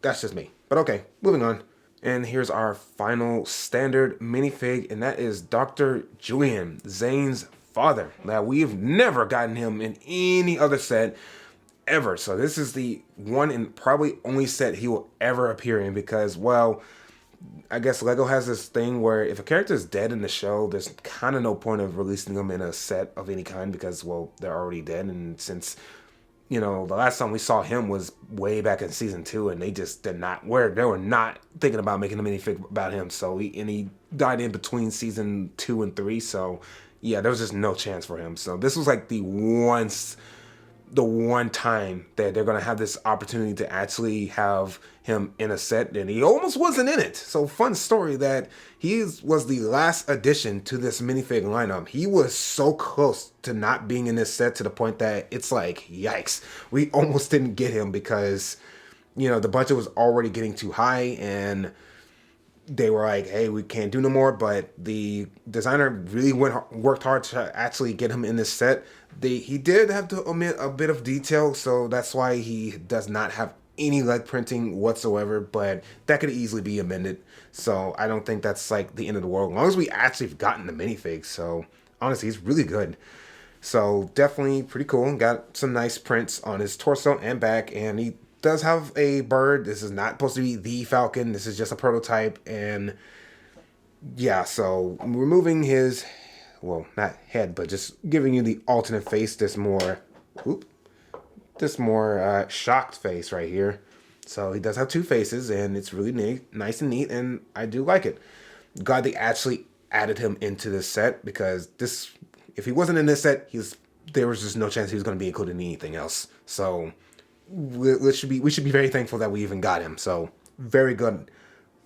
that's just me. But okay, moving on. And here's our final standard minifig, and that is Dr. Julian, Zane's father. Now, we've never gotten him in any other set ever. So this is the one and probably only set he will ever appear in because, well, I guess Lego has this thing where if a character is dead in the show, there's kind of no point of releasing them in a set of any kind because, well, they're already dead. And since, you know, the last time we saw him was way back in season 2, and they just did not, they were not thinking about making a minifig about him. So he died in between season 2 and 3. So yeah, there was just no chance for him. So this was like the one time that they're going to have this opportunity to actually have him in a set, and he almost wasn't in it. So fun story that he was the last addition to this minifig lineup. He was so close to not being in this set to the point that it's like, yikes, we almost didn't get him because, you know, the budget was already getting too high and they were like, hey, we can't do no more. But the designer really worked hard to actually get him in this set. He did have to omit a bit of detail, so that's why he does not have any leg printing whatsoever, but that could easily be amended. So I don't think that's like the end of the world, as long as we actually have gotten the minifig. So honestly, he's really good. So definitely pretty cool. Got some nice prints on his torso and back, and he does have a bird. This is not supposed to be the Falcon. This is just a prototype, and yeah, so removing his, well, not head, but just giving you the alternate face, this more shocked face right here. So he does have two faces, and it's really neat, nice and neat, and I do like it. Glad they actually added him into this set because this, if he wasn't in this set, there was just no chance he was going to be included in anything else. So we should be very thankful that we even got him. So very good,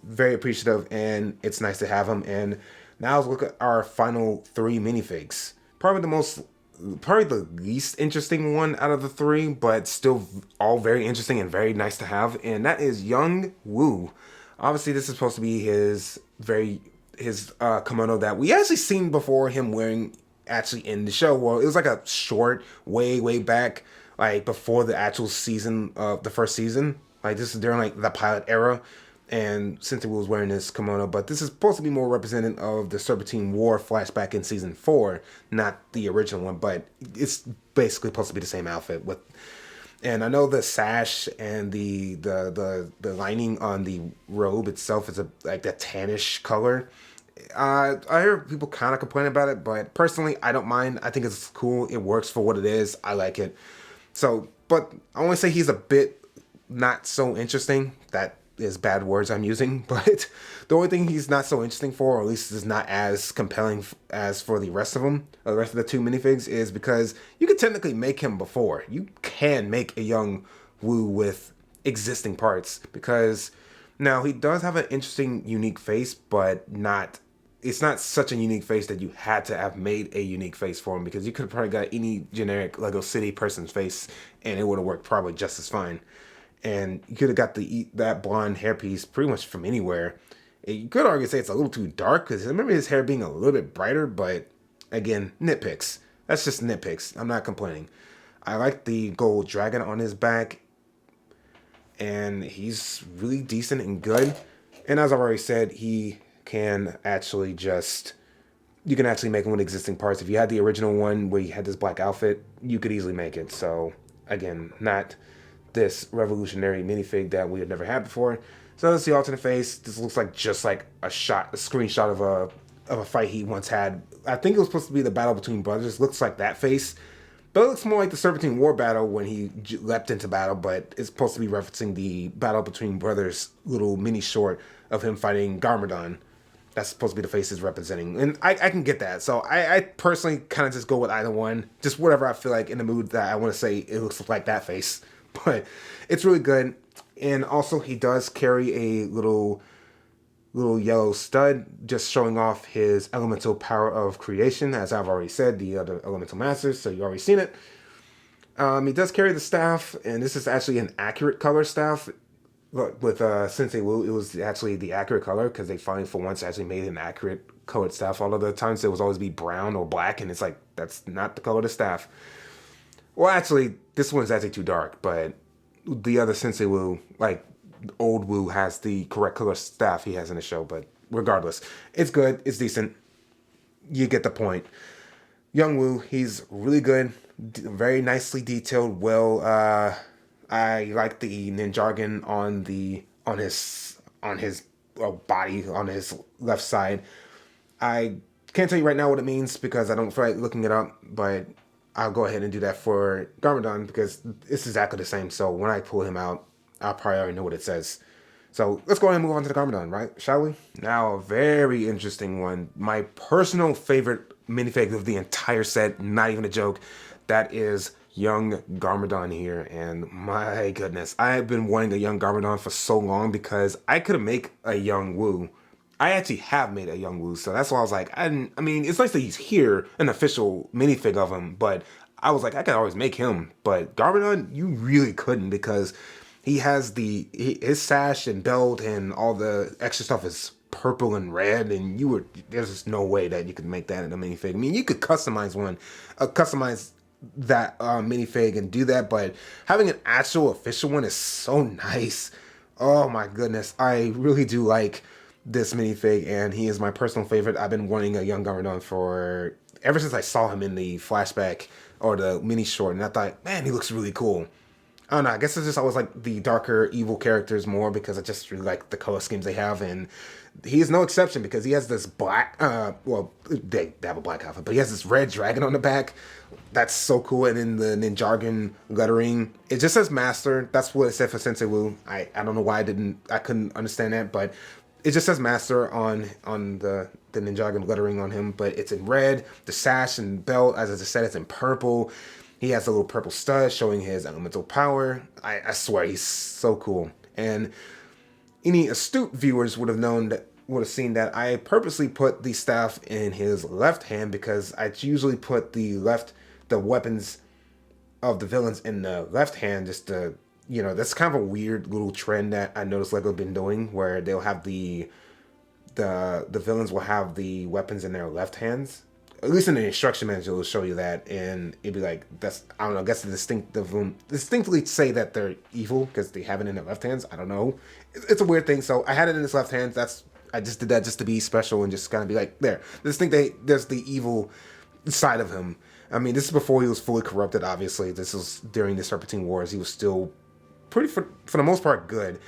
very appreciative, and it's nice to have him. And now let's look at our final 3 minifigs. Probably the least interesting one out of the 3, but still all very interesting and very nice to have. And that is Young Woo. Obviously, this is supposed to be his kimono that we actually seen before him wearing actually in the show. Well, it was like a short way back, like before the actual season of the first season. Like this is during like the pilot era. And Cynthia was wearing this kimono, but this is supposed to be more representative of the Serpentine War flashback in season 4, not the original one, but it's basically supposed to be the same outfit with. And I know the sash and the lining on the robe itself is like that tannish color. I hear people kind of complain about it, but personally, I don't mind. I think it's cool. It works for what it is. I like it. So, but I want to say he's a bit not so interesting. That is bad words I'm using, but the only thing he's not so interesting for, or at least is not as compelling as for the rest of them, or the rest of the 2 minifigs, is because you could technically make him before. You can make a Young Woo with existing parts, because now he does have an interesting, unique face, but it's not such a unique face that you had to have made a unique face for him, because you could have probably got any generic Lego City person's face and it would have worked probably just as fine. And you could have got that blonde hairpiece pretty much from anywhere. You could argue say it's a little too dark because I remember his hair being a little bit brighter, but again, nitpicks. That's just nitpicks. I'm not complaining. I like the gold dragon on his back, and he's really decent and good. And as I've already said, you can actually make him with existing parts. If you had the original one where you had this black outfit, you could easily make it. So again, not this revolutionary minifig that we had never had before. So that's the alternate face. This looks like just like a screenshot of a fight he once had. I think it was supposed to be the battle between brothers. Looks like that face, but it looks more like the Serpentine War battle when he leapt into battle. But it's supposed to be referencing the battle between brothers, little mini short of him fighting Garmadon. That's supposed to be the face he's representing. And I can get that. So I personally kind of just go with either one. Just whatever I feel like in the mood that I want to say it looks like that face. But it's really good. And also he does carry a little yellow stud, just showing off his elemental power of creation. As I've already said, the other elemental masters, so you already seen it. He does carry the staff, and this is actually an accurate color staff. With Sensei Wu, it was actually the accurate color because they finally, for once, actually made an accurate colored staff. All of the times it was always be brown or black, and it's like, that's not the color of the staff. Well, actually, this one's actually too dark, but the other Sensei Wu, like old Wu, has the correct color staff he has in the show. But regardless, it's good, it's decent. You get the point. Young Wu, he's really good, very nicely detailed, well, I like the Ninjago on his body, on his left side. I can't tell you right now what it means because I don't feel like looking it up, but I'll go ahead and do that for Garmadon because it's exactly the same. So when I pull him out, I'll probably already know what it says. So let's go ahead and move on to the Garmadon, right? Shall we? Now, a very interesting one. My personal favorite minifig of the entire set, not even a joke, that is young Garmadon here. And my goodness, I've been wanting a young Garmadon for so long because I could make a young Wu. I actually have made a young Wu, so that's why I was like, I mean, it's nice that he's here, an official minifig of him, but I was like, I could always make him. But Garmadon, you really couldn't because he has his sash and belt and all the extra stuff is purple and red, and there's just no way that you could make that in a minifig. I mean, you could customize that minifig and do that, but having an actual official one is so nice. Oh my goodness, I really do like this minifig, and he is my personal favorite. I've been wanting a young Garmadon for ever since I saw him in the flashback or the mini short, and I thought, man, he looks really cool. I don't know, I guess it's just always like the darker evil characters more because I just really like the color schemes they have, and he is no exception because he has this black, well, they have a black outfit, but he has this red dragon on the back. That's so cool. And in the Ninjago lettering, it just says Master. That's what it said for Sensei Wu. I don't know why I couldn't understand that, but it just says Master on the Ninjago lettering on him, but it's in red. The sash and belt, as I just said, it's in purple. He has a little purple stud showing his elemental power. I swear, he's so cool. And any astute viewers would have seen that I purposely put the staff in his left hand because I usually put the weapons of the villains in the left hand just to, that's kind of a weird little trend that I noticed Lego been doing where they'll have the villains will have the weapons in their left hands. At least in the instruction manual, it'll show you that, and it'd be like, I don't know, I guess distinctly say that they're evil because they have it in their left hands. I don't know. It's a weird thing. So I had it in his left hand. I just did that just to be special and just kind of be like, there's the evil side of him. I mean, this is before he was fully corrupted, obviously. This was during the Serpentine Wars. He was still pretty, for the most part, good.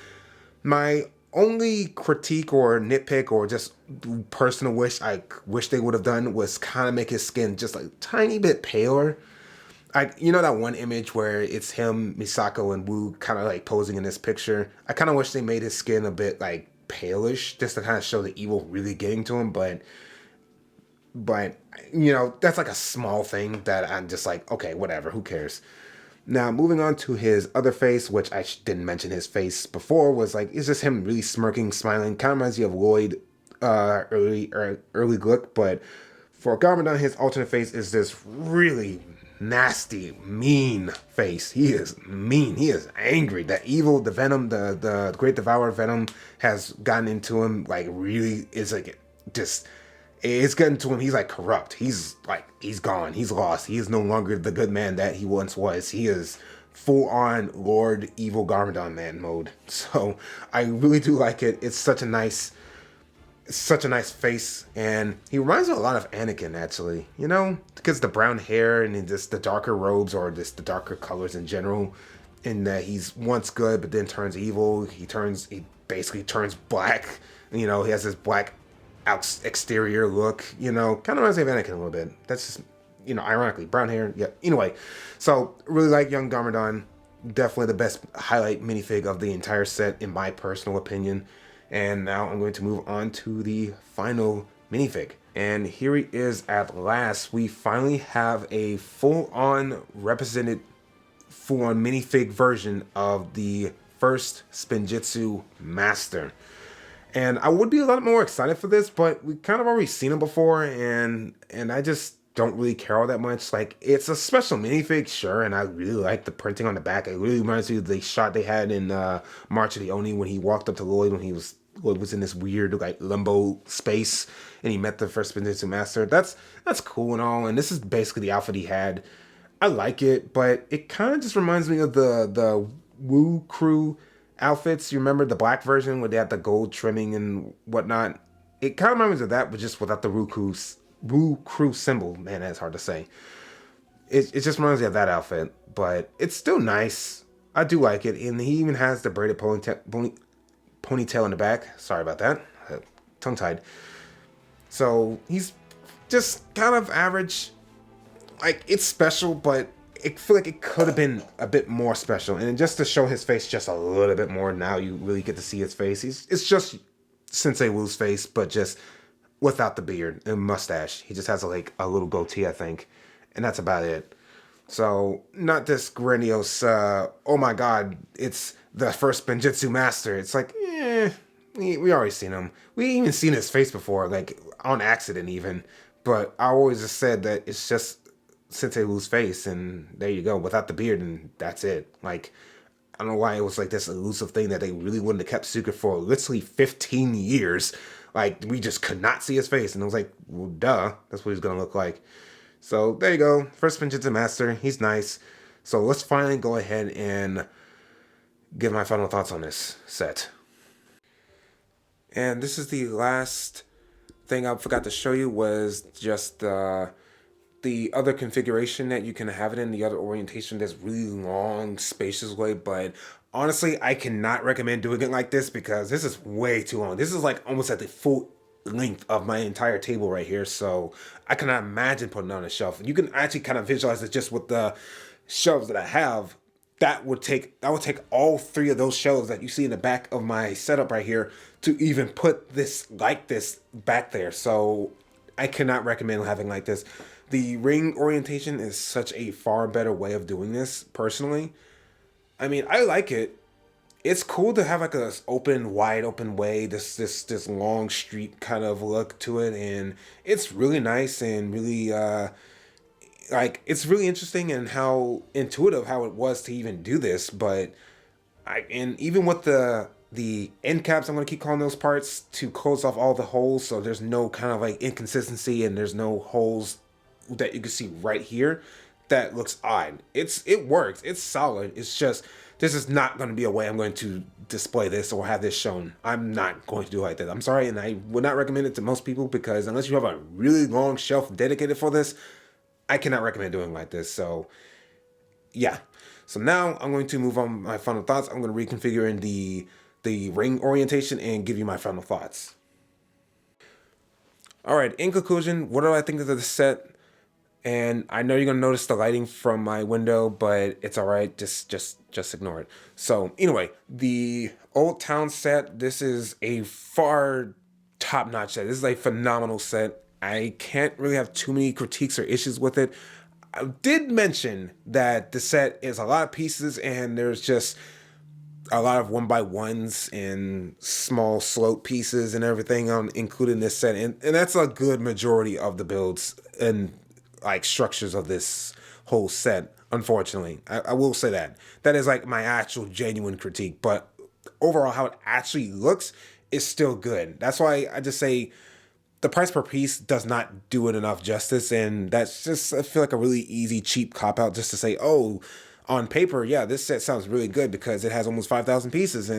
My only critique or nitpick or just personal wish they would have done was kind of make his skin just a tiny bit paler. That one image where it's him, Misako, and Wu kind of like posing in this picture. I kind of wish they made his skin a bit like palish just to kind of show the evil really getting to him. But that's like a small thing that I'm just like, okay, whatever, who cares? Now, moving on to his other face, which I didn't mention his face before, was like, it's just him really smirking, smiling. Kind of reminds you of Lloyd early look, but for Garmadon, his alternate face is this really nasty, mean face. He is mean. He is angry. The evil, the venom, the Great Devourer venom has gotten into him, like, really is like, just... It's getting to him. He's like corrupt. He's gone. He's lost. He is no longer the good man that he once was. He is full on Lord Evil Garmadon man mode. So I really do like it. It's such a nice face, and he reminds me a lot of Anakin actually. Because the brown hair and just the darker robes or just the darker colors in general. In that he's once good but then turns evil. He basically turns black. He has this black exterior look, kind of reminds me of Anakin a little bit. That's just, ironically, brown hair. Yeah. Anyway, so really like young Garmadon. Definitely the best highlight minifig of the entire set, in my personal opinion. And now I'm going to move on to the final minifig. And here he is at last. We finally have a full-on represented, full-on minifig version of the first Spinjitzu Master. And I would be a lot more excited for this, but we kind of already seen him before, and I just don't really care all that much. Like, it's a special minifig, sure, and I really like the printing on the back. It really reminds me of the shot they had in March of the Oni when he walked up to Lloyd when Lloyd was in this weird like limbo space and he met the first Spinjitzu Master. That's cool and all, and this is basically the outfit he had. I like it, but it kind of just reminds me of the Woo Crew outfits. You remember the black version where they had the gold trimming and whatnot? It kind of reminds me of that, but just without the Woo Crew symbol. Man, that's hard to say. It just reminds me of that outfit, but it's still nice. I do like it, and he even has the braided ponytail in the back. Sorry about that. Tongue-tied. So he's just kind of average. Like, it's special, but I feel like it could have been a bit more special. And just to show his face just a little bit more, now you really get to see his face. It's just Sensei Wu's face, but just without the beard and mustache. He just has like a little goatee, I think. And that's about it. So, not this grandiose, oh my god, it's the first Spinjitzu Master. It's like, we already seen him. We even seen his face before, like, on accident even. But I always just said that it's just Sensei Wu's face, and there you go, without the beard, and that's it. Like, I don't know why it was like this elusive thing that they really wouldn't have kept secret for literally 15 years. Like, we just could not see his face, and it was like, well, duh, that's what he's gonna look like. So, there you go, first Spinjitzu Master, he's nice. So, let's finally go ahead and give my final thoughts on this set. And this is the last thing I forgot to show you, was just the other configuration that you can have it in, the other orientation. There's really long, spacious way, but honestly, I cannot recommend doing it like this because this is way too long. This is like almost at the full length of my entire table right here, so I cannot imagine putting it on a shelf. You can actually kind of visualize it just with the shelves that I have. That would take all three of those shelves that you see in the back of my setup right here to even put this like this back there. So I cannot recommend having like this. The ring orientation is such a far better way of doing this, personally. I mean, I like it. It's cool to have like a wide open way, this long street kind of look to it, and it's really nice and really like, it's really interesting and how intuitive how it was to even do this. But and even with the end caps, I'm gonna keep calling those parts, to close off all the holes, so there's no kind of like inconsistency and there's no holes that you can see right here that looks odd. It works, it's solid. It's just, this is not going to be a way I'm going to display this or have this shown. I'm not going to do it like that. I'm sorry, and I would not recommend it to most people, because unless you have a really long shelf dedicated for this, I cannot recommend doing like this. So yeah. So now I'm going to move on my final thoughts. I'm going to reconfigure in the ring orientation and give you my final thoughts. All right, in conclusion, what do I think of the set? And I know you're gonna notice the lighting from my window, but it's all right. Just ignore it. So anyway, the Old Town set. This is a far top-notch set. This is a phenomenal set. I can't really have too many critiques or issues with it. I did mention that the set is a lot of pieces, and there's just a lot of 1x1s and small slope pieces and everything included in this set, and that's a good majority of the builds and like structures of this whole set. Unfortunately, I will say that is like my actual genuine critique. But overall, how it actually looks is still good. That's why I just say the price per piece does not do it enough justice, and that's just, I feel like, a really easy, cheap cop out just to say, oh, on paper, yeah, this set sounds really good because it has almost 5,000 pieces,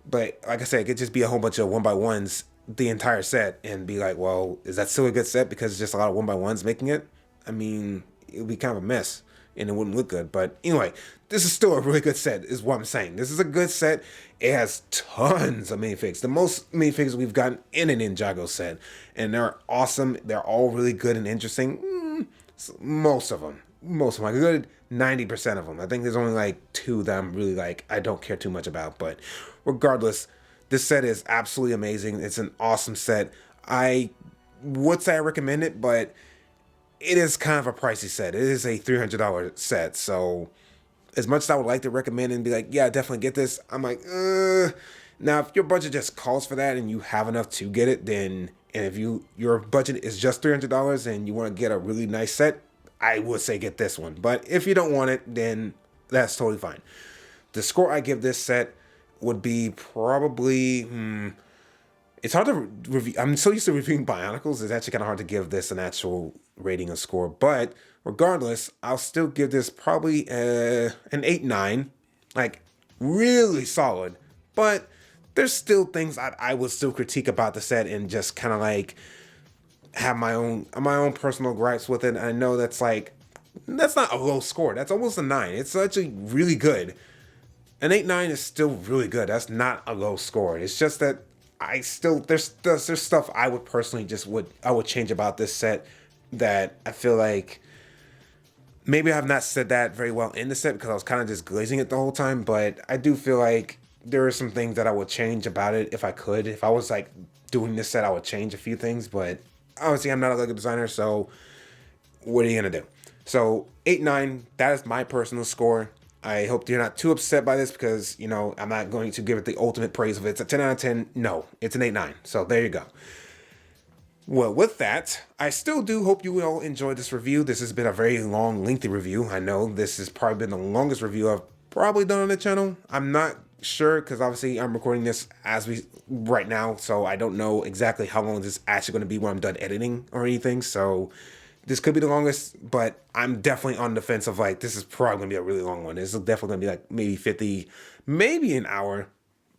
but like I said, it could just be a whole bunch of 1x1s the entire set, and be like, well, is that still a good set because it's just a lot of 1x1s making it? I mean, it would be kind of a mess and it wouldn't look good. But anyway, this is still a really good set, is what I'm saying. This is a good set. It has tons of minifigs. The most minifigs we've gotten in a Ninjago set. And they're awesome. They're all really good and interesting. Most of them. Like a good 90% of them. I think there's only like 2 that I'm really like, I don't care too much about. But regardless, This set is absolutely amazing. It's an awesome set. I would say I recommend it, but it is kind of a pricey set. It is a $300 set, so as much as I would like to recommend and be like, yeah, definitely get this, I'm like, now if your budget just calls for that and you have enough to get it, then, and if your budget is just $300 and you want to get a really nice set, I would say get this one. But if you don't want it, then that's totally fine. The score I give this set would be probably, it's hard to review. I'm so used to reviewing Bionicles, it's actually kind of hard to give this an actual rating or score. But regardless, I'll still give this probably an 8-9. Like, really solid. But there's still things I would still critique about the set and just kind of like have my own personal gripes with it. I know that's not a low score. That's almost a 9. It's actually really good. An 8-9 is still really good. That's not a low score. It's just that there's stuff I would personally I would change about this set that I feel like maybe I have not said that very well in the set because I was kind of just glazing it the whole time, but I do feel like there are some things that I would change about it if I could. If I was like doing this set, I would change a few things, but obviously I'm not a LEGO designer, so what are you gonna do? So 8-9, that is my personal score. I hope you're not too upset by this because, you know, I'm not going to give it the ultimate praise of it's a 10 out of 10. No, it's an 8-9. So there you go. Well, with that, I still do hope you all enjoyed this review. This has been a very long, lengthy review. I know this has probably been the longest review I've probably done on the channel. I'm not sure because obviously I'm recording this right now, so I don't know exactly how long this is actually going to be when I'm done editing or anything. So this could be the longest, but I'm definitely on the fence of like, this is probably going to be a really long one. This is definitely going to be like maybe 50, maybe an hour.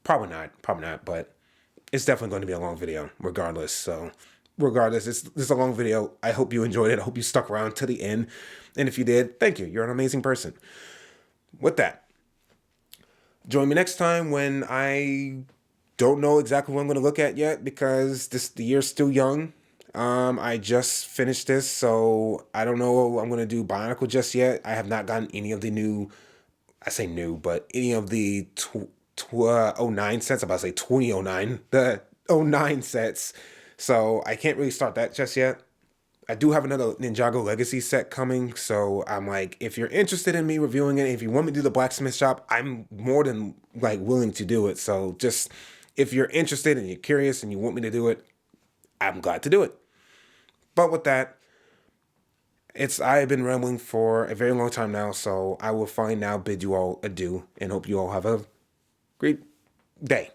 Probably not, but it's definitely going to be a long video regardless. So regardless, this is a long video. I hope you enjoyed it. I hope you stuck around to the end. And if you did, thank you. You're an amazing person. With that, join me next time when I don't know exactly what I'm going to look at yet because the year's still young. I just finished this, so I don't know I'm going to do Bionicle just yet. I have not gotten any of the new, I say new, but any of the 09 sets. I'm about to say 2009, the 09 sets. So I can't really start that just yet. I do have another Ninjago Legacy set coming, so I'm like, if you're interested in me reviewing it, if you want me to do the blacksmith shop, I'm more than like willing to do it. So just, if you're interested and you're curious and you want me to do it, I'm glad to do it. But with that, I've been rambling for a very long time now, so I will finally now bid you all adieu and hope you all have a great day.